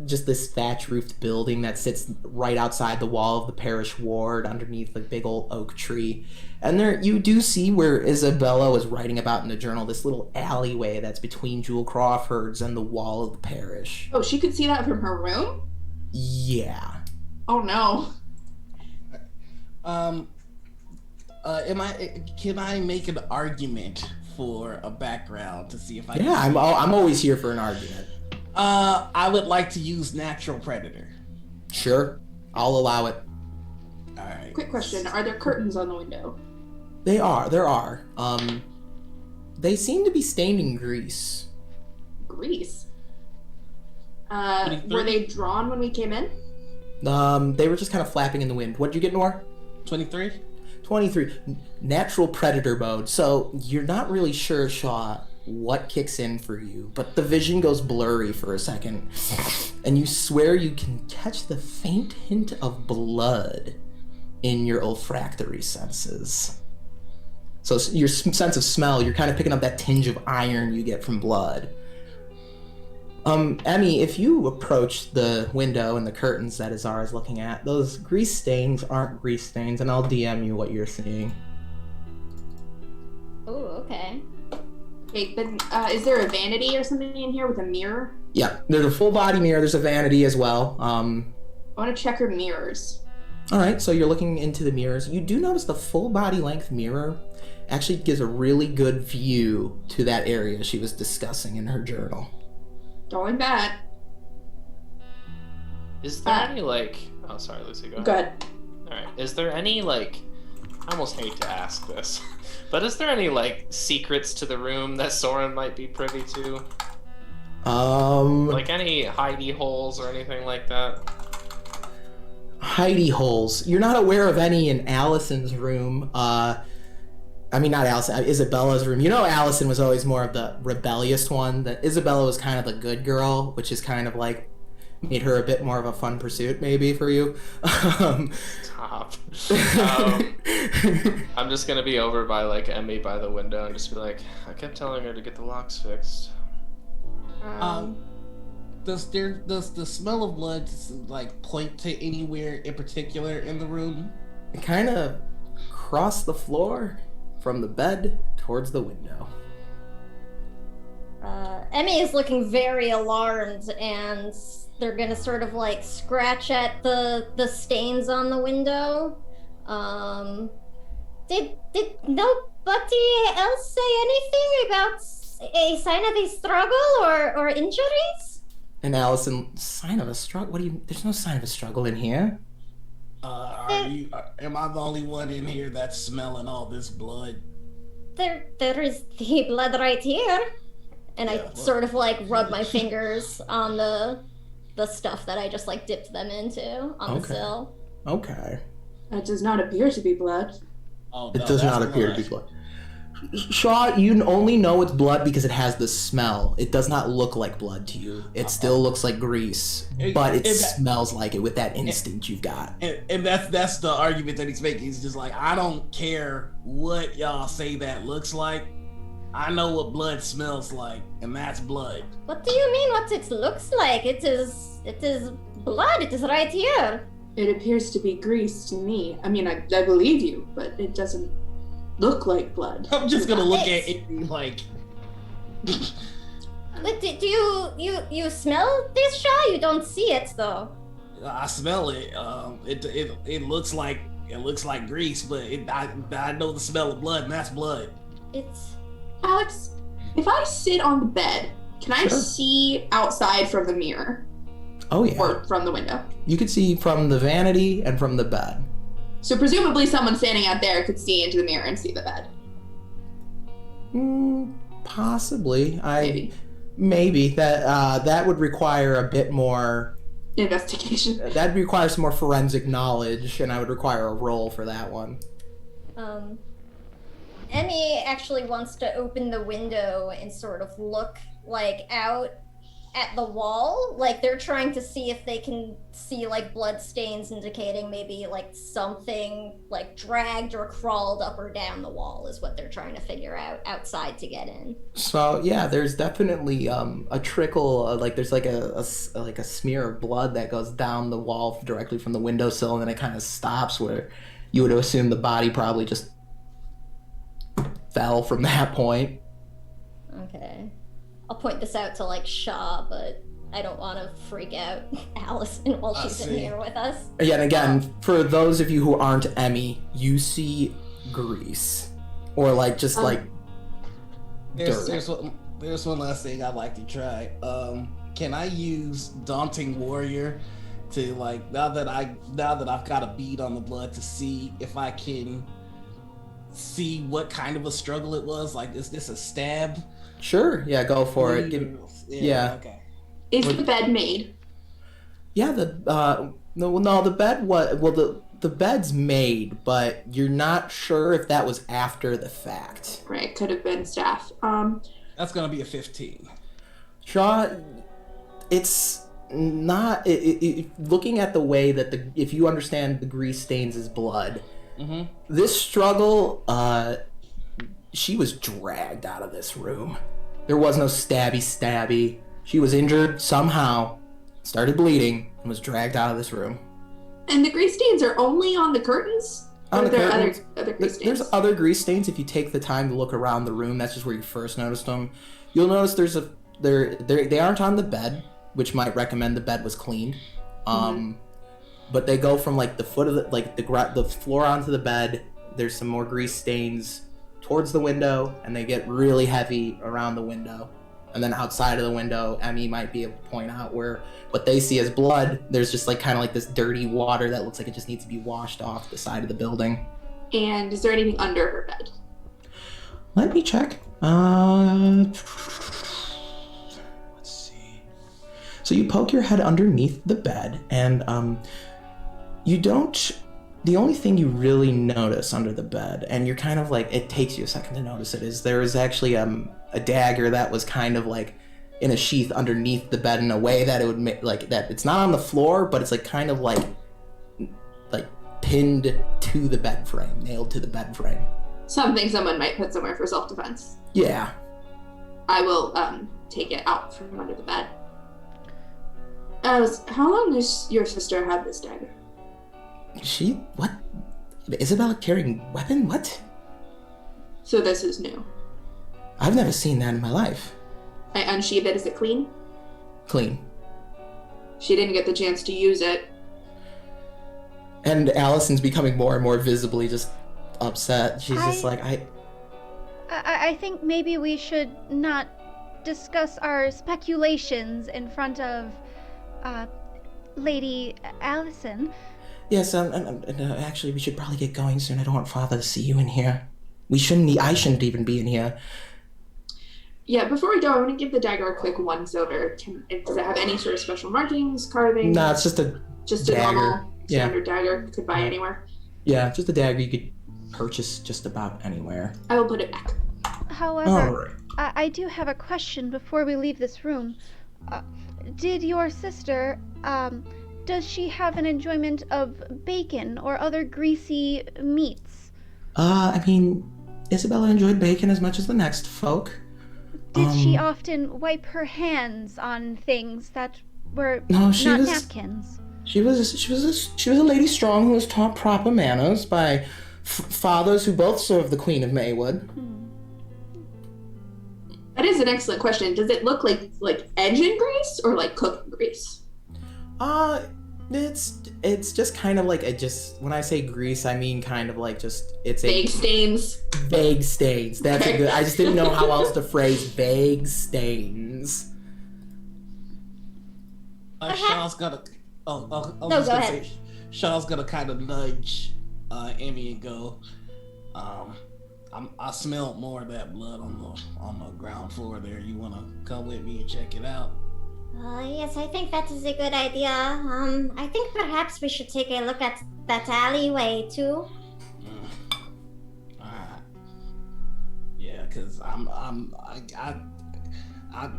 Speaker 7: just this thatch-roofed building that sits right outside the wall of the parish ward underneath a big old oak tree. And there you do see where Isabella was writing about in the journal, this little alleyway that's between Jewel Crawford's and the wall of the parish.
Speaker 5: Oh, she could see that from her room?
Speaker 7: Yeah.
Speaker 5: Oh no.
Speaker 6: Can I make an argument for a background to see if I
Speaker 7: Yeah, I'm always here for an argument.
Speaker 6: I would like to use natural predator.
Speaker 7: Sure, I'll allow it.
Speaker 6: All right.
Speaker 5: Quick question, are there curtains on the window?
Speaker 7: There are. They seem to be stained in grease.
Speaker 5: Grease? Were they drawn when we came in?
Speaker 7: They were just kind of flapping in the wind. What'd you get, Noir?
Speaker 6: 23?
Speaker 7: 23. Natural predator mode. So you're not really sure, Shaw, what kicks in for you, but the vision goes blurry for a second, and you swear you can catch the faint hint of blood in your olfactory senses. So your sense of smell, you're kind of picking up that tinge of iron you get from blood. Emmy, if you approach the window and the curtains that Izara is looking at, those grease stains aren't grease stains, and I'll DM you what you're seeing.
Speaker 3: Oh, okay.
Speaker 5: Okay, then is there a vanity or something in here with a mirror?
Speaker 7: Yeah, there's a full body mirror, there's a vanity as well.
Speaker 5: I want to check her mirrors.
Speaker 7: Alright, so you're looking into the mirrors. You do notice the full body length mirror actually gives a really good view to that area she was discussing in her journal.
Speaker 5: Don't like that.
Speaker 8: Is there any oh sorry, Lucy, go ahead.
Speaker 5: Good.
Speaker 8: Alright. Is there any I almost hate to ask this, but is there any secrets to the room that Soren might be privy to? Any hidey holes or anything like that?
Speaker 7: Hidey holes. You're not aware of any in Allison's room. I mean, not Allison, Isabella's room. You know Allison was always more of the rebellious one. That Isabella was kind of the good girl, which is kind of made her a bit more of a fun pursuit, maybe, for you.
Speaker 8: Stop. I'm just gonna be over by like Emmy by the window and just be like, I kept telling her to get the locks fixed.
Speaker 6: Does the smell of blood like point to anywhere in particular in the room?
Speaker 7: Kind of cross the floor from the bed towards the window.
Speaker 3: Emmy is looking very alarmed, and they're gonna sort of like scratch at the stains on the window. Did nobody else say anything about a sign of a struggle or injuries?
Speaker 7: And Allison, sign of a struggle? What do you? There's no sign of a struggle in here.
Speaker 6: Am I the only one in here that's smelling all this blood?
Speaker 3: There is the blood right here. And I sort of like rub my fingers on the stuff that I just like dipped them into on the sill.
Speaker 7: Okay.
Speaker 9: That does not appear to be blood.
Speaker 6: Oh,
Speaker 7: It does not appear to be blood. Shaw, you only know it's blood because it has the smell. It does not look like blood to you. It still looks like grease, but it smells like it with that instinct you've got.
Speaker 6: And that's the argument that he's making. He's just like, I don't care what y'all say that looks like. I know what blood smells like, and that's blood.
Speaker 3: What do you mean what it looks like? It is blood. It is right here.
Speaker 9: It appears to be grease to me. I mean, I believe you, but it doesn't look like blood.
Speaker 6: I'm just gonna look at it like...
Speaker 3: But do you smell this, Shaw? You don't see it though.
Speaker 6: I smell it. It looks like grease, but I know the smell of blood, and that's blood.
Speaker 3: It's...
Speaker 5: Alex, if I sit on the bed, can I see outside from the mirror?
Speaker 7: Oh yeah.
Speaker 5: Or from the window?
Speaker 7: You could see from the vanity and from the bed.
Speaker 5: So presumably someone standing out there could see into the mirror and see the bed.
Speaker 7: Possibly. Maybe that would require a bit more
Speaker 5: investigation.
Speaker 7: That'd require some more forensic knowledge, and I would require a roll for that one.
Speaker 3: Emmy actually wants to open the window and sort of look like out at the wall, like they're trying to see if they can see like blood stains indicating maybe like something like dragged or crawled up or down the wall is what they're trying to figure out outside to get in.
Speaker 7: So yeah, there's definitely a trickle, like there's like a smear of blood that goes down the wall directly from the windowsill, and then it kind of stops where you would assume the body probably just fell from that point.
Speaker 3: Okay. I'll point this out to like Shaw, but I don't want to freak out Allison while she's in here with us.
Speaker 7: Yeah, and again, for those of you who aren't Emmy, you see grease. Or like just like
Speaker 6: there's one last thing I'd like to try. Can I use Daunting Warrior to like now that I've got a bead on the blood to see if I can see what kind of a struggle it was? Like, is this a stab?
Speaker 7: Sure, yeah, go for it. Yeah.
Speaker 6: Okay.
Speaker 5: Is the bed made?
Speaker 7: Yeah, the bed the bed's made, but you're not sure if that was after the fact.
Speaker 5: Right, could have been staff.
Speaker 6: That's gonna be a 15.
Speaker 7: Shaw, it's not. Looking at the way that if you understand the grease stains as blood, this struggle, she was dragged out of this room. There was no stabby. She was injured somehow, started bleeding, and was dragged out of this room.
Speaker 5: And the grease stains are only on the curtains?
Speaker 7: On the
Speaker 5: curtains. Other grease stains?
Speaker 7: There's other grease stains if you take the time to look around the room. That's just where you first noticed them. You'll notice they aren't on the bed, which might recommend the bed was cleaned. But they go from like the foot of the floor onto the bed. There's some more grease stains towards the window, and they get really heavy around the window. And then outside of the window, Emmy might be able to point out where what they see as blood, there's just like kind of like this dirty water that looks like it just needs to be washed off the side of the building.
Speaker 5: And is there anything under her bed?
Speaker 7: Let me check. Let's see. So you poke your head underneath the bed, and you don't... The only thing you really notice under the bed, and you're kind of like, it takes you a second to notice it, is there is actually a dagger that was kind of like in a sheath underneath the bed in a way that it would make like that. It's not on the floor, but it's like kind of like pinned to the bed frame, nailed to the bed frame.
Speaker 5: Something someone might put somewhere for self-defense.
Speaker 7: Yeah.
Speaker 5: I will take it out from under the bed. How long does your sister have this dagger?
Speaker 7: What? Isabelle carrying weapon? What?
Speaker 5: So this is new.
Speaker 7: I've never seen that in my life.
Speaker 5: I unsheathed it. Is it clean?
Speaker 7: Clean.
Speaker 5: She didn't get the chance to use it.
Speaker 7: And Allison's becoming more and more visibly just upset. She's just like,
Speaker 10: I think maybe we should not discuss our speculations in front of Lady Allison.
Speaker 7: Yes, actually, we should probably get going soon. I don't want Father to see you in here. I shouldn't even be in here.
Speaker 5: Yeah, before we go, I want to give the dagger a quick once-over. Does it have any sort of special markings, carvings?
Speaker 7: No, it's just a dagger.
Speaker 5: Normal standard dagger you could buy anywhere.
Speaker 7: Yeah, just a dagger you could purchase just about anywhere.
Speaker 5: I will put it back.
Speaker 10: However, I do have a question before we leave this room. Did your sister, does she have an enjoyment of bacon or other greasy meats?
Speaker 7: I mean, Isabella enjoyed bacon as much as the next folk.
Speaker 10: Did she often wipe her hands on things that were
Speaker 7: not
Speaker 10: napkins?
Speaker 7: She was a lady strong who was taught proper manners by fathers who both served the Queen of Maywood.
Speaker 5: That is an excellent question. Does it look like engine grease or like cooking grease?
Speaker 7: It's just kind of like when I say grease, I mean kind of like it's
Speaker 5: vague stains.
Speaker 7: Vague stains. That's a good. I just didn't know how else to phrase vague stains.
Speaker 6: Shaw's gonna.
Speaker 3: No, go ahead.
Speaker 6: Shaw's gonna kind of nudge Emmy and go. I smelled more of that blood on the ground floor there. You wanna come with me and check it out?
Speaker 3: Yes, I think that is a good idea. I think perhaps we should take a look at that alleyway too.
Speaker 6: Alright. Yeah, cause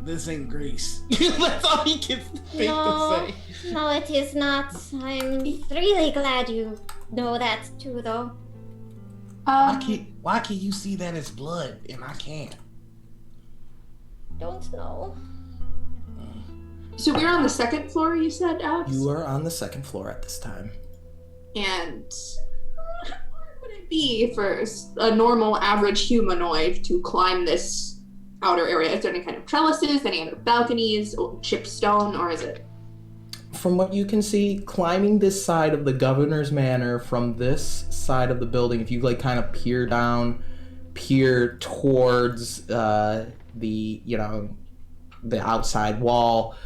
Speaker 6: this ain't grease. That's all he can think to say.
Speaker 3: No, it is not. I'm really glad you know that too, though.
Speaker 6: Why can you see that as blood and I can't?
Speaker 3: Don't know.
Speaker 5: So we're on the second floor, you said, Alex?
Speaker 7: You are on the second floor at this time.
Speaker 5: And how hard would it be for a normal, average humanoid to climb this outer area? Is there any kind of trellises, any other balconies, or chipped stone, or is it?
Speaker 7: From what you can see, climbing this side of the Governor's Manor from this side of the building, if you kind of peer towards the outside wall,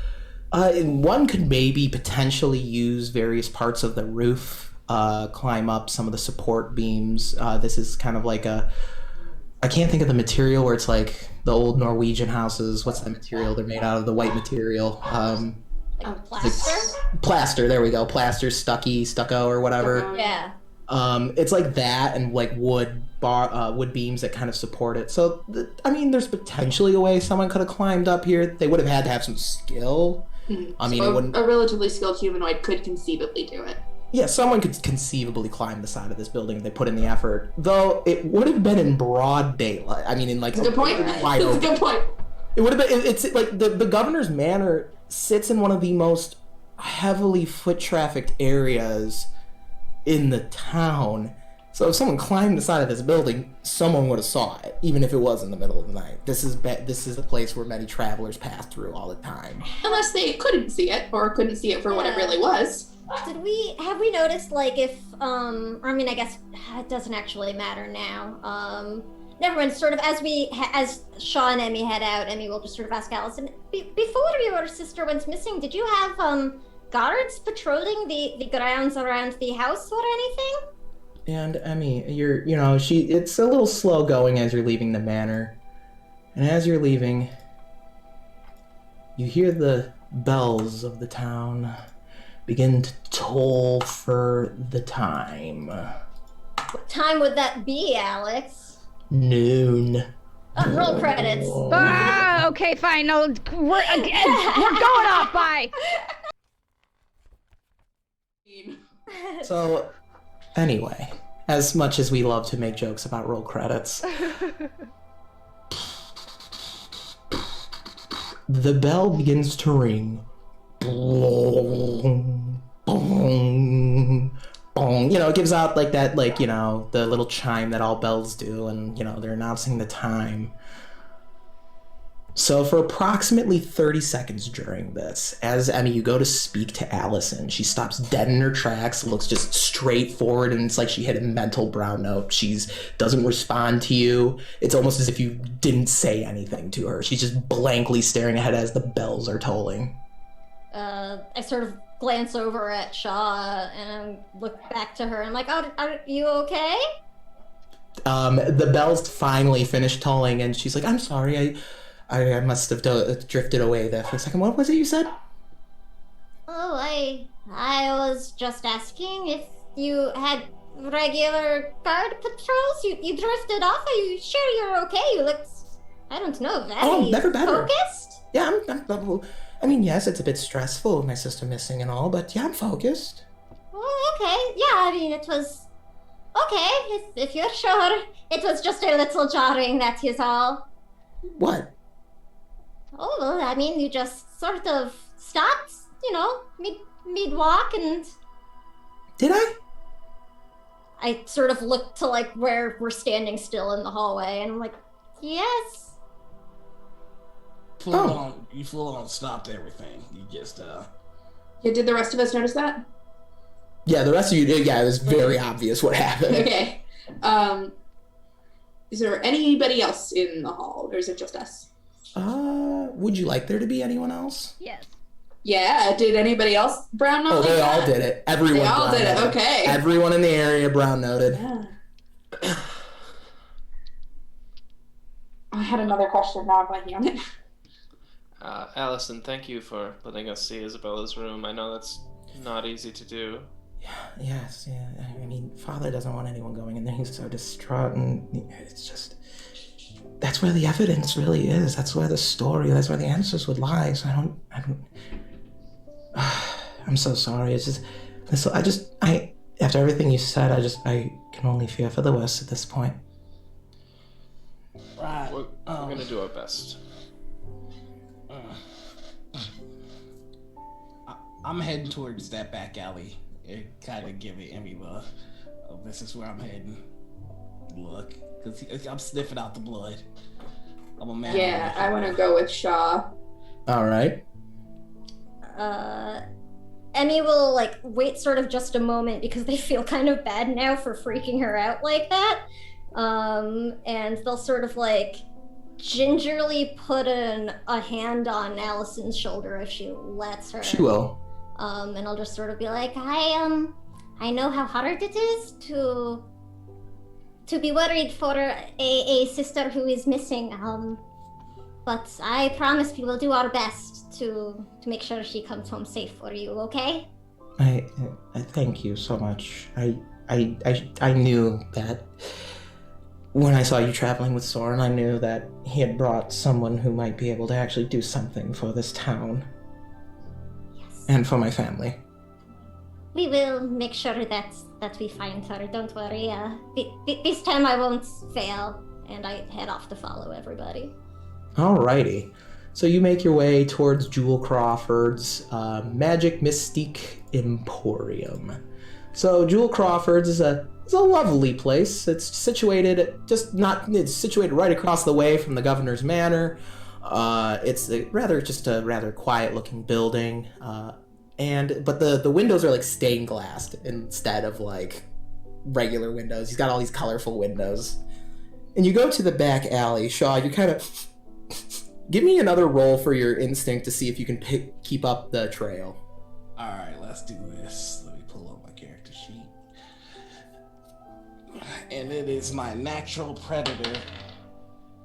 Speaker 7: one could maybe potentially use various parts of the roof, climb up some of the support beams. This is kind of like I can't think of the material where it's like the old Norwegian houses. What's that material? They're made out of the white material.
Speaker 3: Plaster?
Speaker 7: Plaster, there we go. Plaster, stucco, or whatever.
Speaker 3: Yeah.
Speaker 7: It's like that and like wood beams that kind of support it. So, there's potentially a way someone could have climbed up here. They would have had to have some skill.
Speaker 5: Mm-hmm.
Speaker 7: A
Speaker 5: relatively skilled humanoid could conceivably do it.
Speaker 7: Yeah, someone could conceivably climb the side of this building if they put in the effort. Though it would have been in broad daylight.
Speaker 5: That's a good point. That's a good point.
Speaker 7: It would have been. It's like the Governor's Manor sits in one of the most heavily foot trafficked areas in the town. So if someone climbed the side of this building, someone would have saw it, even if it was in the middle of the night. This is a place where many travelers pass through all the time.
Speaker 5: Unless they couldn't see it, or couldn't see it for what it really was.
Speaker 3: Have we noticed if I guess it doesn't actually matter now. Never mind. Sort of as Shaw and Emmy head out, Emmy will just sort of ask Allison, before your sister went missing, did you have guards patrolling the grounds around the house or anything?
Speaker 7: And Emmy, it's a little slow going as you're leaving the manor. And as you're leaving, you hear the bells of the town begin to toll for the time.
Speaker 3: What time would that be, Alex?
Speaker 7: Noon.
Speaker 3: Roll credits.
Speaker 10: Okay, fine. No, we're going off. Bye.
Speaker 7: So, anyway, as much as we love to make jokes about roll credits, the bell begins to ring. Boom, boom, boom. You know, it gives out like that, like, you know, the little chime that all bells do, and, you know, they're announcing the time. So for approximately 30 seconds during this, as Emmy, you go to speak to Allison, she stops dead in her tracks, looks just straight forward, and it's like she hit a mental brown note. She doesn't respond to you. It's almost as if you didn't say anything to her. She's just blankly staring ahead as the bells are tolling.
Speaker 3: I sort of glance over at Shaw and look back to her and I'm like, are you okay?
Speaker 7: The bells finally finish tolling and she's like, I'm sorry, I must have drifted away there for a second. What was it you said?
Speaker 3: Oh, I was just asking if you had regular guard patrols. You drifted off. Are you sure you're okay? You looked, I don't know, very
Speaker 7: never better.
Speaker 3: Focused?
Speaker 7: Yeah, I mean, yes, it's a bit stressful with my sister missing and all, but yeah, I'm focused.
Speaker 3: Oh, okay. Yeah, I mean, it was okay, if you're sure. It was just a little jarring, that is all.
Speaker 7: What?
Speaker 3: Oh, well, I mean, you just sort of stopped, you know, mid-walk and...
Speaker 7: Did I?
Speaker 3: I sort of look to, like, where we're standing still in the hallway, and I'm like, yes.
Speaker 6: You full on stopped everything. You just,
Speaker 9: Yeah, did the rest of us notice that?
Speaker 7: Yeah, the rest of you did. Yeah, it was very obvious what happened.
Speaker 9: Okay. Is there anybody else in the hall, or is it just us?
Speaker 7: Would you like there to be anyone else?
Speaker 10: Yes.
Speaker 9: Yeah, did anybody else brown note?
Speaker 7: Oh, they all did it. Everyone.
Speaker 9: They all did it, okay.
Speaker 7: Everyone in the area brown noted.
Speaker 9: Yeah. I had another question, now I'm blanking on it.
Speaker 8: Allison, thank you for letting us see Isabella's room. I know that's not easy to do.
Speaker 7: Yes. I mean, Father doesn't want anyone going in there. He's so distraught, and it's just... That's where the evidence really is. That's where the story, that's where the answers would lie. So I don't... I'm so sorry. It's just... After everything you said, I can only fear for the worst at this point.
Speaker 6: right.
Speaker 8: We're gonna do our best.
Speaker 6: I'm heading towards that back alley. It kind of give it Emmy the, this is where I'm heading. Look, because I'm sniffing out the blood. I'm a man.
Speaker 9: Yeah, I want to go with Shaw.
Speaker 7: All right.
Speaker 3: Emmy will, like, wait sort of just a moment because they feel kind of bad now for freaking her out like that. And they'll sort of, like, gingerly put a hand on Allison's shoulder if she lets her.
Speaker 7: She will.
Speaker 3: And I'll just sort of be like, I know how hard it is to be worried for a sister who is missing. But I promise we will do our best to make sure she comes home safe for you, okay?
Speaker 7: I thank you so much. I knew that when I saw you traveling with Soren, I knew that he had brought someone who might be able to actually do something for this town.
Speaker 3: Yes.
Speaker 7: And for my family.
Speaker 3: We will make sure that we find her, don't worry. This time I won't fail, and I head off to follow everybody.
Speaker 7: Alrighty. So you make your way towards Jewel Crawford's Magic Mystique Emporium. So Jewel Crawford's is a lovely place. It's situated right across the way from the Governor's Manor. It's a rather quiet looking building. But the windows are like stained glass instead of like regular windows. He's got all these colorful windows. And you go to the back alley. Shaw, you kind of give me another roll for your instinct to see if you can keep up the trail.
Speaker 6: All right, let's do this. Let me pull up my character sheet. And it is my natural predator.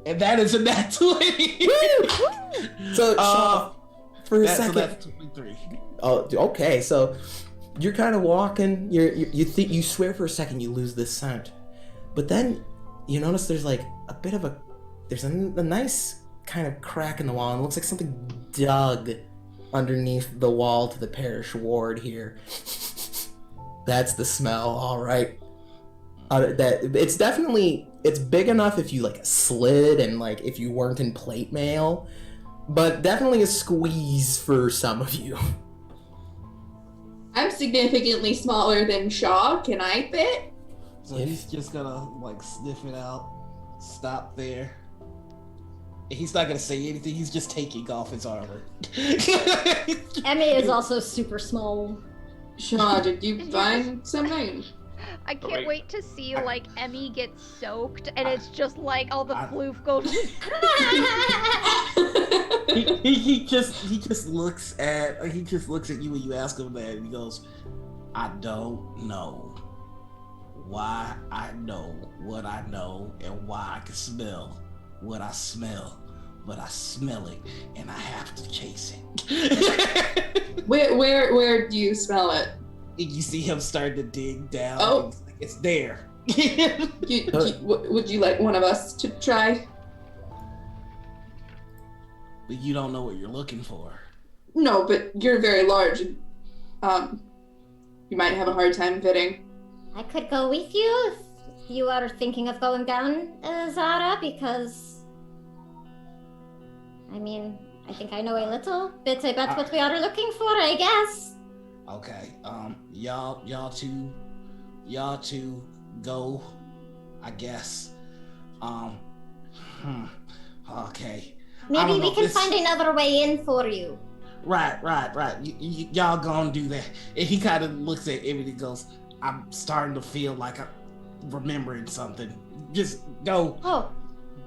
Speaker 6: And that is a nat 20.
Speaker 7: So, Shaw, for a second.
Speaker 6: So that's 23.
Speaker 7: Oh, okay. So you're kind of walking. You swear for a second you lose this scent, but then you notice there's like a bit of a there's a nice kind of crack in the wall, and it looks like something dug underneath the wall to the parish ward here. That's the smell, all right. It's big enough if you like slid and like if you weren't in plate mail, but definitely a squeeze for some of you.
Speaker 5: I'm significantly smaller than Shaw. Can I fit?
Speaker 6: So he's just gonna like sniff it out, stop there. He's not gonna say anything, he's just taking off his armor.
Speaker 3: Emmy is also super small.
Speaker 5: Shaw, did you find something?
Speaker 10: I can't wait to see like Emmy get soaked and it's just like all the floof goes.
Speaker 6: he just looks at you when you ask him that, and he goes, I don't know why I know what I know and why I can smell what I smell, but I smell it and I have to chase it.
Speaker 5: Where do you smell it?
Speaker 6: You see him starting to dig down.
Speaker 5: Oh,
Speaker 6: it's there.
Speaker 5: Would you like one of us to try?
Speaker 6: But you don't know what you're looking for.
Speaker 5: No, but you're very large. You might have a hard time fitting.
Speaker 3: I could go with you if you are thinking of going down, Zara, because I mean, I think I know a little bit about what we are looking for, I guess.
Speaker 6: Okay, y'all two go, I guess. Okay.
Speaker 3: Maybe we can find another way in for you.
Speaker 6: Right. Y'all gonna do that. And he kind of looks at him and he goes, I'm starting to feel like I'm remembering something. Just go.
Speaker 3: Oh.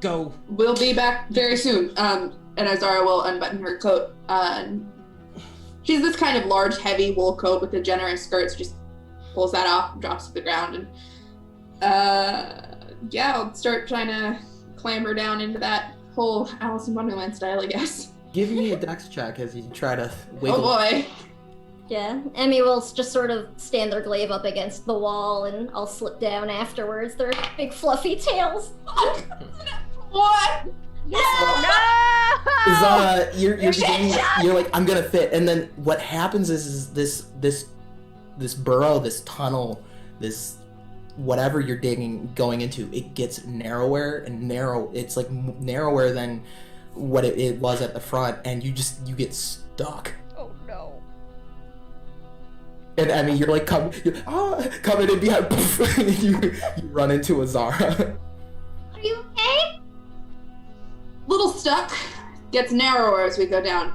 Speaker 6: Go.
Speaker 5: We'll be back very soon. And Azara will unbutton her coat. She's this kind of large, heavy wool coat with a generous skirt, so just pulls that off, drops to the ground, and I'll start trying to clamber down into that whole Alice in Wonderland style, I guess.
Speaker 7: Give me a dex check as you try to wiggle.
Speaker 5: Oh boy.
Speaker 3: Yeah, Emmy will just sort of stand their glaive up against the wall, and I'll slip down afterwards. Their big fluffy tails.
Speaker 5: What?
Speaker 3: No!
Speaker 7: You're like, I'm gonna fit, and then what happens is this burrow, this tunnel, this whatever you're digging going into, it gets narrower and narrow. It's like narrower than what it was at the front, and you get stuck.
Speaker 10: Oh no.
Speaker 7: And I mean, you're like coming in behind, and you run into Azara.
Speaker 3: Are you okay?
Speaker 5: Little stuck. Gets narrower as we go down.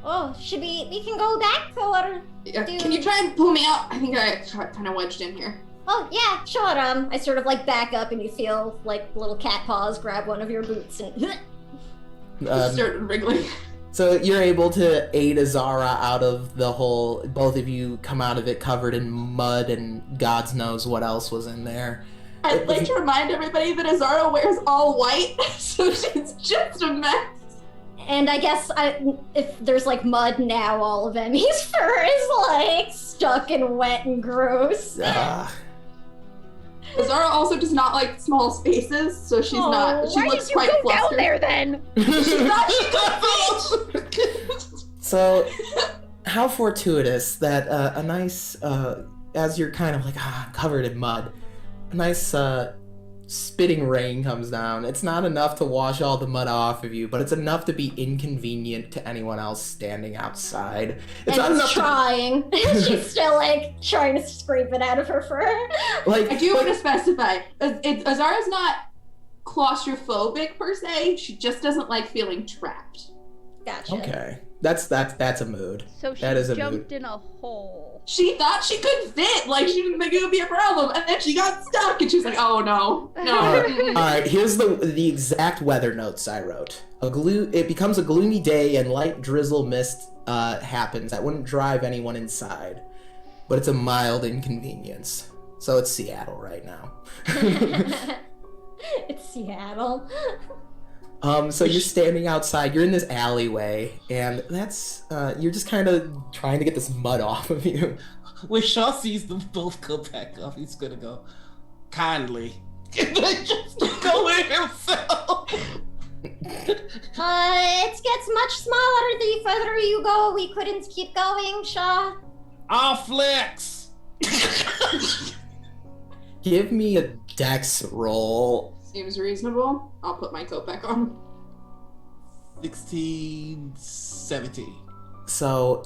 Speaker 3: Oh, should we can go back, or
Speaker 5: Can you try and pull me out? I think I got kind of wedged in here.
Speaker 3: Oh, yeah, sure. I sort of like back up and you feel like little cat paws grab one of your boots and
Speaker 5: start wriggling.
Speaker 7: So you're able to aid Azara out of the hole. Both of you come out of it covered in mud and God knows what else was in there.
Speaker 5: I'd like to remind everybody that Azara wears all white, so she's just a mess.
Speaker 3: And I guess if there's like mud now, all of Emmy's fur is like stuck and wet and gross.
Speaker 5: Azara also does not like small spaces, so she's not. She looks quite flustered.
Speaker 10: Why did you go down there then?
Speaker 5: She's not. She could be.
Speaker 7: So, how fortuitous that a nice, as you're kind of like covered in mud, a nice spitting rain comes down. It's not enough to wash all the mud off of you, but it's enough to be inconvenient to anyone else standing outside. It's not enough
Speaker 3: trying. She's still like trying to scrape it out of her fur.
Speaker 5: Like, I do want to specify, Azara's not claustrophobic per se. She just doesn't like feeling trapped.
Speaker 3: Gotcha.
Speaker 7: Okay, that's a mood.
Speaker 10: So she jumped in a hole.
Speaker 5: She thought she could fit, like she didn't think it would be a problem, and then she got stuck, and she's like, "Oh no, no."
Speaker 7: All right, here's the exact weather notes I wrote. It becomes a gloomy day, and light drizzle mist happens. That wouldn't drive anyone inside, but it's a mild inconvenience. So it's Seattle right now.
Speaker 3: It's Seattle.
Speaker 7: So you're standing outside, you're in this alleyway, and that's, you're just kind of trying to get this mud off of you.
Speaker 6: When Shaw sees them both come back up, he's gonna go, kindly, and then just go in himself.
Speaker 3: It gets much smaller the further you go. We couldn't keep going, Shaw.
Speaker 6: I'll flex.
Speaker 7: Give me a dex roll.
Speaker 5: Seems reasonable. I'll put my coat back on.
Speaker 6: 16, 17.
Speaker 7: So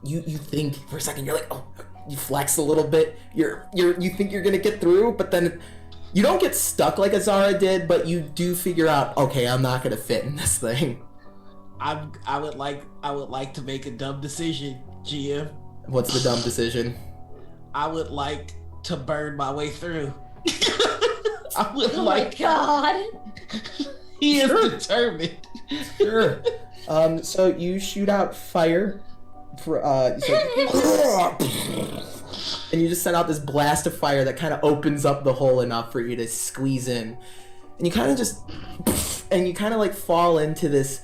Speaker 7: you think for a second, you're like, oh, you flex a little bit. You think you're gonna get through, but then you don't get stuck like Azara did, but you do figure out, okay, I'm not gonna fit in this thing.
Speaker 6: I would like to make a dumb decision, GM.
Speaker 7: What's the dumb decision?
Speaker 6: I would like to burn my way through. I would
Speaker 3: Oh
Speaker 6: like.
Speaker 3: my god.
Speaker 6: He is determined.
Speaker 7: Sure. So you shoot out fire. And you just send out this blast of fire that kind of opens up the hole enough for you to squeeze in. And you kind of like fall into this.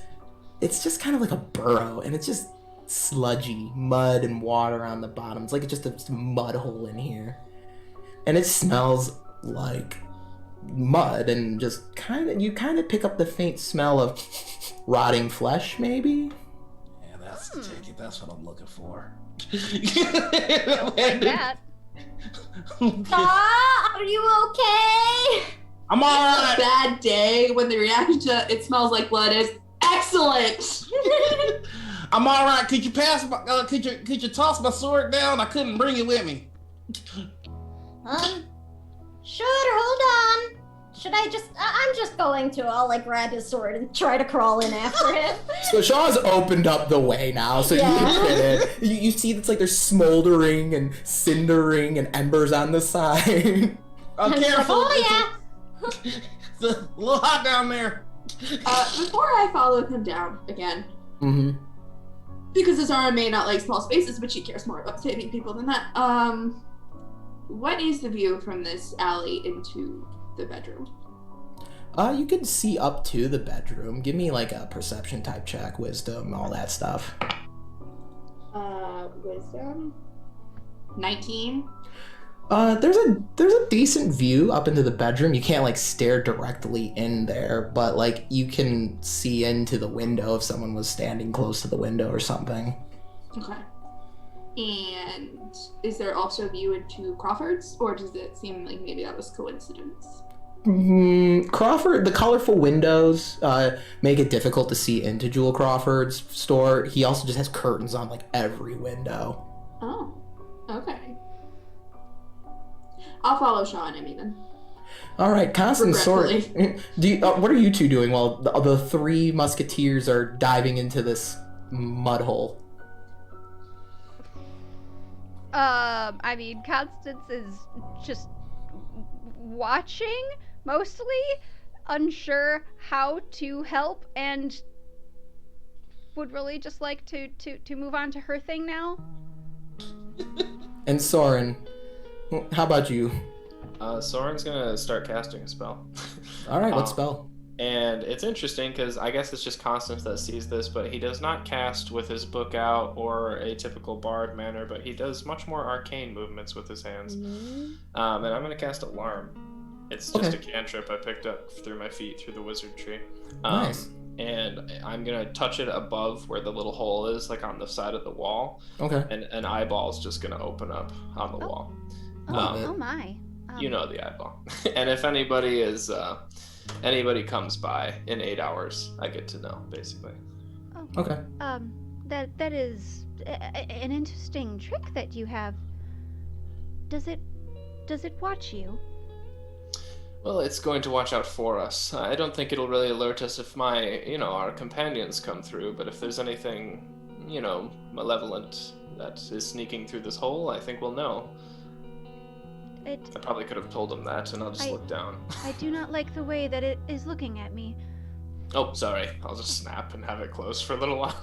Speaker 7: It's just kind of like a burrow, and it's just sludgy mud and water on the bottom. It's like just a mud hole in here. And it smells like mud, and just you kind of pick up the faint smell of rotting flesh, maybe.
Speaker 6: Yeah, that's the ticket. That's what I'm looking for.
Speaker 10: Like that.
Speaker 3: Are you okay?
Speaker 6: I'm alright.
Speaker 5: Bad day when the reaction to it smells like blood is excellent.
Speaker 6: I'm alright. Could you pass my? Could you toss my sword down? I couldn't bring it with me.
Speaker 3: Sure, hold on. Should I just, I'm just going to, I'll like grab his sword and try to crawl in after him.
Speaker 7: So Shaw's opened up the way now, so
Speaker 3: Yeah.
Speaker 7: you can fit in. You see it's like there's smoldering and cindering and embers on the side.
Speaker 3: I'm just like,
Speaker 6: Careful.
Speaker 3: oh
Speaker 6: It's a little hot down there.
Speaker 5: Before I follow him down again,
Speaker 7: Mm-hmm.
Speaker 5: because Azara may not like small spaces, but she cares more about saving people than that. What is the view from this alley into the bedroom?
Speaker 7: You can see up to the bedroom. Give me like a perception type check, wisdom, all that stuff.
Speaker 5: Wisdom. 19.
Speaker 7: There's a decent view up into the bedroom. You can't like stare directly in there, but like you can see into the window if someone was standing close to the window or something.
Speaker 5: Okay. And is there also a view into Crawford's, or does it seem like maybe that was coincidence?
Speaker 7: Crawford, the colorful windows make it difficult to see into Jewel Crawford's store. He also just has curtains on like every window.
Speaker 5: Oh, okay. I'll follow Shaw and Emmy then.
Speaker 7: All right, Constant Sword.
Speaker 5: Regretfully.
Speaker 7: What are you two doing while the three musketeers are diving into this mud hole?
Speaker 10: I mean, Constance is just watching, mostly, unsure how to help, and would really just like to move on to her thing now.
Speaker 7: And Soren, how about you?
Speaker 8: Soren's gonna start casting a spell.
Speaker 7: All right, what spell?
Speaker 8: And it's interesting because I guess it's just Constance that sees this, but he does not cast with his book out or a typical bard manner, but he does much more arcane movements with his hands. And I'm going to cast Alarm. It's just a cantrip I picked up through my feet through the wizard tree.
Speaker 7: Nice.
Speaker 8: And I'm going to touch it above where the little hole is, like on the side of the wall.
Speaker 7: Okay.
Speaker 8: And an eyeball's just going to open up on the wall.
Speaker 10: Oh my.
Speaker 8: You know the eyeball. And if anybody is... anybody comes by in 8 hours, I get to know, basically.
Speaker 10: Oh.
Speaker 7: Okay.
Speaker 10: That is an interesting trick that you have. Does it watch you?
Speaker 8: Well, it's going to watch out for us. I don't think it'll really alert us if our companions come through, but if there's anything, malevolent that is sneaking through this hole, I think we'll know. I probably could have told him that, and I'll just look down.
Speaker 10: I do not like the way that it is looking at me.
Speaker 8: Oh, sorry. I'll just snap and have it closed for a little while.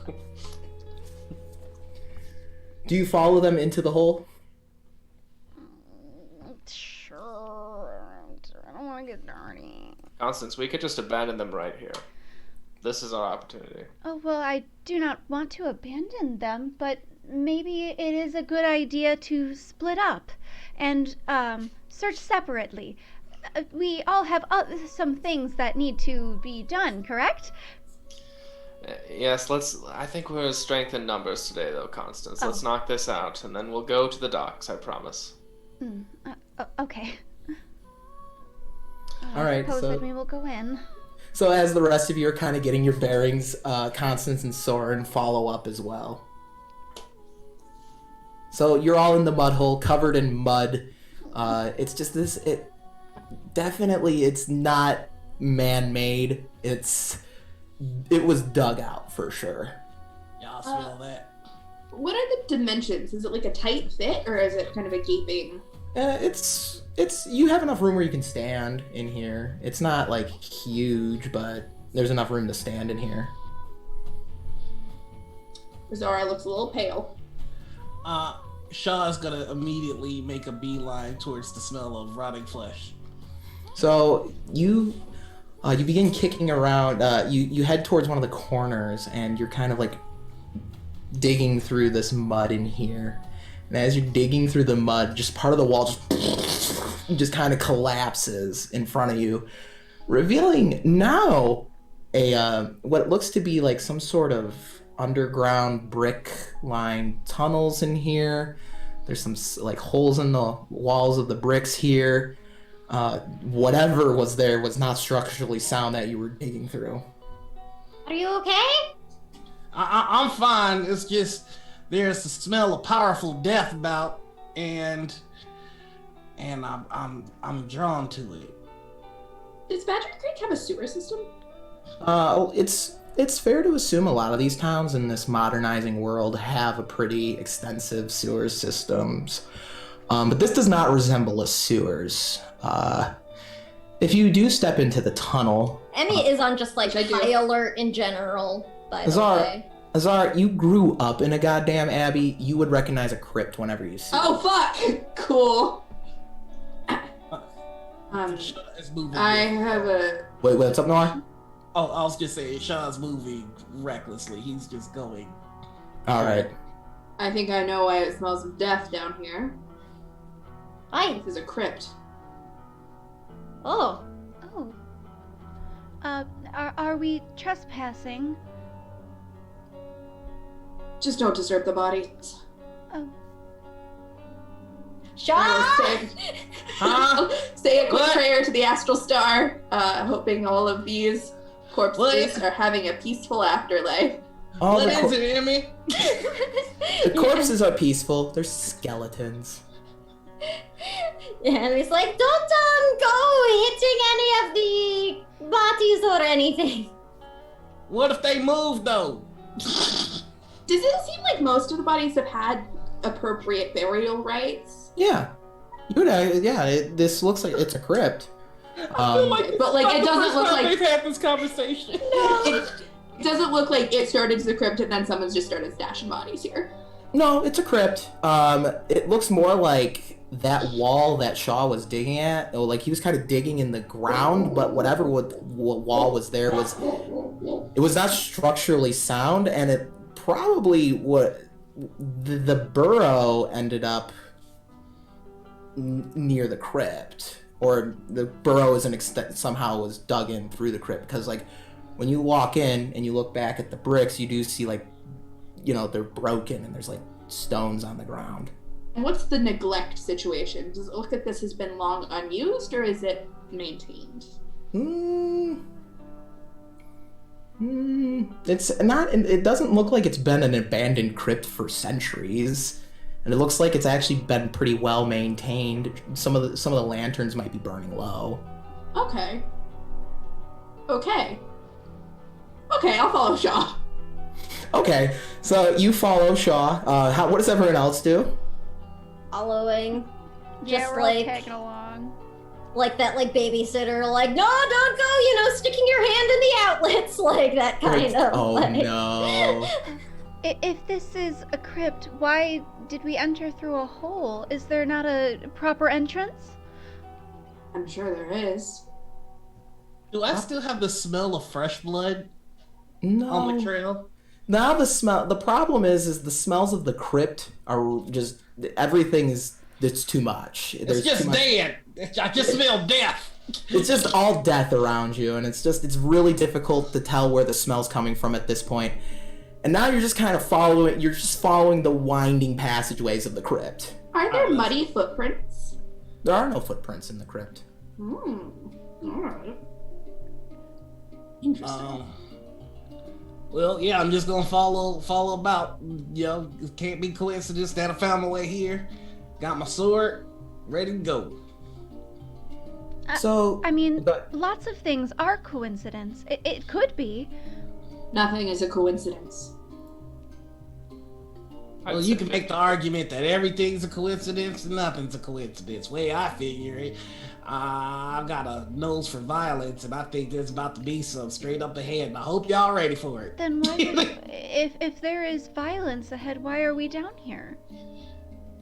Speaker 7: Do you follow them into the hole?
Speaker 10: Sure. I don't want to get dirty.
Speaker 8: Constance, we could just abandon them right here. This is our opportunity.
Speaker 10: Oh, well, I do not want to abandon them, but maybe it is a good idea to split up and search separately. we all have some things that need to be done, correct?
Speaker 8: Yes, I think we're strength in numbers today, though, Constance. Let's knock this out, and then we'll go to the docks, I promise.
Speaker 10: Okay.
Speaker 7: All right,
Speaker 10: I suppose
Speaker 7: so
Speaker 10: that we will go in.
Speaker 7: So as the rest of you are kind of getting your bearings, Constance and Soren follow up as well. So you're all in the mud hole, covered in mud. It's just this. It's not man-made. It was dug out for sure.
Speaker 6: Yeah, I'll smell that.
Speaker 5: What are the dimensions? Is it like a tight fit, or is it kind of a gaping?
Speaker 7: It's you have enough room where you can stand in here. It's not like huge, but there's enough room to stand in here.
Speaker 5: Zara looks a little pale.
Speaker 6: Shaw's gonna immediately make a beeline towards the smell of rotting flesh.
Speaker 7: So you begin kicking around. You head towards one of the corners, and you're kind of like digging through this mud in here. And as you're digging through the mud, just part of the wall just kind of collapses in front of you, revealing now what looks to be like some sort of underground brick-lined tunnels in here. There's some like holes in the walls of the bricks here. Whatever was there was not structurally sound that you were digging through.
Speaker 3: Are you okay?
Speaker 6: I'm fine. It's just there's the smell of powerful death about, and I'm drawn to it.
Speaker 5: Does Badger Creek have a sewer system?
Speaker 7: It's fair to assume a lot of these towns in this modernizing world have a pretty extensive sewer systems, but this does not resemble a sewers. If you do step into the tunnel,
Speaker 3: Emmy is on just like high alert in general. By the way,
Speaker 7: Azar, you grew up in a goddamn abbey. You would recognize a crypt whenever you see it.
Speaker 5: Oh fuck! Cool. I have a.
Speaker 7: Wait, what's up, Noir?
Speaker 6: Oh, I was just saying, Shaw's moving recklessly. He's just going.
Speaker 7: All right.
Speaker 5: I think I know why it smells of death down here.
Speaker 3: Hi.
Speaker 5: This is a crypt.
Speaker 3: Oh.
Speaker 10: Are we trespassing?
Speaker 5: Just don't disturb the bodies.
Speaker 10: Oh.
Speaker 3: Shaw!
Speaker 6: Huh?
Speaker 5: Say a quick
Speaker 6: What?
Speaker 5: prayer to the astral star, hoping all of these corpses are having a peaceful afterlife.
Speaker 7: Oh,
Speaker 6: What is it, Emmy?
Speaker 7: the corpses are peaceful. They're skeletons.
Speaker 3: Yeah, and he's like, don't go hitting any of the bodies or anything.
Speaker 6: What if they move though?
Speaker 5: Does it seem like most of the bodies have had appropriate burial rites?
Speaker 7: Yeah. This looks like it's a crypt.
Speaker 5: But like it doesn't look like
Speaker 6: they've had this conversation.
Speaker 5: It doesn't look like it started as a crypt and then someone's just started stashing bodies here.
Speaker 7: No, it's a crypt. It looks more like that wall that Shaw was digging at. Or like he was kind of digging in the ground, but whatever what wall was there was not structurally sound, and it probably the burrow ended up near the crypt, or the burrow is an extent somehow was dug in through the crypt, because like when you walk in and you look back at the bricks, you do see like, they're broken and there's like stones on the ground.
Speaker 5: And what's the neglect situation? Does it look like this has been long unused, or is it maintained?
Speaker 7: It's not. It doesn't look like it's been an abandoned crypt for centuries, and it looks like it's actually been pretty well maintained. Some of the lanterns might be burning low.
Speaker 5: Okay, I'll follow Shaw.
Speaker 7: Okay, so you follow Shaw. What does everyone else do?
Speaker 3: Following.
Speaker 10: Yeah,
Speaker 3: Just
Speaker 10: we're all
Speaker 3: like
Speaker 10: tagging along.
Speaker 3: like that babysitter, like, no, don't go, sticking your hand in the outlets, like that kind of.
Speaker 7: Oh
Speaker 3: like...
Speaker 7: no.
Speaker 10: If this is a crypt, why did we enter through a hole? Is there not a proper entrance?
Speaker 5: I'm sure there is.
Speaker 6: Do I still have the smell of fresh blood
Speaker 7: No.
Speaker 6: on the trail?
Speaker 7: Now the problem is the smells of the crypt are just, everything is, it's too much.
Speaker 6: It's just dead. I just smell death.
Speaker 7: It's just all death around you, and it's really difficult to tell where the smell's coming from at this point. And now you're just kind of following the winding passageways of the crypt.
Speaker 9: Are there muddy footprints?
Speaker 7: There are no footprints in the crypt.
Speaker 9: Alright. Interesting.
Speaker 6: Well, yeah, I'm just gonna follow about. It can't be coincidence that I found my way here. Got my sword, ready to go.
Speaker 7: So,
Speaker 10: I mean, lots of things are coincidence. It could be.
Speaker 9: Nothing is a coincidence.
Speaker 6: Well, you can make the argument that everything's a coincidence and nothing's a coincidence. Way I figure it, I've got a nose for violence, and I think there's about to be some straight up ahead, and I hope y'all ready for it.
Speaker 10: Then why if there is violence ahead, why are we down here?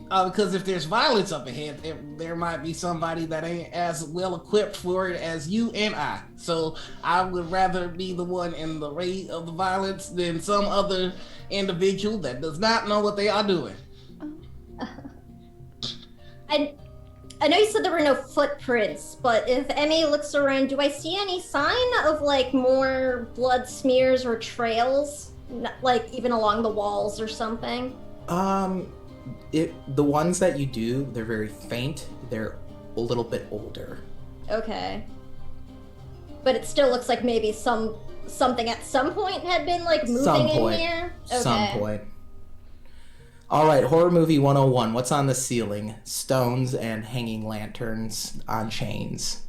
Speaker 6: Because if there's violence up ahead, there might be somebody that ain't as well equipped for it as you and I. So I would rather be the one in the rate of the violence than some other individual that does not know what they are doing.
Speaker 3: I know you said there were no footprints, but if Emmy looks around, do I see any sign of like more blood smears or trails, like even along the walls or something?
Speaker 7: The ones that you do, they're very faint. They're a little bit older.
Speaker 3: Okay. But it still looks like maybe something at some point had been like moving in here? Okay.
Speaker 7: Some point. All right, horror movie 101. What's on the ceiling? Stones and hanging lanterns on chains.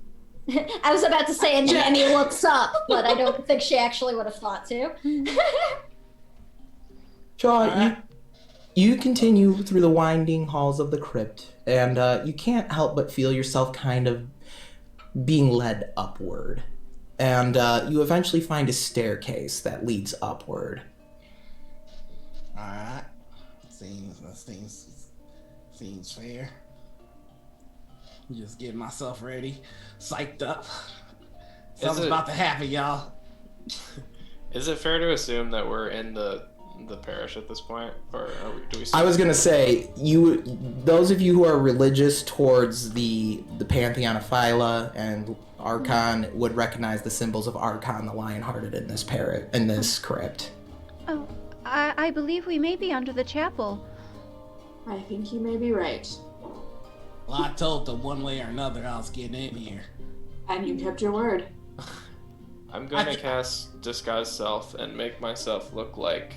Speaker 3: I was about to say, and Emmy looks up, but I don't think she actually would have thought to.
Speaker 7: Shaw, you continue through the winding halls of the crypt, and you can't help but feel yourself kind of being led upward. And you eventually find a staircase that leads upward.
Speaker 6: Alright. Seems fair. I'm just getting myself ready, psyched up. Something's about to happen, y'all.
Speaker 8: Is it fair to assume that we're in the parish at this point, or do we?
Speaker 7: I was gonna say, those of you who are religious towards the pantheon of Phyla and Archon would recognize the symbols of Archon, the Lionhearted, in this crypt.
Speaker 10: Oh, I believe we may be under the chapel.
Speaker 9: I think you may be right.
Speaker 6: Well, I told them one way or another I was getting in here.
Speaker 9: And you kept your word.
Speaker 8: I'm gonna cast Disguise Self and make myself look like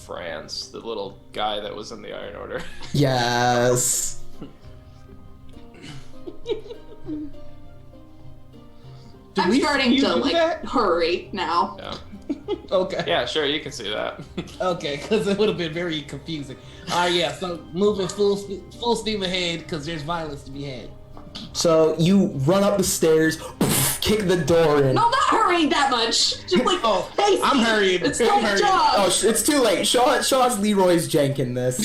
Speaker 8: Franz, the little guy that was in the Iron Order.
Speaker 7: Yes.
Speaker 9: I'm starting to hurry now.
Speaker 8: Yeah.
Speaker 6: Okay.
Speaker 8: Yeah, sure, you can see that.
Speaker 6: Okay, because it would have been very confusing. Yeah, so moving full steam ahead because there's violence to be had.
Speaker 7: So you run up the stairs, kick the door in.
Speaker 9: No, not hurrying that much. Just like,
Speaker 6: I'm hurrying.
Speaker 9: It's my job.
Speaker 7: Oh, it's too late. Shaw's Leroy's janking this.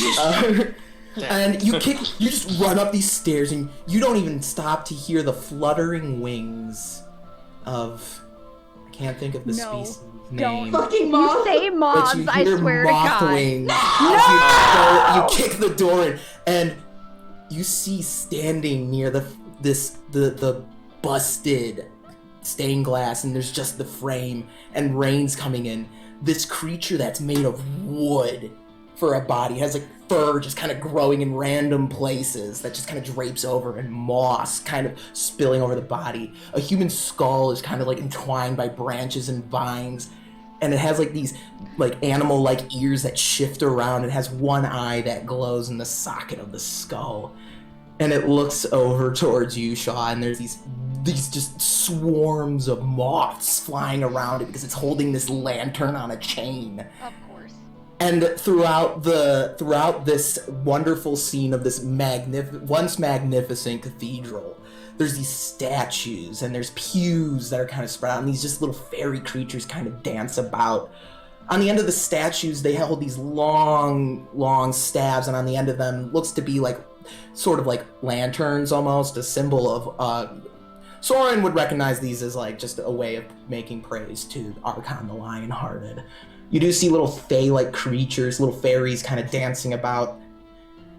Speaker 7: And you just run up these stairs, and you don't even stop to hear the fluttering wings of, I can't think of the species name.
Speaker 10: Don't fucking moth. Say moths, I swear to God.
Speaker 7: Wings.
Speaker 10: No!
Speaker 7: You kick the door in, and you see standing near the busted stained glass, and there's just the frame, and rain's coming in. This creature that's made of wood for a body, has like fur just kind of growing in random places that just kind of drapes over, and moss kind of spilling over the body. A human skull is kind of like entwined by branches and vines, and it has like these like animal-like ears that shift around. It has one eye that glows in the socket of the skull, and it looks over towards you, Shaw, and there's these just swarms of moths flying around it because it's holding this lantern on a chain.
Speaker 10: Of course.
Speaker 7: And throughout this wonderful scene of this once magnificent cathedral, there's these statues and there's pews that are kind of spread out, and these just little fairy creatures kind of dance about. On the end of the statues, they hold these long staves, and on the end of them looks to be like sort of like lanterns, almost a symbol of Soren would recognize these as like just a way of making praise to Archon the Lionhearted. You do see little fae-like creatures, little fairies kind of dancing about,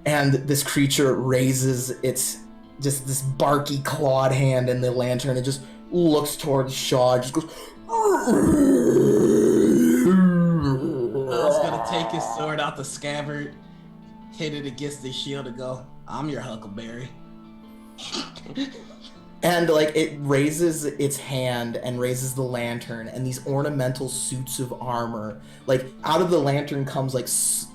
Speaker 7: and this creature raises its just this barky clawed hand in the lantern and just looks towards Shaw, just goes.
Speaker 6: Bill's gonna take his sword out the scabbard, hit it against his shield, and go, "I'm your Huckleberry."
Speaker 7: And like it raises its hand and raises the lantern, and these ornamental suits of armor, like out of the lantern comes like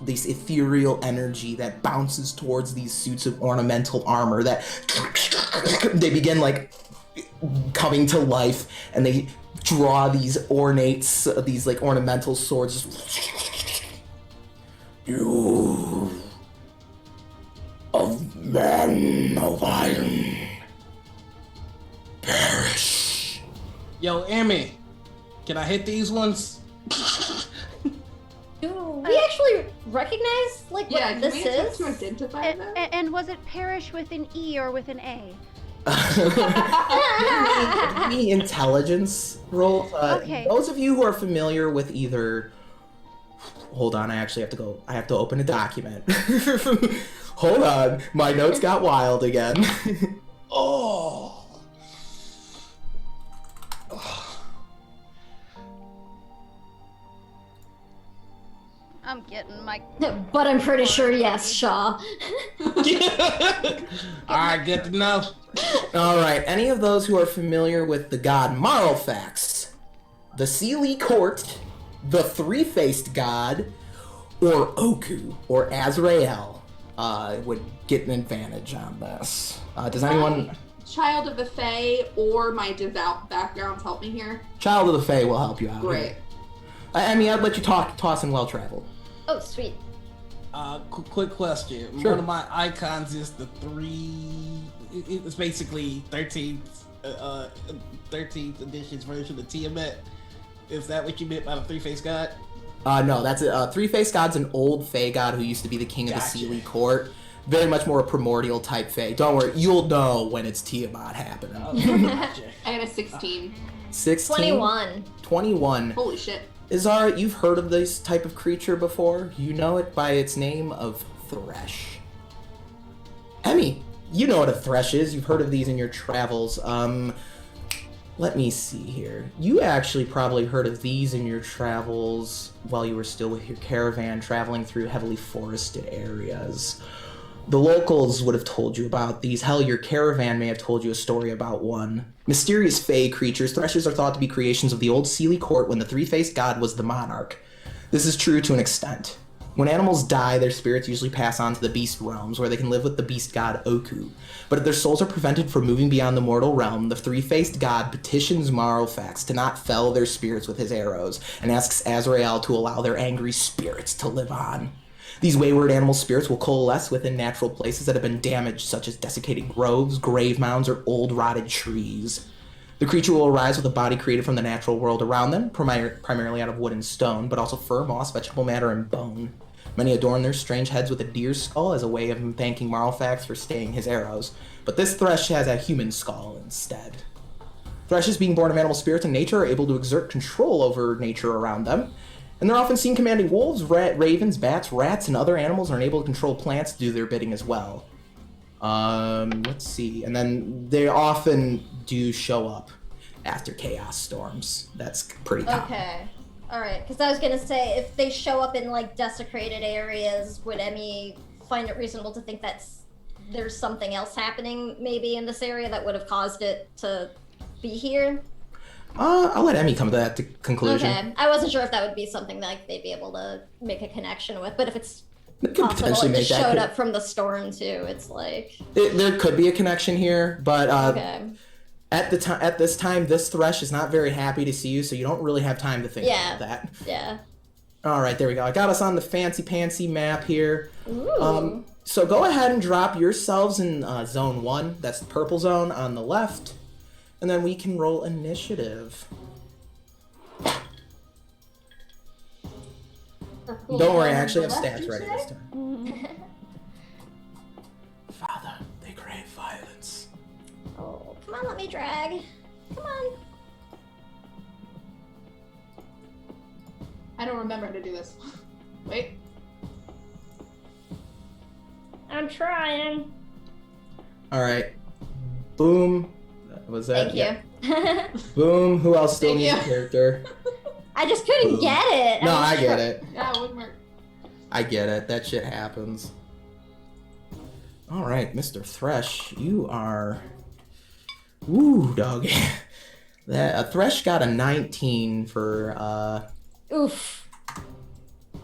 Speaker 7: this ethereal energy that bounces towards these suits of ornamental armor that they begin like coming to life, and they draw these these like ornamental swords. You of men of iron. Perish.
Speaker 6: Yo, Emmy, can I hit these ones?
Speaker 3: Do we actually recognize like what this is?
Speaker 5: To identify them?
Speaker 10: And was it perish with an E or with an A?
Speaker 7: Give me intelligence rolls.
Speaker 10: Okay.
Speaker 7: Those of you who are familiar with either, hold on, I actually have to go. I have to open a document. Hold on, my notes got wild again. Oh.
Speaker 10: I'm getting my.
Speaker 3: But I'm pretty sure yes, Shaw.
Speaker 6: Alright, good to know.
Speaker 7: Alright, any of those who are familiar with the god Marlfax, the Sealy Court, the Three-Faced God, or Oku, or Azrael, would get an advantage on this. Does anyone...
Speaker 5: Child of the Fae or my devout backgrounds help me here?
Speaker 7: Child of the Fae will help you out.
Speaker 5: Great.
Speaker 7: I mean, I'd let you toss in well-traveled.
Speaker 3: Oh, sweet.
Speaker 6: Quick question.
Speaker 7: Sure.
Speaker 6: One of my icons is the it's basically 13th edition's version of Tiamat. Is that what you meant by the Three-Faced God?
Speaker 7: No, that's Three-Faced God's an old Fae god who used to be the king of the Sealy Court. Very much more a primordial type Fae. Don't worry, you'll know when it's Tiamat happening.
Speaker 5: I had a 16.
Speaker 7: 16?
Speaker 3: 21.
Speaker 7: 21.
Speaker 5: Holy shit.
Speaker 7: Izara, you've heard of this type of creature before. You know it by its name of Thresh. Emmy, you know what a Thresh is. You've heard of these in your travels. Let me see here. You actually probably heard of these in your travels while you were still with your caravan traveling through heavily forested areas. The locals would have told you about these. Hell, your caravan may have told you a story about one. Mysterious Fae creatures, Threshes are thought to be creations of the old Sealy Court when the Three-Faced God was the monarch. This is true to an extent. When animals die, their spirits usually pass on to the beast realms, where they can live with the beast god Oku. But if their souls are prevented from moving beyond the mortal realm, the Three-Faced God petitions Marlfax to not fell their spirits with his arrows, and asks Azrael to allow their angry spirits to live on. These wayward animal spirits will coalesce within natural places that have been damaged, such as desiccated groves, grave mounds, or old rotted trees. The creature will arise with a body created from the natural world around them, primarily out of wood and stone, but also fur, moss, vegetable matter, and bone. Many adorn their strange heads with a deer's skull as a way of thanking Marlfax for staying his arrows, but this Thresh has a human skull instead. Threshes, being born of animal spirits and nature, are able to exert control over nature around them, and they're often seen commanding wolves, ravens, bats, rats, and other animals, and are able to control plants to do their bidding as well. Let's see. And then they often do show up after chaos storms. That's pretty common.
Speaker 3: Okay. Alright, because I was gonna say, if they show up in, like, desecrated areas, would Emmy find it reasonable to think there's something else happening, maybe, in this area that would have caused it to be here?
Speaker 7: I'll let Emmy come to that conclusion.
Speaker 3: Okay. I wasn't sure if that would be something that they'd be able to make a connection with, but if it's possible it just showed up from the storm, too, it's like...
Speaker 7: There could be a connection here, but
Speaker 3: okay.
Speaker 7: At this time, this Thresh is not very happy to see you, so you don't really have time to think about that.
Speaker 3: Yeah.
Speaker 7: All right, there we go. I got us on the fancy-pantsy map here.
Speaker 3: Ooh.
Speaker 7: So go ahead and drop yourselves in Zone 1. That's the purple zone on the left. And then we can roll initiative. Don't worry, I actually have stats ready this time. Father, they crave violence.
Speaker 3: Oh, come on, let me drag. Come on.
Speaker 5: I don't remember how to do this. Wait.
Speaker 3: I'm trying.
Speaker 7: All right. Boom. Was that?
Speaker 3: Thank you.
Speaker 7: Boom. Who else still
Speaker 5: Thank
Speaker 7: needs
Speaker 5: you.
Speaker 7: a character?
Speaker 3: I just couldn't
Speaker 7: Boom.
Speaker 3: get it.
Speaker 7: No, I get it.
Speaker 5: Yeah, it wouldn't work.
Speaker 7: I get it. That shit happens. All right, Mr. Thresh, you are. Ooh, dog. That Thresh got a 19 for.
Speaker 3: Oof.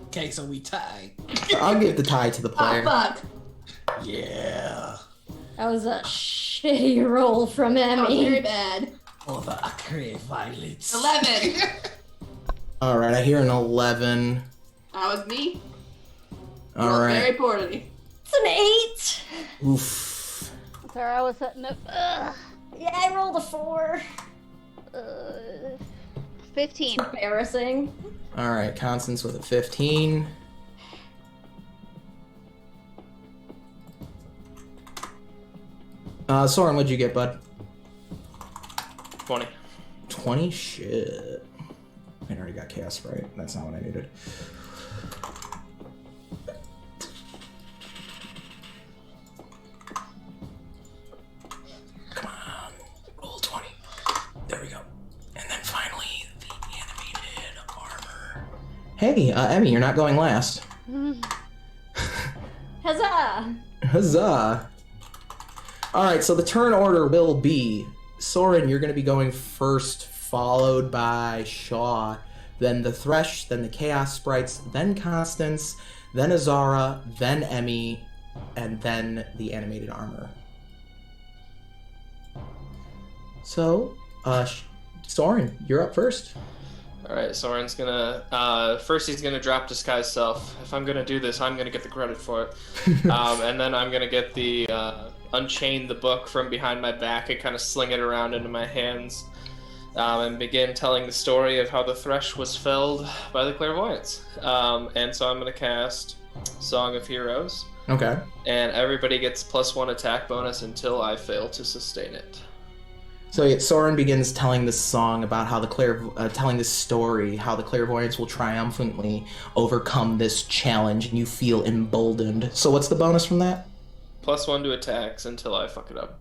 Speaker 6: Okay, so we tied.
Speaker 7: I'll give the tie to the
Speaker 5: Oh,
Speaker 7: player.
Speaker 5: fuck.
Speaker 6: Yeah.
Speaker 3: That was a shitty roll from
Speaker 5: That was very
Speaker 3: Emmy.
Speaker 5: bad.
Speaker 6: For the accurate violence.
Speaker 5: 11.
Speaker 7: All right, I hear an 11.
Speaker 5: That was me.
Speaker 7: All
Speaker 5: Rolled
Speaker 7: right.
Speaker 5: very poorly.
Speaker 3: It's an 8.
Speaker 7: Oof.
Speaker 10: Sorry, I was at no.
Speaker 3: Yeah, I rolled a 4.
Speaker 10: 15.
Speaker 3: Embarrassing.
Speaker 7: All right, Constance with a 15. Soren, what'd you get, bud?
Speaker 8: 20.
Speaker 7: 20? Shit. I already got chaos, right? That's not what I needed. Come on. Roll 20. There we go. And then finally, the animated armor. Hey, Emmy, you're not going last.
Speaker 3: Huzzah!
Speaker 7: Huzzah! Alright, so the turn order will be Soren, you're going to be going first, followed by Shaw, then the Thresh, then the Chaos Sprites, then Constance, then Azara, then Emmy, and then the animated armor. So, Soren, you're up first.
Speaker 8: Alright, Soren's gonna, first he's gonna drop Disguise Self. If I'm gonna do this, I'm gonna get the credit for it. And then I'm gonna get the, unchain the book from behind my back and kind of sling it around into my hands. And begin telling the story of how the Thresh was felled by the Clairvoyants. And so I'm gonna cast Song of Heroes.
Speaker 7: Okay.
Speaker 8: And everybody gets +1 attack bonus until I fail to sustain it.
Speaker 7: So Soren begins telling this song about how telling this story, how the Clairvoyants will triumphantly overcome this challenge, and you feel emboldened. So what's the bonus from that?
Speaker 8: +1 to attacks until I fuck it up.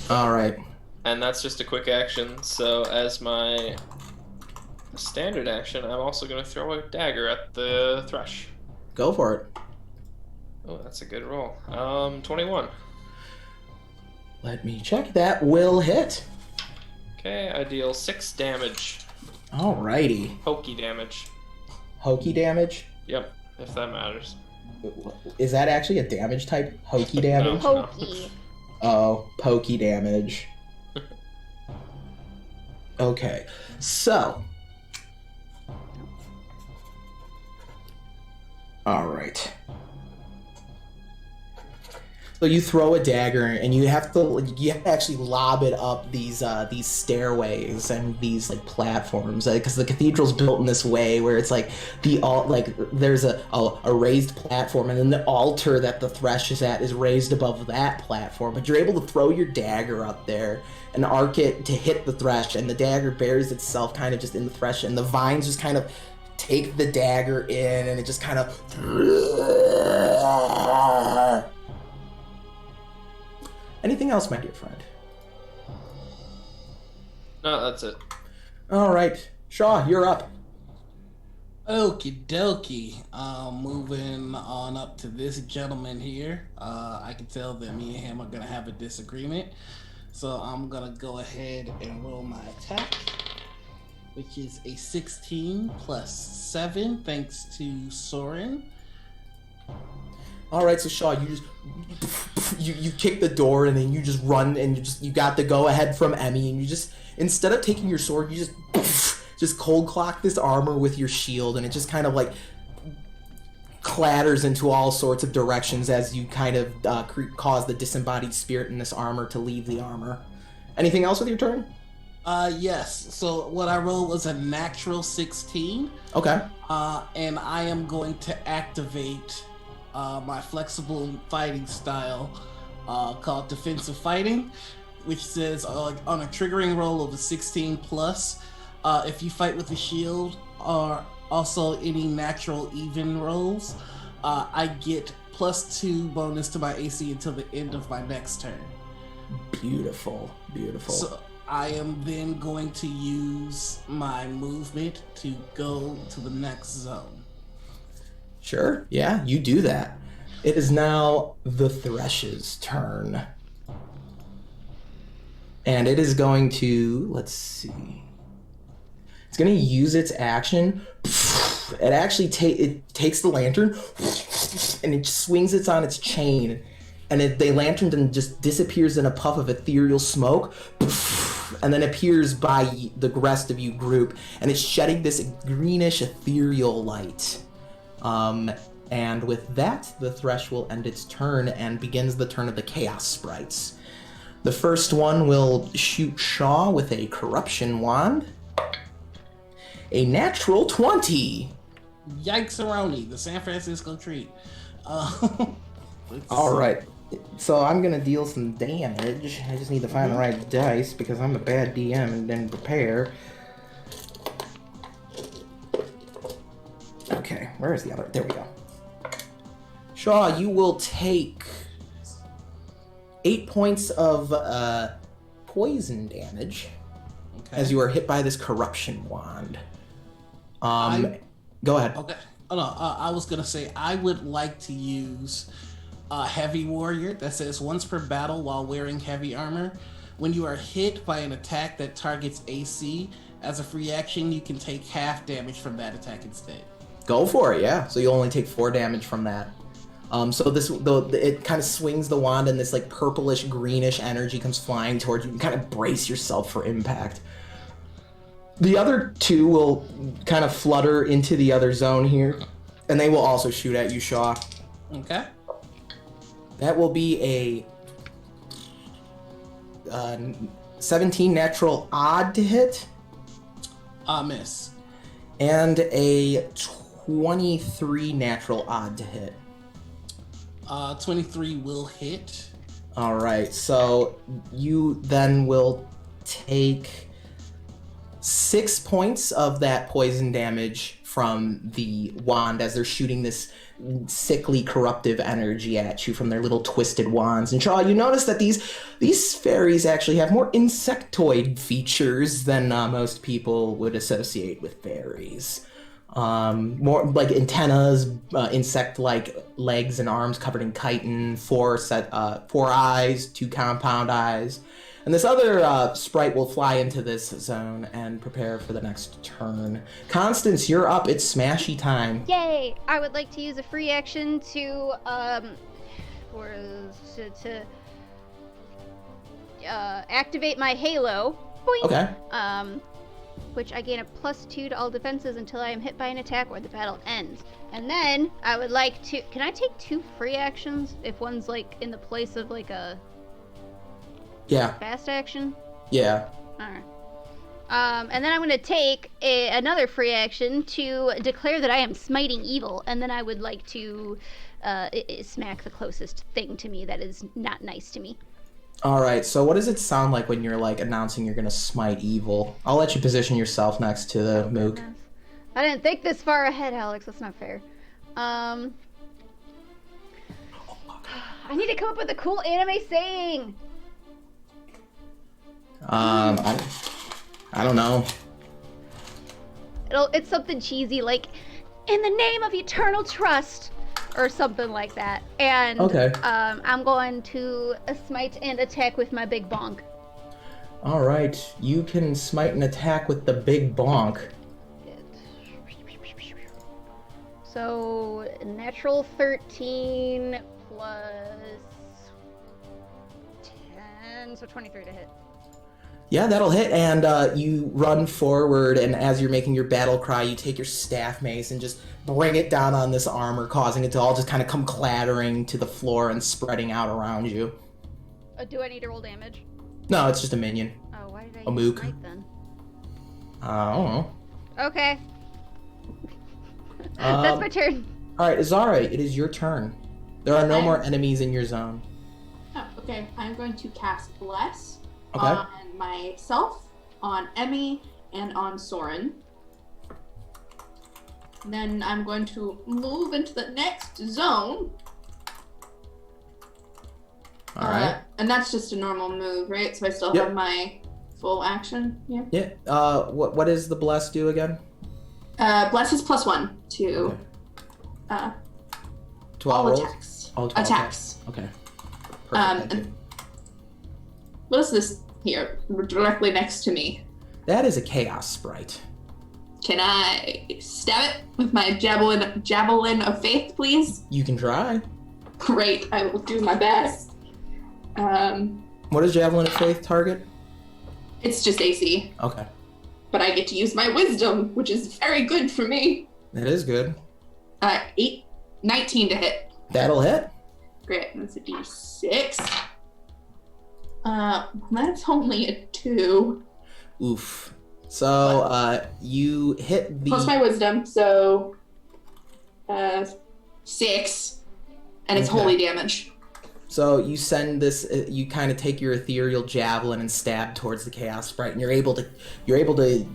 Speaker 7: All right.
Speaker 8: And that's just a quick action. So as my standard action, I'm also going to throw a dagger at the Thresh.
Speaker 7: Go for it.
Speaker 8: Oh, that's a good roll. 21.
Speaker 7: Let me check. That will hit.
Speaker 8: Okay, I deal 6 damage.
Speaker 7: Alrighty.
Speaker 8: Pokey damage.
Speaker 7: Hokey damage?
Speaker 8: Yep, if that matters.
Speaker 7: Is that actually a damage type? Hokey damage?
Speaker 8: No.
Speaker 10: Pokey.
Speaker 7: Oh, pokey damage. Okay, so. Alright. So you throw a dagger, and you have to actually lob it up these stairways and these like platforms, because the cathedral's built in this way where it's like there's a raised platform, and then the altar that the Thresh is at is raised above that platform. But you're able to throw your dagger up there and arc it to hit the Thresh, and the dagger buries itself kind of just in the Thresh, and the vines just kind of take the dagger in, and it just kind of. Anything else, my dear friend?
Speaker 8: No, that's it.
Speaker 7: All right, Shaw, you're up.
Speaker 6: Okie dokie. Moving on up to this gentleman here. I can tell that me and him are gonna have a disagreement. So I'm gonna go ahead and roll my attack, which is a 16 plus 7, thanks to Soren.
Speaker 7: All right, so Shaw, you just you kick the door, and then you just run, and you got the go ahead from Emmy, and you just, instead of taking your sword, you just cold clock this armor with your shield, and it just kind of like clatters into all sorts of directions as you kind of cause the disembodied spirit in this armor to leave the armor. Anything else with your turn?
Speaker 6: Yes. So what I rolled was a natural 16.
Speaker 7: Okay.
Speaker 6: And I am going to activate my flexible fighting style called defensive fighting, which says on a triggering roll of a 16 plus, if you fight with a shield or also any natural even rolls, I get +2 bonus to my AC until the end of my next turn.
Speaker 7: Beautiful.
Speaker 6: So I am then going to use my movement to go to the next zone.
Speaker 7: Sure, yeah, you do that. It is now the Thresh's turn. And it is going to, let's see. It's going to use its action. It actually it takes the lantern and it swings it on its chain. And the lantern then just disappears in a puff of ethereal smoke and then appears by the rest of you group. And it's shedding this greenish ethereal light. And with that, the Thresh will end its turn and begins the turn of the Chaos Sprites. The first one will shoot Shaw with a Corruption Wand. A natural 20.
Speaker 6: Yikes-a-roni, the San Francisco treat.
Speaker 7: All right. So I'm going to deal some damage. I just need to find the right dice because I'm a bad DM and didn't prepare. Okay, where is the other? There we go. Shaw, you will take 8 points of poison damage as you are hit by this corruption wand. Go ahead.
Speaker 6: Okay. Oh, no, I was going to say I would like to use Heavy Warrior that says once per battle while wearing heavy armor. When you are hit by an attack that targets AC, as a free action, you can take half damage from that attack instead.
Speaker 7: Go for it, yeah. So you only take 4 damage from that. So it kind of swings the wand and this like purplish greenish energy comes flying towards you. You kind of brace yourself for impact. The other 2 will kind of flutter into the other zone here, and they will also shoot at you, Shaw.
Speaker 6: Okay.
Speaker 7: That will be a 17 natural odd to hit.
Speaker 6: Miss.
Speaker 7: And a 23 natural odd to hit.
Speaker 6: 23 will hit.
Speaker 7: All right, so you then will take 6 points of that poison damage from the wand as they're shooting this sickly corruptive energy at you from their little twisted wands. And Shaw, you notice that these fairies actually have more insectoid features than most people would associate with fairies. More like antennas, insect-like legs and arms covered in chitin, 4 eyes, 2 compound eyes. And this other sprite will fly into this zone and prepare for the next turn. Constance, you're up. It's smashy time.
Speaker 10: Yay! I would like to use a free action to activate my halo. Boing!
Speaker 7: Okay.
Speaker 10: Which I gain a +2 to all defenses until I am hit by an attack or the battle ends. And then I would like to... Can I take 2 free actions if one's like in the place of like a...
Speaker 7: Yeah.
Speaker 10: Fast action?
Speaker 7: Yeah.
Speaker 10: Alright. And then I'm going to take another free action to declare that I am smiting evil, and then I would like to smack the closest thing to me that is not nice to me.
Speaker 7: Alright, so what does it sound like when you're like announcing you're going to smite evil? I'll let you position yourself next to the mook.
Speaker 10: I didn't think this far ahead, Alex. That's not fair. I need to come up with a cool anime saying.
Speaker 7: I don't know.
Speaker 10: It's something cheesy like, in the name of eternal trust, or something like that. And
Speaker 7: okay.
Speaker 10: I'm going to smite and attack with my big bonk.
Speaker 7: All right, you can smite and attack with the big bonk.
Speaker 10: So natural 13 plus 10, so 23 to hit.
Speaker 7: Yeah, that'll hit, and you run forward, and as you're making your battle cry, you take your staff mace and just bring it down on this armor, causing it to all just kind of come clattering to the floor and spreading out around you.
Speaker 10: Do I need to roll damage?
Speaker 7: No, it's just a minion.
Speaker 10: Oh, why did I
Speaker 7: a mook.
Speaker 10: smite then?
Speaker 7: I don't know.
Speaker 10: Okay. That's my turn.
Speaker 7: Alright, Azara, it is your turn. There are no more enemies in your zone.
Speaker 9: Oh, okay. I'm going to cast Bless
Speaker 7: Okay.
Speaker 9: on myself, on Emmy, and on Soren. Then I'm going to move into the next zone.
Speaker 7: Alright.
Speaker 5: And that's just a normal move, right? So I still
Speaker 7: Yep.
Speaker 5: have my full action. Yeah.
Speaker 7: Yeah. What does the bless do again?
Speaker 5: Bless is +1 to
Speaker 7: To
Speaker 5: all
Speaker 7: rolls?
Speaker 5: attacks.
Speaker 7: All 12
Speaker 5: attacks.
Speaker 7: Okay. Perfect.
Speaker 5: And what is this here, directly next to me?
Speaker 7: That is a chaos sprite.
Speaker 5: Can I stab it with my javelin of faith, please?
Speaker 7: You can try.
Speaker 5: Great, I will do my best.
Speaker 7: What does Javelin of Faith target?
Speaker 5: It's just AC,
Speaker 7: Okay.
Speaker 5: but I get to use my wisdom, which is very good for me.
Speaker 7: That is good.
Speaker 5: 19 to hit.
Speaker 7: That'll hit.
Speaker 5: Great, that's a D6. That's only a 2.
Speaker 7: Oof. So, you hit the...
Speaker 5: Plus my wisdom, so 6. And it's
Speaker 7: Okay.
Speaker 5: holy damage.
Speaker 7: So you send this, you kind of take your ethereal javelin and stab towards the chaos sprite, and you're able to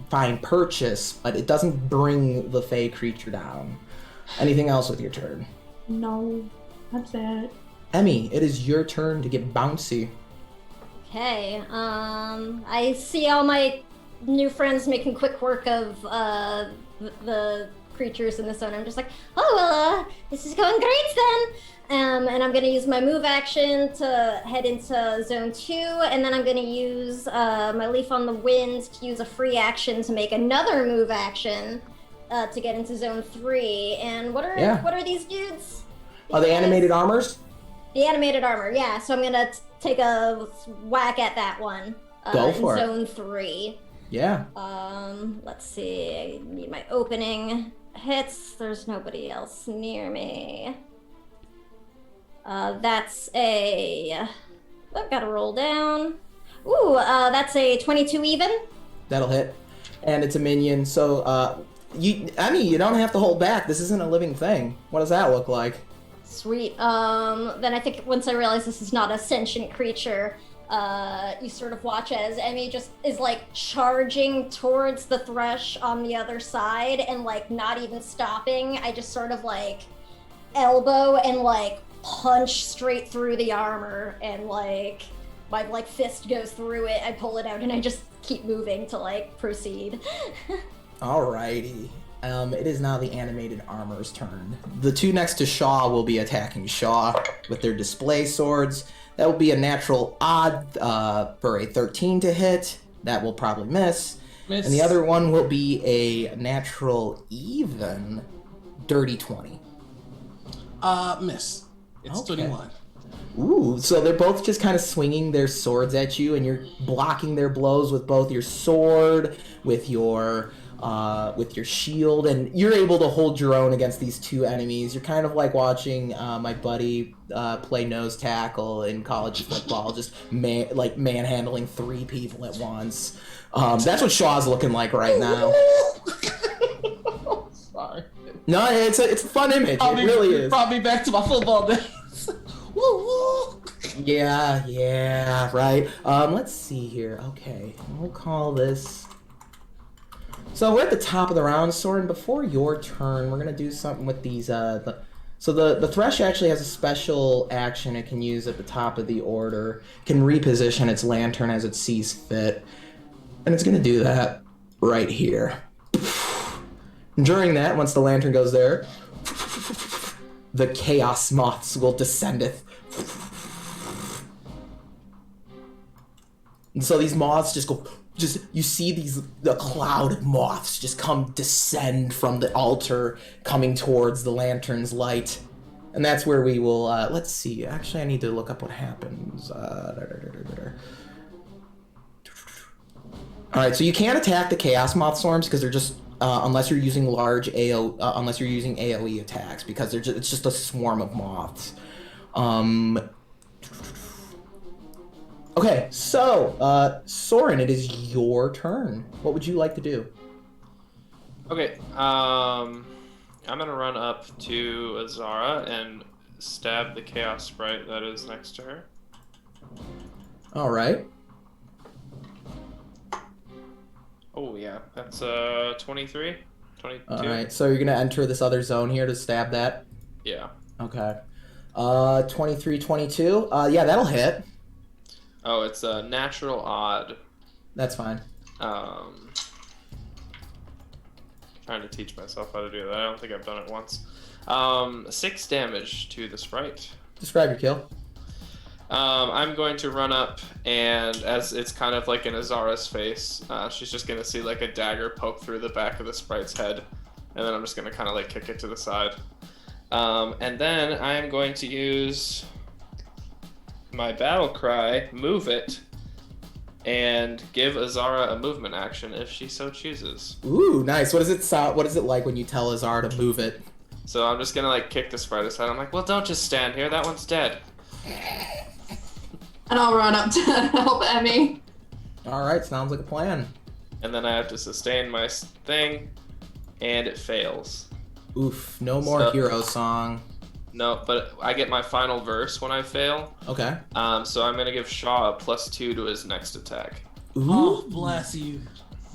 Speaker 7: find purchase, but it doesn't bring the fey creature down. Anything else with your turn?
Speaker 5: No, that's it.
Speaker 7: Emmy, it is your turn to get bouncy.
Speaker 3: Okay, I see all my new friends making quick work of the creatures in the zone. I'm just like, oh, well, this is going great then. And I'm going to use my move action to head into Zone 2, and then I'm going to use my Leaf on the Wind to use a free action to make another move action to get into Zone 3. And what are these dudes?
Speaker 7: Are they animated armors?
Speaker 3: The animated armor, yeah. So I'm going to take a whack at that one.
Speaker 7: Go for
Speaker 3: in
Speaker 7: it.
Speaker 3: Zone 3.
Speaker 7: Yeah.
Speaker 3: Let's see. I need my opening hits. There's nobody else near me. That's a... I've got to roll down. Ooh, that's a 22 even.
Speaker 7: That'll hit. And it's a minion, so, you don't have to hold back. This isn't a living thing. What does that look like?
Speaker 3: Sweet. Then I think once I realize this is not a sentient creature, you sort of watch as Emmy just is like charging towards the thresh on the other side and like not even stopping. I just sort of like elbow and like punch straight through the armor, and like my like fist goes through it. I pull it out and I just keep moving to like proceed.
Speaker 7: Alrighty. It is now the animated armor's turn. The two next to Shaw will be attacking Shaw with their display swords. That will be a natural odd for a 13 to hit. That will probably miss. And the other one will be a natural even dirty 20.
Speaker 6: Miss. It's 21.
Speaker 7: Ooh, so they're both just kind of swinging their swords at you, and you're blocking their blows with both your sword, with your shield, and you're able to hold your own against these two enemies. You're kind of like watching my buddy play nose tackle in college football, just manhandling 3 people at once. That's what Shaw's looking like right now.
Speaker 6: Sorry.
Speaker 7: No, it's a fun image. It really is.
Speaker 6: Brought me back to my football days.
Speaker 7: Yeah, right. Let's see here. Okay, we'll call this... So we're at the top of the round, Soren. Before your turn, we're gonna do something with these. The Thresh actually has a special action it can use at the top of the order. It can reposition its lantern as it sees fit, and it's gonna do that right here. During that, once the lantern goes there, the chaos moths will descendeth. And so these moths just go. You see the cloud of moths just descend from the altar, coming towards the lantern's light. And that's where we will, let's see, actually I need to look up what happens. Alright, so you can't attack the Chaos Moth Swarms because they're just, unless you're using unless you're using AoE attacks, because it's just a swarm of moths. Okay, so, Soren, it is your turn. What would you like to do?
Speaker 8: Okay, I'm gonna run up to Azara and stab the Chaos Sprite that is next to her.
Speaker 7: Alright.
Speaker 8: Oh yeah, that's 23? 22?
Speaker 7: Alright, so you're gonna enter this other zone here to stab that?
Speaker 8: Yeah.
Speaker 7: Okay. 23, 22. Yeah, that'll hit.
Speaker 8: Oh, it's a natural odd.
Speaker 7: That's fine.
Speaker 8: Trying to teach myself how to do that. I don't think I've done it once. 6 damage to the sprite.
Speaker 7: Describe your kill.
Speaker 8: I'm going to run up, and as it's kind of like in Azara's face, she's just going to see like a dagger poke through the back of the sprite's head, and then I'm just going to kind of like kick it to the side. And then I am going to use my battle cry, move it, and give Azara a movement action if she so chooses.
Speaker 7: Ooh, nice. What is it like when you tell Azara to move it?
Speaker 8: So I'm just gonna like kick the sprite aside. I'm like, well, don't just stand here. That one's dead.
Speaker 5: And I'll run up to help Emmy.
Speaker 7: All right, sounds like a plan.
Speaker 8: And then I have to sustain my thing, and it fails.
Speaker 7: Oof, no more hero song.
Speaker 8: No, but I get my final verse when I fail.
Speaker 7: Okay.
Speaker 8: So I'm gonna give Shaw a +2 to his next attack.
Speaker 7: Ooh.
Speaker 6: Oh, bless you.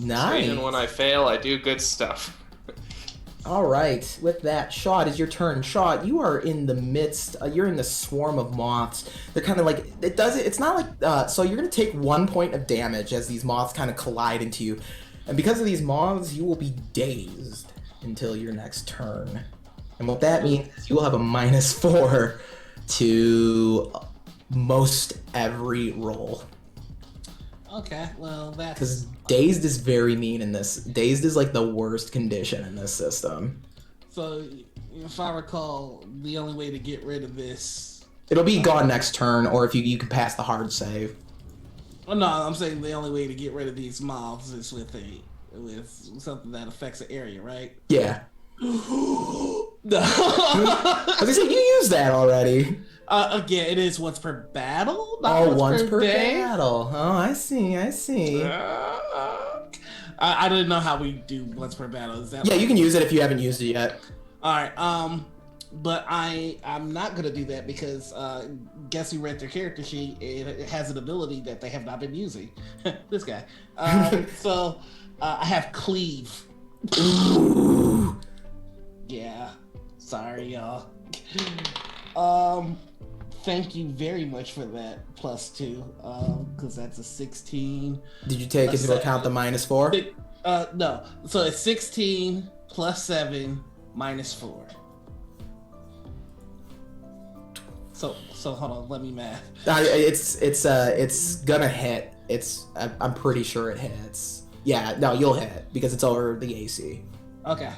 Speaker 7: Nice.
Speaker 8: So even when I fail, I do good stuff.
Speaker 7: All right. With that, Shaw, it is your turn. Shaw, you are in the midst. You're in the swarm of moths. They're kind of like It's not like. So you're gonna take 1 point of damage as these moths kind of collide into you, and because of these moths, you will be dazed until your next turn. And what that means is you will have a -4 to most every roll.
Speaker 6: Okay, well, that's...
Speaker 7: Because dazed is very mean in this. Dazed is like the worst condition in this system.
Speaker 6: So, if I recall, the only way to get rid of this...
Speaker 7: It'll be gone next turn, or if you can pass the hard save.
Speaker 6: Oh, no, I'm saying the only way to get rid of these mobs is with something that affects an area, right?
Speaker 7: Yeah.
Speaker 6: No.
Speaker 7: I was gonna say, you used that already.
Speaker 6: Again, it is once per battle.
Speaker 7: Not once per
Speaker 6: day.
Speaker 7: battle. Oh, I see.
Speaker 6: I didn't know how we do once per battle. Is that
Speaker 7: you can use it if you haven't used it yet.
Speaker 6: All right. But I'm not gonna do that because guess who read their character sheet? It has an ability that they have not been using. This guy. So I have cleave. Yeah. Sorry, y'all. Thank you very much for that +2, because that's a 16.
Speaker 7: Did you take into account the -4?
Speaker 6: No. So it's 16 plus 7 minus 4. So hold on, let me math.
Speaker 7: It's gonna hit. I'm pretty sure it hits. Yeah, no, you'll hit because it's over the AC.
Speaker 6: Okay.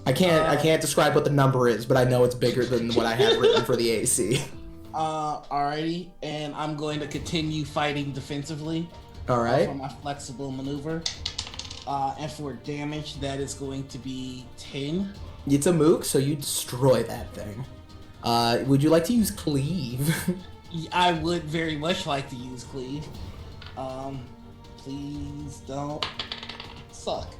Speaker 7: I can't describe what the number is, but I know it's bigger than what I have written for the AC.
Speaker 6: Alrighty, and I'm going to continue fighting defensively.
Speaker 7: All right.
Speaker 6: For my flexible maneuver. And for damage, that is going to be 10.
Speaker 7: It's a mook, so you destroy that thing. Would you like to use cleave?
Speaker 6: I would very much like to use cleave. Please don't suck.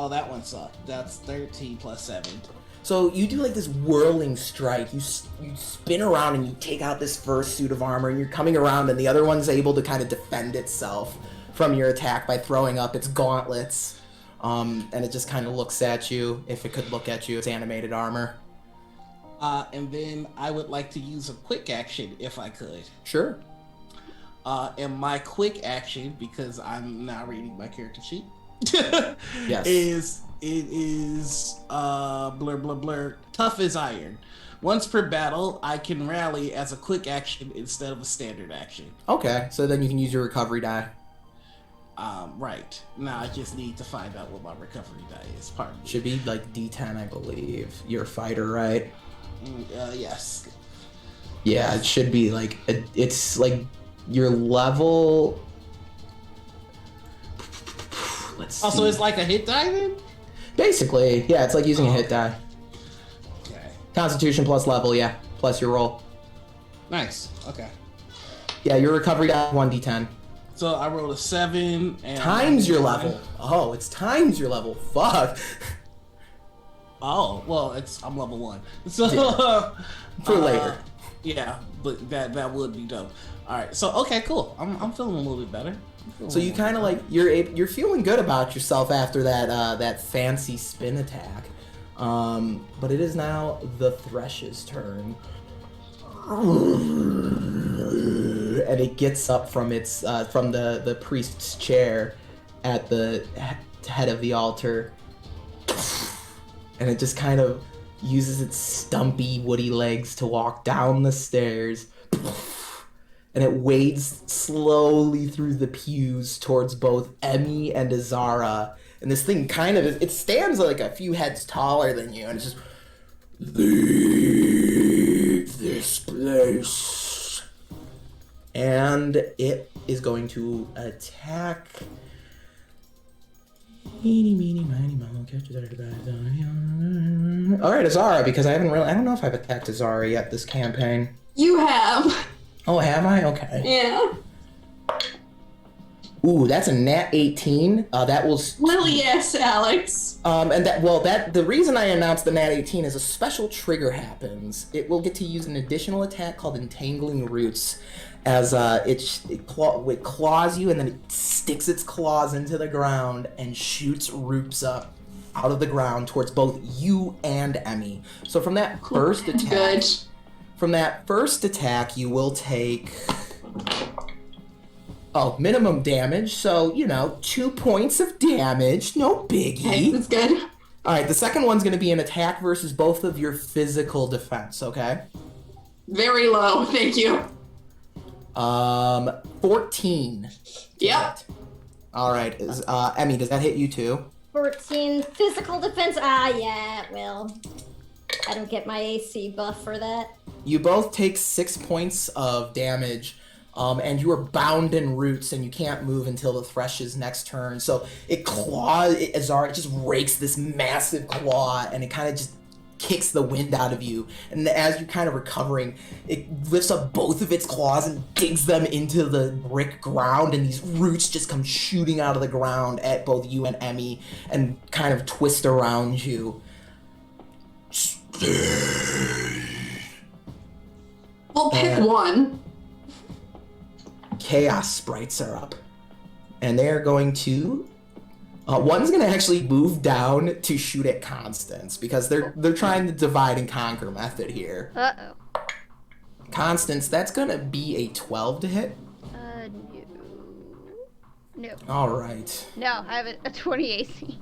Speaker 6: Oh, that one sucked. That's 13 plus 7.
Speaker 7: So you do like this whirling strike. You spin around and you take out this first suit of armor, and you're coming around, and the other one's able to kind of defend itself from your attack by throwing up its gauntlets. And it just kind of looks at you. If it could look at you, it's animated armor.
Speaker 6: And then I would like to use a quick action if I could.
Speaker 7: Sure.
Speaker 6: And my quick action, because I'm now reading my character sheet,
Speaker 7: yes,
Speaker 6: is blur blur blur tough as iron. Once per battle, I can rally as a quick action instead of a standard action.
Speaker 7: Okay, so then you can use your recovery die.
Speaker 6: Right. Now I just need to find out what my recovery die is. Pardon me.
Speaker 7: Should be like D10, I believe. You're a fighter, right?
Speaker 6: Yes.
Speaker 7: Yeah, it should be like it's like your level. Let's see.
Speaker 6: Also, it's like a hit die then?
Speaker 7: Basically, yeah, it's like using a hit die.
Speaker 6: Okay.
Speaker 7: Constitution plus level, yeah, plus your roll.
Speaker 6: Nice. Okay.
Speaker 7: Yeah, your recovery die 1d10.
Speaker 6: So I rolled a 7 and
Speaker 7: times your level. Oh, it's times your level. Fuck.
Speaker 6: Oh, well, I'm level 1. So
Speaker 7: yeah. For later.
Speaker 6: Yeah, but that would be dope. All right. So okay, cool. I'm feeling a little bit better.
Speaker 7: So you kind of like you're feeling good about yourself after that fancy spin attack, but it is now the Thresh's turn, and it gets up from its from the priest's chair at the head of the altar, and it just kind of uses its stumpy woody legs to walk down the stairs, and it wades slowly through the pews towards both Emmy and Azara. And this thing kind of it stands like a few heads taller than you, and it's just, leave this place. And it is going to attack. Alright, Azara, because I don't know if I've attacked Azara yet this campaign.
Speaker 5: You have.
Speaker 7: Oh, have I? Okay.
Speaker 5: Yeah.
Speaker 7: Ooh, that's a nat 18. That was.
Speaker 5: Well, yes, Alex.
Speaker 7: And the reason I announced the nat 18 is a special trigger happens. It will get to use an additional attack called Entangling Roots, as it claws you, and then it sticks its claws into the ground and shoots roots up out of the ground towards both you and Emmy. So from that first attack, you will take minimum damage. So 2 points of damage, no biggie.
Speaker 5: Okay, that's good.
Speaker 7: All right, the second one's going to be an attack versus both of your physical defense. Okay.
Speaker 5: Very low, thank you.
Speaker 7: 14.
Speaker 5: Yep.
Speaker 7: All right, Emmy, does that hit you too?
Speaker 3: 14 physical defense. Yeah, it will. I don't get my AC buff for that.
Speaker 7: You both take 6 points of damage, and you are bound in roots, and you can't move until the Thresh's next turn. So it just rakes this massive claw, and it kind of just kicks the wind out of you. And as you're kind of recovering, it lifts up both of its claws and digs them into the brick ground, and these roots just come shooting out of the ground at both you and Emmy and kind of twist around you.
Speaker 5: We'll pick one.
Speaker 7: Chaos sprites are up, and they are going to one's going to actually move down to shoot at Constance, because they're trying the divide and conquer method here.
Speaker 10: Uh-oh.
Speaker 7: Constance, that's going to be a 12 to hit.
Speaker 10: No.
Speaker 7: All right.
Speaker 10: No, I have a 20 AC.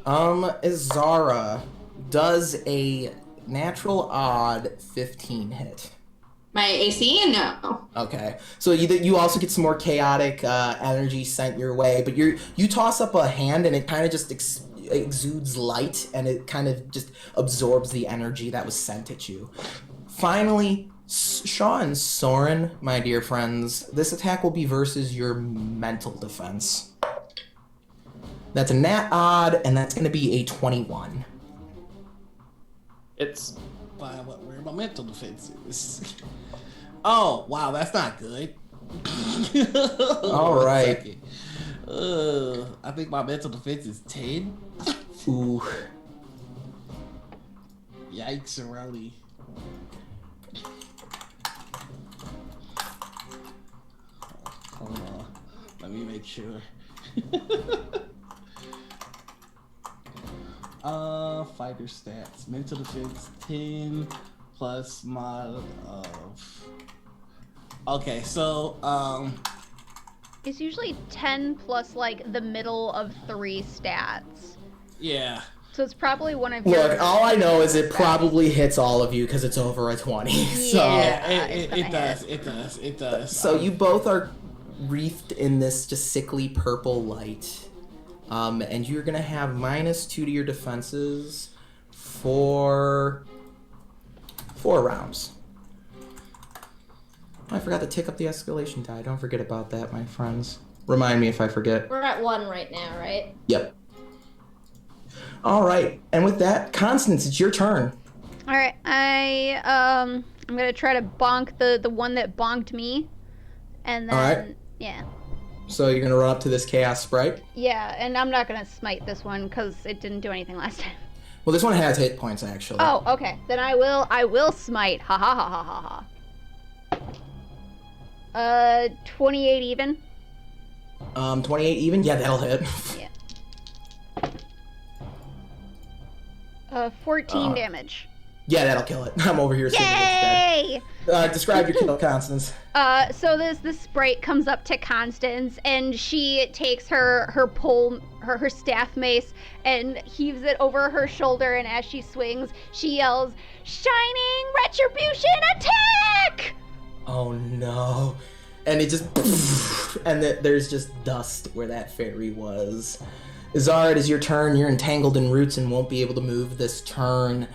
Speaker 7: Azara, does a natural odd 15 hit?
Speaker 5: My AC? No.
Speaker 7: Okay, so you also get some more chaotic energy sent your way, but you toss up a hand and it kind of just exudes light, and it kind of just absorbs the energy that was sent at you. Finally, Shaw and Soren, my dear friends, this attack will be versus your mental defense. That's a nat odd, and that's going to be a 21.
Speaker 8: It's
Speaker 6: where my mental defense is. Oh, wow, that's not good.
Speaker 7: All right.
Speaker 6: I think my mental defense is 10.
Speaker 7: Ooh.
Speaker 6: Yikes, Aroni. Hold on. Let me make sure. Fighter stats. Mental defense 10 plus mod of. Okay, so
Speaker 10: It's usually 10 plus like the middle of 3 stats.
Speaker 6: Yeah.
Speaker 10: So it's probably one of your.
Speaker 7: Look, all I know is it probably hits all of you because it's over a 20.
Speaker 10: Yeah,
Speaker 6: it does.
Speaker 7: So you both are wreathed in this just sickly purple light. And you're going to have -2 to your defenses for 4 rounds. I forgot to tick up the escalation die. Don't forget about that, my friends. Remind me if I forget.
Speaker 3: We're at 1 right now, right?
Speaker 7: Yep. All right. And with that, Constance, it's your turn.
Speaker 10: All right. I'm going to try to bonk the one that bonked me. And then,
Speaker 7: all right.
Speaker 10: Yeah.
Speaker 7: So you're going to run up to this Chaos Sprite?
Speaker 10: Yeah, and I'm not going to smite this one because it didn't do anything last time.
Speaker 7: Well, this one has hit points, actually.
Speaker 10: Oh, okay. Then I will smite. Ha ha ha ha ha ha. 28 even.
Speaker 7: 28 even? Yeah, that'll hit.
Speaker 10: Yeah. 14 damage.
Speaker 7: Yeah, that'll kill it. I'm over here saying
Speaker 10: Yay!
Speaker 7: it's dead. Describe your kill, Constance.
Speaker 10: So this sprite comes up to Constance, and she takes her pole, her staff mace, and heaves it over her shoulder, and as she swings, she yells, "Shining Retribution Attack!"
Speaker 7: Oh no. And it just... and there's just dust where that fairy was. Zara, it is your turn. You're entangled in roots and won't be able to move this turn.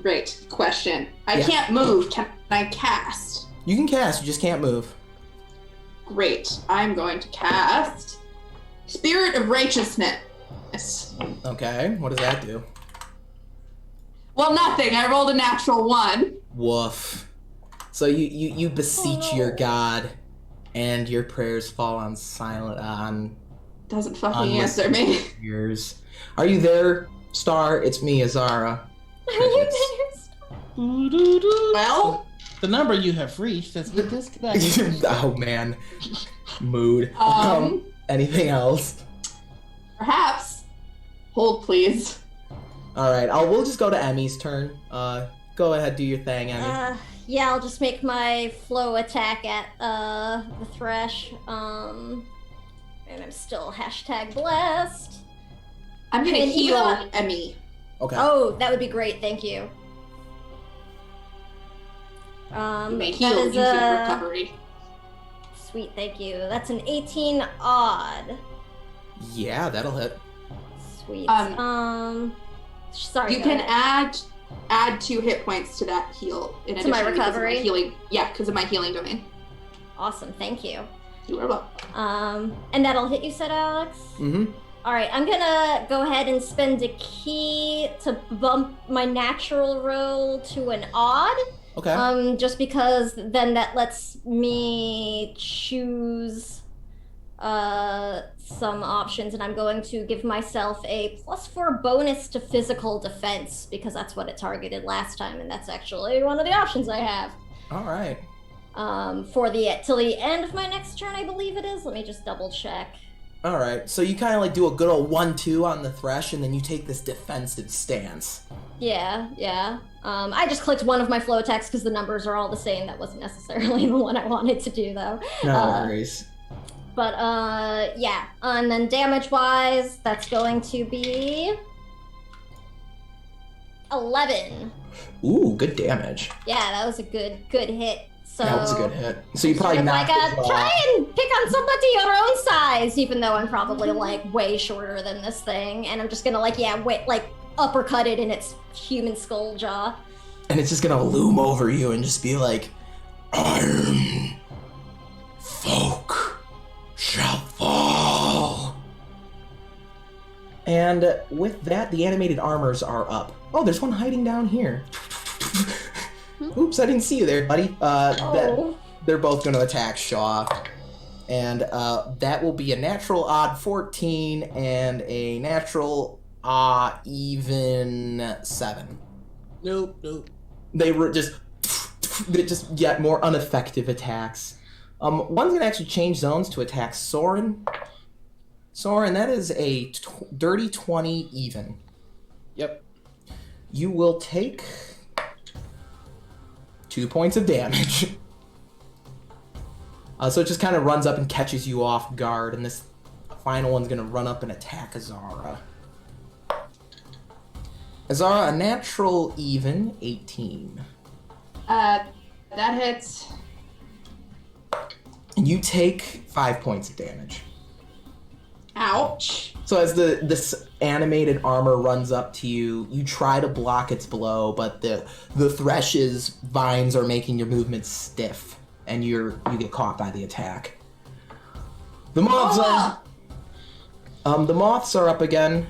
Speaker 5: Great question. I can't move. Can I cast?
Speaker 7: You can cast, you just can't move.
Speaker 5: Great. I'm going to cast Spirit of Righteousness.
Speaker 7: Okay, what does that do?
Speaker 5: Well, nothing. I rolled a natural 1.
Speaker 7: Woof. So you beseech your god, and your prayers fall on silent
Speaker 5: Doesn't fucking answer me.
Speaker 7: ears. Are you there, Star? It's me, Azara.
Speaker 5: Well,
Speaker 6: the number you have reached has been disconnected.
Speaker 7: Oh man, mood. Anything else?
Speaker 5: Perhaps. Hold, please.
Speaker 7: All right, we'll just go to Emmy's turn. Go ahead, do your thing, Emmy.
Speaker 3: Yeah, I'll just make my flow attack at the Thresh. And I'm still #blessed.
Speaker 5: I'm gonna heal Emmy.
Speaker 7: Okay.
Speaker 3: Oh, that would be great. Thank you.
Speaker 5: You may heal using recovery.
Speaker 3: Sweet, thank you. That's an 18 odd.
Speaker 7: Yeah, that'll hit.
Speaker 3: Sweet. Sorry.
Speaker 5: You can add 2 hit points to that heal in addition
Speaker 3: my recovery.
Speaker 5: Because of my healing. Yeah, because of my healing domain.
Speaker 3: Awesome, thank you.
Speaker 5: You are welcome.
Speaker 3: And that'll hit you, said Alex?
Speaker 7: Mm-hmm.
Speaker 3: All right, I'm gonna go ahead and spend a key to bump my natural roll to an odd.
Speaker 7: Okay.
Speaker 3: Just because then that lets me choose some options, and I'm going to give myself a +4 bonus to physical defense because that's what it targeted last time, and that's actually one of the options I have.
Speaker 7: All right.
Speaker 3: Till the end of my next turn, I believe it is. Let me just double check.
Speaker 7: All right. So you kind of like do a good old 1-2 on the Thresh, and then you take this defensive stance.
Speaker 3: Yeah. I just clicked one of my flow attacks because the numbers are all the same. That wasn't necessarily the one I wanted to do, though.
Speaker 7: No worries.
Speaker 3: But, yeah. And then damage-wise, that's going to be 11.
Speaker 7: Ooh, good damage.
Speaker 3: Yeah, that was a good hit. So
Speaker 7: that was a good hit. So you probably knocked
Speaker 3: try and pick on somebody your own size, even though I'm probably, like, way shorter than this thing. And I'm just gonna, uppercut it in its human skull jaw.
Speaker 7: And it's just gonna loom over you and just be like, Iron folk shall fall. And with that, the animated armors are up. Oh, there's one hiding down here. Oops, I didn't see you there, buddy. They're both gonna attack Shaw. And that will be a natural odd 14 and a natural even 7.
Speaker 6: Nope.
Speaker 7: They were just yet more ineffective attacks. One's gonna actually change zones to attack Soren. Soren, that is a dirty 20 even.
Speaker 6: Yep.
Speaker 7: You will take 2 points of damage. So it just kind of runs up and catches you off guard, and this final one's gonna run up and attack Azara. Azara, a natural even 18.
Speaker 5: That hits.
Speaker 7: And you take 5 points of damage.
Speaker 5: Ouch.
Speaker 7: So as this animated armor runs up to you, you try to block its blow, but the Thresh's vines are making your movement stiff, and you get caught by the attack. The moths are up again.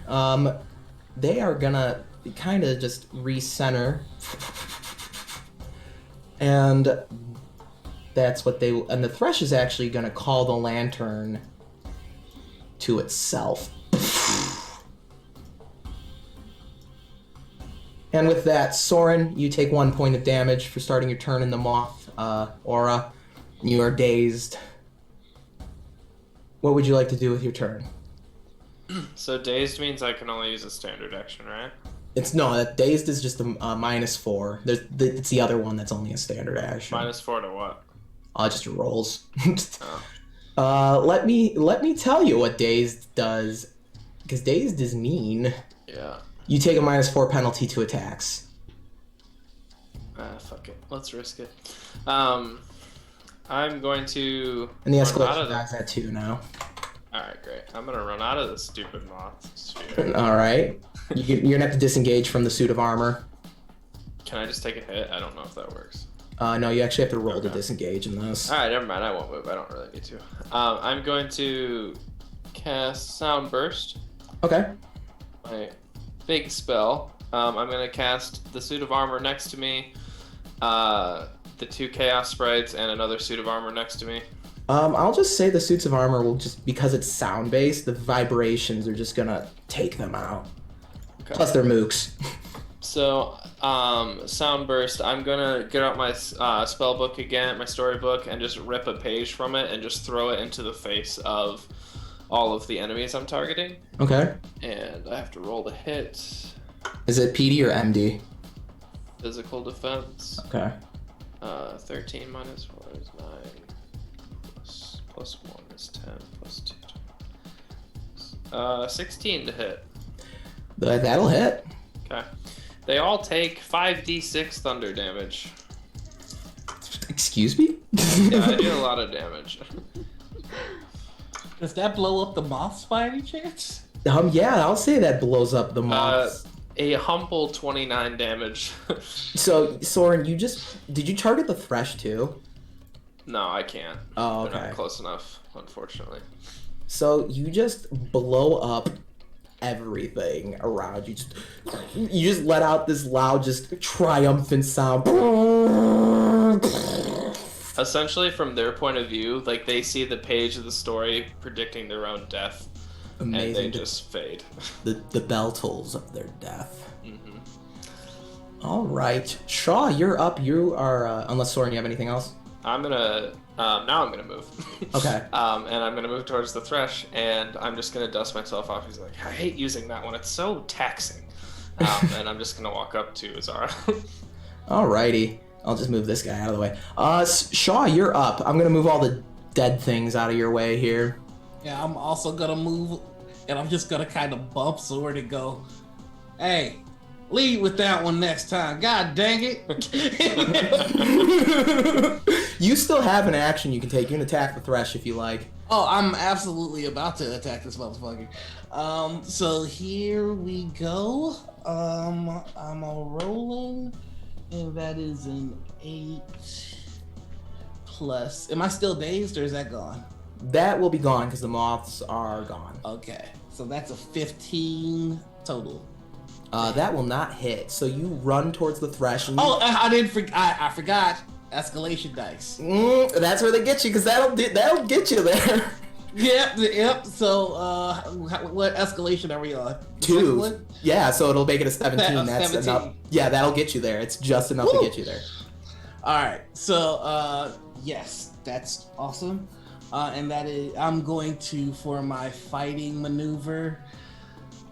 Speaker 7: They are gonna kind of just recenter, and that's what they. And the Thresh is actually gonna call the lantern to itself. And with that, Soren, you take 1 point of damage for starting your turn in the moth aura. You are dazed. What would you like to do with your turn?
Speaker 8: So dazed means I can only use a standard action, right?
Speaker 7: That dazed is just a -4. It's the other one that's only a standard action.
Speaker 8: -4 to what?
Speaker 7: Just rolls.
Speaker 8: Oh.
Speaker 7: Let me tell you what dazed does, because dazed is mean.
Speaker 8: Yeah.
Speaker 7: You take a -4 penalty to attacks.
Speaker 8: Fuck it. Let's risk it. I'm going to.
Speaker 7: And the escalation dies at 2 now.
Speaker 8: Alright, great. I'm gonna run out of this stupid moth sphere.
Speaker 7: Alright. You're gonna have to disengage from the suit of armor.
Speaker 8: Can I just take a hit? I don't know if that works.
Speaker 7: No, you actually have to roll to disengage in this.
Speaker 8: Alright, never mind. I won't move. I don't really need to. I'm going to cast Sound Burst.
Speaker 7: Okay.
Speaker 8: My big spell. I'm going to cast the suit of armor next to me, the 2 chaos sprites, and another suit of armor next to me.
Speaker 7: I'll just say the suits of armor will just, because it's sound-based, the vibrations are just gonna take them out. Okay. Plus they're mooks.
Speaker 8: So, Sound Burst, I'm gonna get out my spell book again, my storybook, and just rip a page from it and just throw it into the face of all of the enemies I'm targeting.
Speaker 7: Okay.
Speaker 8: And I have to roll the hit.
Speaker 7: Is it PD or MD?
Speaker 8: Physical defense.
Speaker 7: Okay.
Speaker 8: 13 minus 4 is 9. Plus 1 is 10. Plus 2. 16 to hit.
Speaker 7: That'll hit.
Speaker 8: Okay. They all take 5d6 thunder damage.
Speaker 7: Excuse me?
Speaker 8: Yeah, I do a lot of damage.
Speaker 6: Does that blow up the moths by any chance?
Speaker 7: Yeah, I'll say that blows up the moths.
Speaker 8: A humble 29 damage.
Speaker 7: So, Soren, did you target the thresh too?
Speaker 8: No, I can't.
Speaker 7: Oh, okay.
Speaker 8: They're not close enough, unfortunately.
Speaker 7: So you just blow up everything around you. You just let out this loud, just triumphant sound.
Speaker 8: Essentially, from their point of view, like they see the page of the story predicting their own death. Amazing. And they just fade.
Speaker 7: The bell tolls of their death.
Speaker 8: Mm-hmm.
Speaker 7: All right, Shaw, you're up. You are, unless Soren, you have anything else?
Speaker 8: I'm gonna now I'm gonna move.
Speaker 7: Okay.
Speaker 8: And I'm gonna move towards the thresh, and I'm just gonna dust myself off. He's like, I hate using that one. It's so taxing. And I'm just gonna walk up to Zara.
Speaker 7: Alrighty. I'll just move this guy out of the way. Shaw, you're up. I'm gonna move all the dead things out of your way here.
Speaker 6: Yeah, I'm also gonna move, and I'm just gonna kind of bump Sword and go, hey, lead with that one next time. God dang it.
Speaker 7: You still have an action you can take. You can attack the thresh if you like.
Speaker 6: Oh, I'm absolutely about to attack this motherfucker. So here we go. I'm all rolling, and that is an 8 plus. Am I still dazed, or is that gone?
Speaker 7: That will be gone because the moths are gone.
Speaker 6: Okay, so that's a 15 total.
Speaker 7: That will not hit. So you run towards the thresh. And
Speaker 6: I forgot. Escalation dice.
Speaker 7: That's where they get you, because that'll get you there.
Speaker 6: Yep. So, what escalation are we on?
Speaker 7: 2. Yeah, so it'll make it a 17. That's
Speaker 6: 17.
Speaker 7: enough. Yeah, that'll get you there. It's just enough to get you there.
Speaker 6: All right. So, yes, that's awesome. And that is, I'm going to, for my fighting maneuver,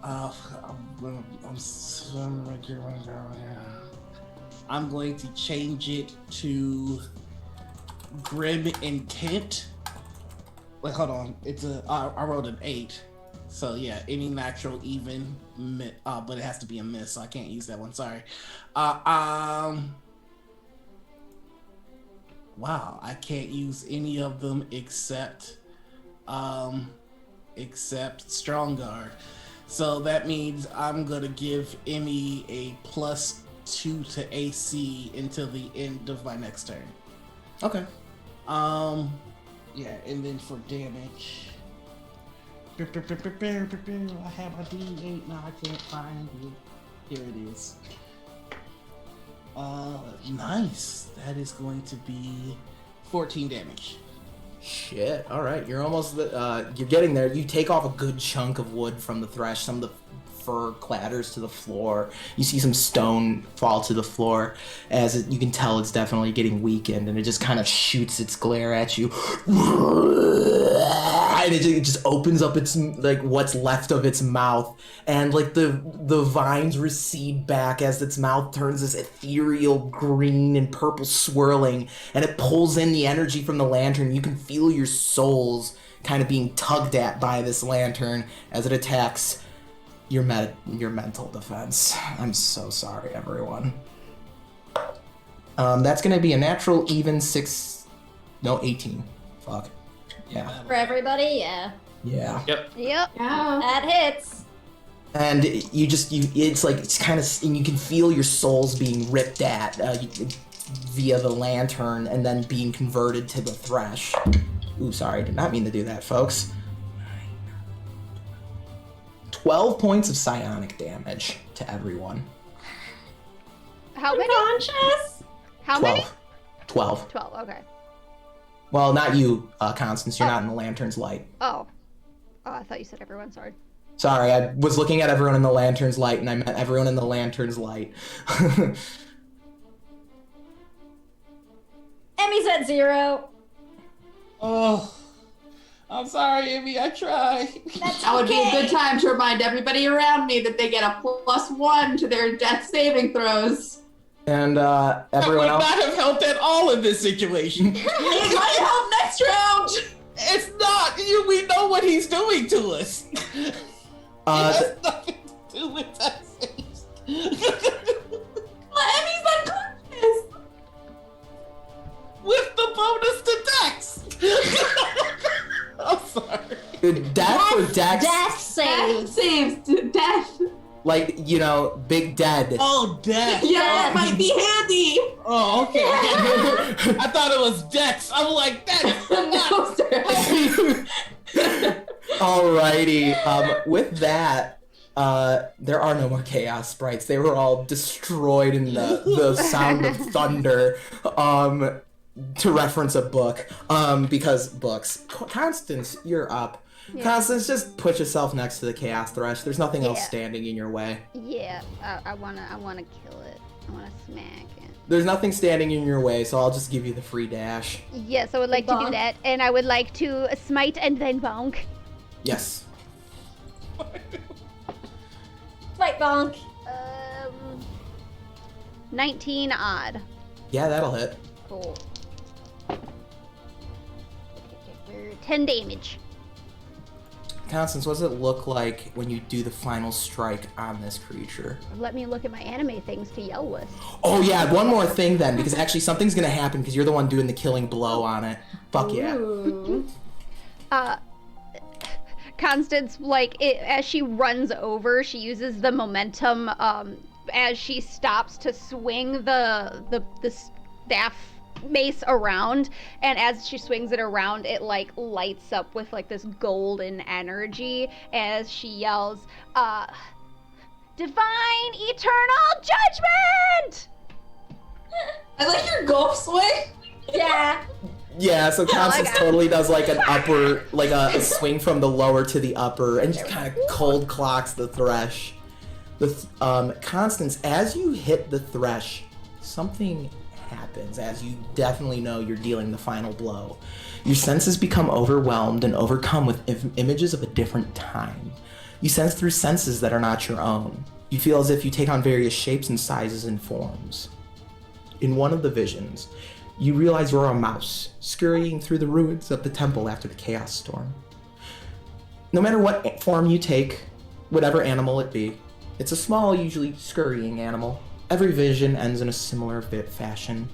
Speaker 6: I'm going to change it to Grim Intent. Wait, hold on. I rolled an 8. So yeah, any natural even, but it has to be a miss, so I can't use that one. Sorry. Wow, I can't use any of them except Strong Guard. So that means I'm gonna give Emmy a +2 to AC until the end of my next turn.
Speaker 7: Okay.
Speaker 6: Yeah, and then for damage, I have a D8 now. I can't find it. Here it is. Nice. That is going to be 14 damage.
Speaker 7: Shit. All right, you're almost. You're getting there. You take off a good chunk of wood from the thresh. Some of the fur clatters to the floor. You see some stone fall to the floor. You can tell it's definitely getting weakened, and it just kind of shoots its glare at you. And it just opens up its, like, what's left of its mouth, and like the vines recede back as its mouth turns this ethereal green and purple swirling, and it pulls in the energy from the lantern. You can feel your souls kind of being tugged at by this lantern as it attacks your mental defense. I'm so sorry, everyone. That's gonna be a natural even 18. Fuck. Yeah.
Speaker 3: For everybody, yeah.
Speaker 7: Yeah.
Speaker 8: Yep.
Speaker 9: Yeah.
Speaker 3: That hits.
Speaker 7: And it's kind of, and you can feel your souls being ripped at via the lantern and then being converted to the thresh. Ooh, sorry, did not mean to do that, folks. 12 points of psionic damage to everyone.
Speaker 10: How many?
Speaker 3: Conscious?
Speaker 10: How many?
Speaker 7: 12.
Speaker 10: 12, okay.
Speaker 7: Well, not you, Constance. You're not in the lantern's light.
Speaker 10: Oh, I thought you said everyone, sorry.
Speaker 7: Sorry, I was looking at everyone in the lantern's light, and I meant everyone in the lantern's light.
Speaker 3: Emmy's at 0.
Speaker 6: Oh, I'm sorry, Emmy. I tried.
Speaker 5: That would be a good time to remind everybody around me that they get a +1 to their death saving throws.
Speaker 7: And everyone else.
Speaker 6: That would not have helped at all in this situation.
Speaker 5: It might help next round.
Speaker 6: It's not. We know what he's doing to us. It has nothing to do with that face.
Speaker 5: Well, Emmy's unconscious.
Speaker 6: With the bonus to Dex. I'm sorry.
Speaker 7: Death or Dex?
Speaker 3: Death saves.
Speaker 5: Death saves. Death.
Speaker 7: Like, Big Dead.
Speaker 6: Oh, Dex.
Speaker 5: Yeah, that might be handy.
Speaker 6: Oh, okay. I thought it was Dex. I'm like, that's
Speaker 5: No, sir.
Speaker 7: Alrighty. With that, there are no more chaos sprites. They were all destroyed in the sound of thunder. To reference a book. Because books. Constance, you're up. Yeah. Constance, just put yourself next to the Chaos Thresh. There's nothing else standing in your way.
Speaker 10: Yeah, I wanna kill it. I wanna smack it.
Speaker 7: There's nothing standing in your way, so I'll just give you the free dash.
Speaker 10: Yes, I would like to do that, and I would like to smite and then bonk.
Speaker 7: Yes.
Speaker 3: Smite bonk.
Speaker 10: 19 odd.
Speaker 7: Yeah, that'll hit.
Speaker 10: Cool. 10 damage.
Speaker 7: Constance, what does it look like when you do the final strike on this creature?
Speaker 10: Let me look at my anime things to yell with.
Speaker 7: Oh yeah, one more thing then, because actually something's gonna happen because you're the one doing the killing blow on it. Fuck yeah.
Speaker 10: Constance, as she runs over, she uses the momentum as she stops to swing the staff mace around, and as she swings it around, it lights up with this golden energy as she yells, divine eternal judgment!
Speaker 5: I like your golf swing.
Speaker 3: Yeah.
Speaker 7: Yeah, so Constance totally does an upper, a swing from the lower to the upper, and just kind of cold clocks the thresh. Constance, as you hit the thresh, something happens, as you definitely know you're dealing the final blow. Your senses become overwhelmed and overcome with images of a different time. You sense through senses that are not your own. You feel as if you take on various shapes and sizes and forms. In one of the visions, you realize you're a mouse scurrying through the ruins of the temple after the chaos storm. No matter what form you take, whatever animal it be, it's a small, usually scurrying animal. Every vision ends in a similar fashion.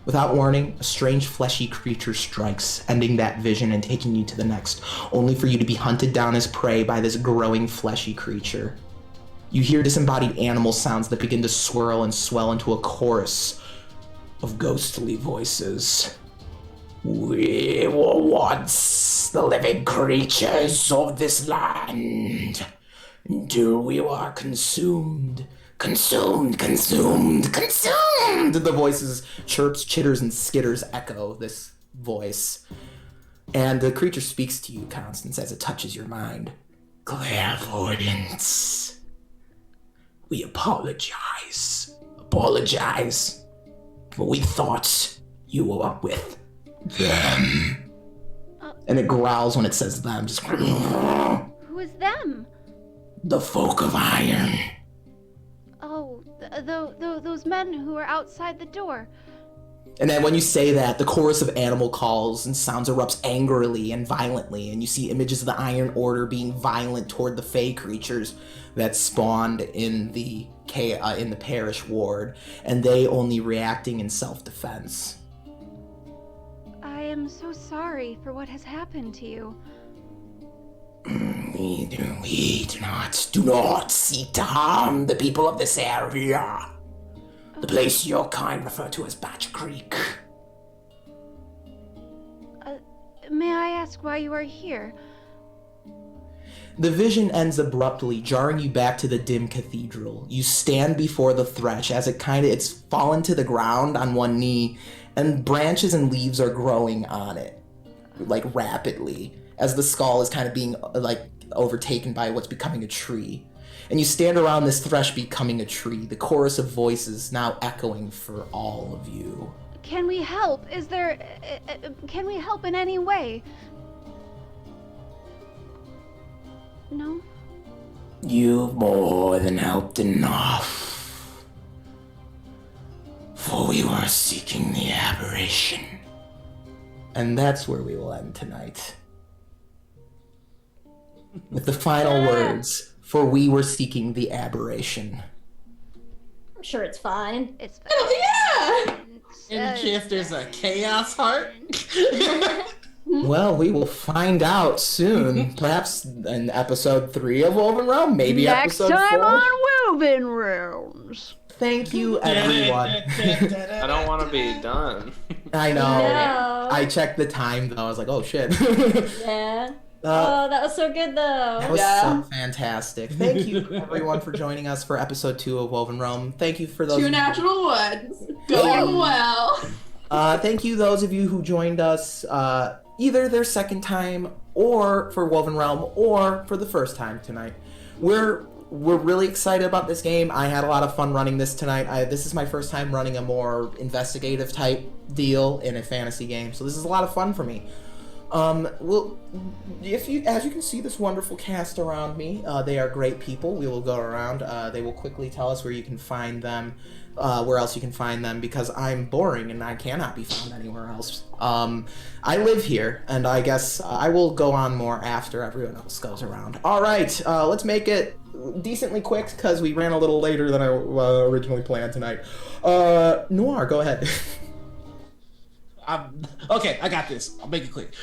Speaker 7: Without warning, a strange fleshy creature strikes, ending that vision and taking you to the next, only for you to be hunted down as prey by this growing fleshy creature. You hear disembodied animal sounds that begin to swirl and swell into a chorus of ghostly voices. We were once the living creatures of this land, until we were consumed. Consumed! The voices, chirps, chitters, and skitters echo this voice. And the creature speaks to you, Constance, as it touches your mind. Clairvoyants. We apologize. Apologize. For we thought you were up with them. And it growls when it says them. Just
Speaker 10: Who is them?
Speaker 7: the folk of iron.
Speaker 10: Oh, those men who are outside the door.
Speaker 7: And then when you say that, the chorus of animal calls and sounds erupts angrily and violently, and you see images of the Iron Order being violent toward the Fey creatures that spawned in the parish ward, and they only reacting in self-defense.
Speaker 10: I am so sorry for what has happened to you.
Speaker 7: We do not seek to harm the people of this area. The place your kind refer to as Batch Creek.
Speaker 10: May I ask why you are here?
Speaker 7: The vision ends abruptly, jarring you back to the dim cathedral. You stand before the thresh as it's fallen to the ground on one knee, and branches and leaves are growing on it, like rapidly, as the skull is kind of being overtaken by what's becoming a tree. And you stand around this thresh becoming a tree, the chorus of voices now echoing for all of you.
Speaker 10: Can we help? Can we help in any way? No?
Speaker 7: You've more than helped enough. For we were seeking the aberration. And that's where we will end tonight. With the final words, for we were seeking the aberration.
Speaker 3: I'm sure it's fine.
Speaker 10: It's fine.
Speaker 6: Oh, yeah! And if there's a chaos heart?
Speaker 7: Well, we will find out soon. Perhaps in episode 3 of WovenRealm, maybe
Speaker 10: Next
Speaker 7: episode 4.
Speaker 10: time on WovenRealms.
Speaker 7: Thank you, everyone.
Speaker 8: I don't want to be done.
Speaker 7: I know.
Speaker 3: No.
Speaker 7: I checked the time, though. I was like, oh, shit.
Speaker 3: Yeah. That was so good, though.
Speaker 7: That was so fantastic. Thank you, everyone, for joining us for episode 2 of WovenRealm. Thank you for those.
Speaker 5: 2 natural ones. Going well.
Speaker 7: Thank you, those of you who joined us either their second time or for WovenRealm or for the first time tonight. We're really excited about this game. I had a lot of fun running this tonight. This is my first time running a more investigative type deal in a fantasy game, so this is a lot of fun for me. Well, as you can see this wonderful cast around me, they are great people. We will go around. They will quickly tell us where you can find them, where else you can find them, because I'm boring and I cannot be found anywhere else. I live here, and I guess I will go on more after everyone else goes around. All right, let's make it decently quick because we ran a little later than I originally planned tonight. Noir, go ahead.
Speaker 6: Okay, I got this. I'll make it quick.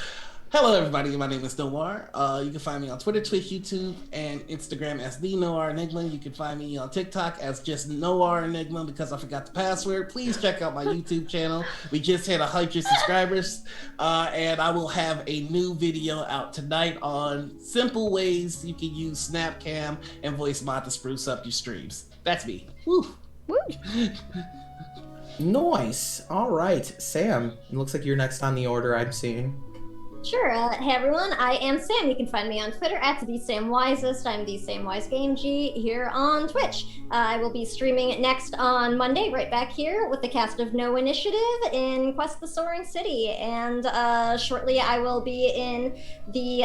Speaker 6: Hello, everybody. My name is Noir. You can find me on Twitter, Twitch, YouTube, and Instagram as The Noir Enigma. You can find me on TikTok as just Noir Enigma because I forgot the password. Please check out my YouTube channel. We just hit 100 subscribers, and I will have a new video out tonight on simple ways you can use Snapcam and voice mod to spruce up your streams. That's me. Woo!
Speaker 10: Woo!
Speaker 7: Nice. All right, Sam. It looks like you're next on the order I'm seeing.
Speaker 3: Sure. Hey everyone, I am Sam. You can find me on Twitter at TheSamWisest. I'm TheSamWiseGameG here on Twitch. I will be streaming next on Monday, right back here with the cast of No Initiative in Quest the Soaring City, and shortly I will be in the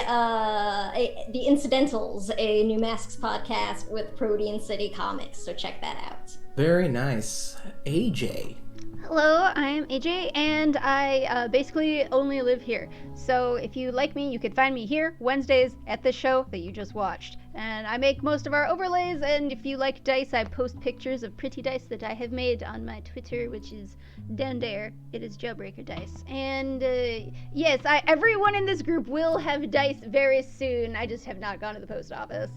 Speaker 3: Incidentals, a New Masks podcast with Protein City Comics. So check that out.
Speaker 7: Very nice. AJ.
Speaker 10: Hello, I am AJ, and I basically only live here. So if you like me, you can find me here Wednesdays at the show that you just watched. And I make most of our overlays, and if you like dice, I post pictures of pretty dice that I have made on my Twitter, which is down there. It is Jailbreaker Dice. And yes, everyone in this group will have dice very soon. I just have not gone to the post office.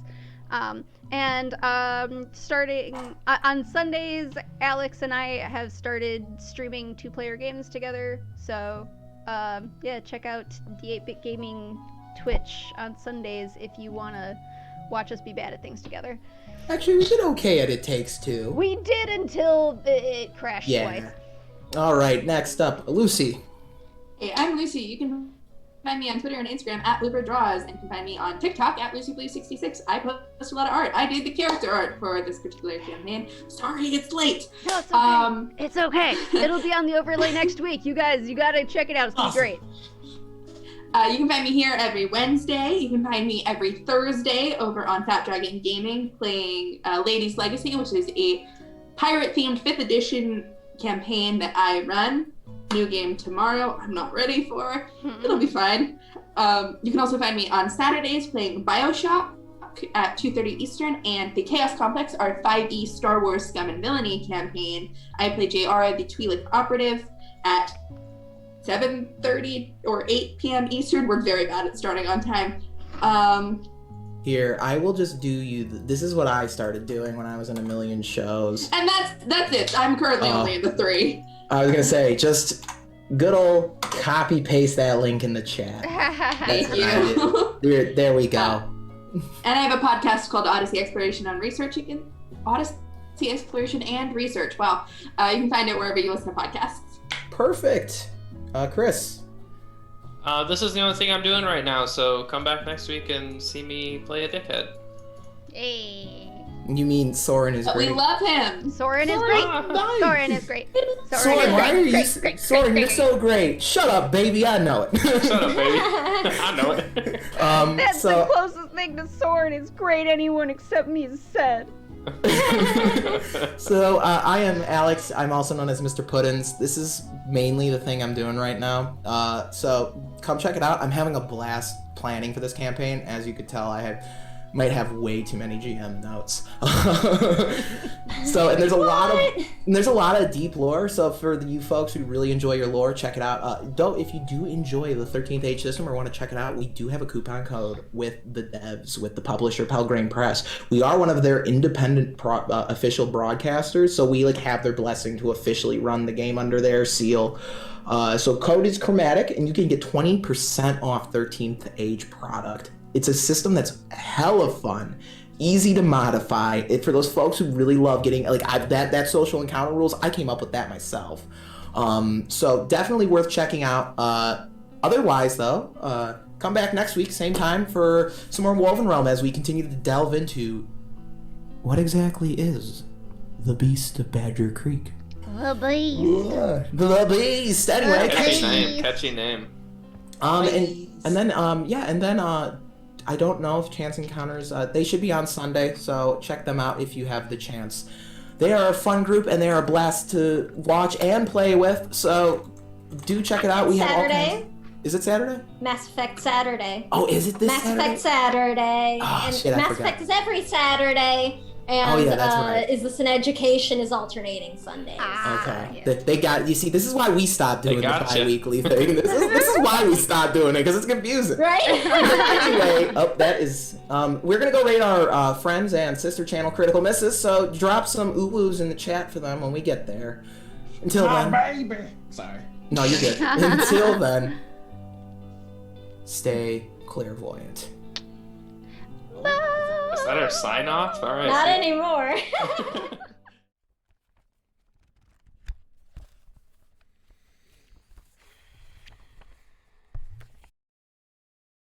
Speaker 10: Starting on Sundays, Alex and I have started streaming 2-player games together. So, yeah, check out the 8-Bit Gaming Twitch on Sundays if you want to watch us be bad at things together.
Speaker 7: Actually, we did okay at It Takes Two.
Speaker 10: We did until it crashed twice.
Speaker 7: All right, next up, Lucy.
Speaker 5: Hey, I'm Lucy. You can find me on Twitter and Instagram at LuberDraws, and you can find me on TikTok at LucyBlue66. I post a lot of art. I did the character art for this particular campaign. Sorry, it's late.
Speaker 10: No, it's okay. It's okay. It'll be on the overlay next week. You guys, you gotta check it out. It's gonna be great.
Speaker 5: You can find me here every Wednesday. You can find me every Thursday over on Fat Dragon Gaming playing Ladies Legacy, which is a pirate-themed 5th edition campaign that I run. New game tomorrow. I'm not ready for. It'll be fine. You can also find me on Saturdays playing BioShock at 2:30 Eastern, and the Chaos Complex, our 5e Star Wars Scum and Villainy campaign. I play JR, the Twi'lek operative, at 7:30 or 8 p.m. Eastern. We're very bad at starting on time.
Speaker 7: Here, I will just do you. This is what I started doing when I was in a million shows.
Speaker 5: And that's it. I'm currently only in the 3.
Speaker 7: I was gonna say, just good old copy paste that link in the chat.
Speaker 5: Thank you.
Speaker 7: There we go.
Speaker 5: And I have a podcast called Odyssey Exploration and Research. Odyssey Exploration and Research. Wow. You can find it wherever you listen to podcasts.
Speaker 7: Perfect. Chris.
Speaker 8: This is the only thing I'm doing right now, so come back next week and see me play a dickhead.
Speaker 10: Hey.
Speaker 7: You mean Soren is great?
Speaker 5: We love him.
Speaker 10: Soren is great. Soren is great.
Speaker 7: Soren, why are you? Soren, you're so great. Shut up, baby. I know it.
Speaker 8: Shut up, baby. I know it.
Speaker 10: That's the closest thing to Soren is great. Anyone except me has said.
Speaker 7: So I am Alex. I'm also known as Mr. Puddins. This is mainly the thing I'm doing right now. So come check it out. I'm having a blast planning for this campaign. As you could tell, I might have way too many GM notes. So and there's a lot of deep lore. So for you folks who really enjoy your lore, check it out. If you do enjoy the 13th Age system or want to check it out, we do have a coupon code with the devs, with the publisher Pelgrane Press. We are one of their independent official broadcasters, so we have their blessing to officially run the game under their seal. So code is Chromatic, and you can get 20% off 13th Age product. It's a system that's hella fun, easy to modify. For those folks who really love getting that social encounter rules, I came up with that myself. So definitely worth checking out. Otherwise, though, come back next week, same time, for some more WovenRealm as we continue to delve into what exactly is the Beast of Badger Creek.
Speaker 10: The Beast.
Speaker 7: Yeah, the Beast. Anyway,
Speaker 8: Catchy name.
Speaker 7: And then I don't know if Chance Encounters, they should be on Sunday, so check them out if you have the chance. They are a fun group, and they are a blast to watch and play with, so do check it out. We have
Speaker 3: Saturday.
Speaker 7: Is it Saturday?
Speaker 3: Mass Effect Saturday.
Speaker 7: Oh, is it this Saturday?
Speaker 3: Mass Effect Saturday.
Speaker 7: Oh,
Speaker 3: and
Speaker 7: shit, I
Speaker 3: Mass
Speaker 7: forgot.
Speaker 3: Effect is every Saturday. And
Speaker 7: that's right.
Speaker 3: Is This an Education is alternating Sundays.
Speaker 7: Okay. Yeah. They got, you see, this is why we stopped doing the bi-weekly thing. This is why we stopped doing it, because it's confusing.
Speaker 3: Right?
Speaker 7: Anyway, that is, we're going to go rate our friends and sister channel Critical Misses, so drop some ooh-woos in the chat for them when we get there. Until then.
Speaker 6: Baby. Sorry.
Speaker 7: No, you're good. Until then, stay clairvoyant.
Speaker 8: Is that our sign-off? All right.
Speaker 3: Not anymore.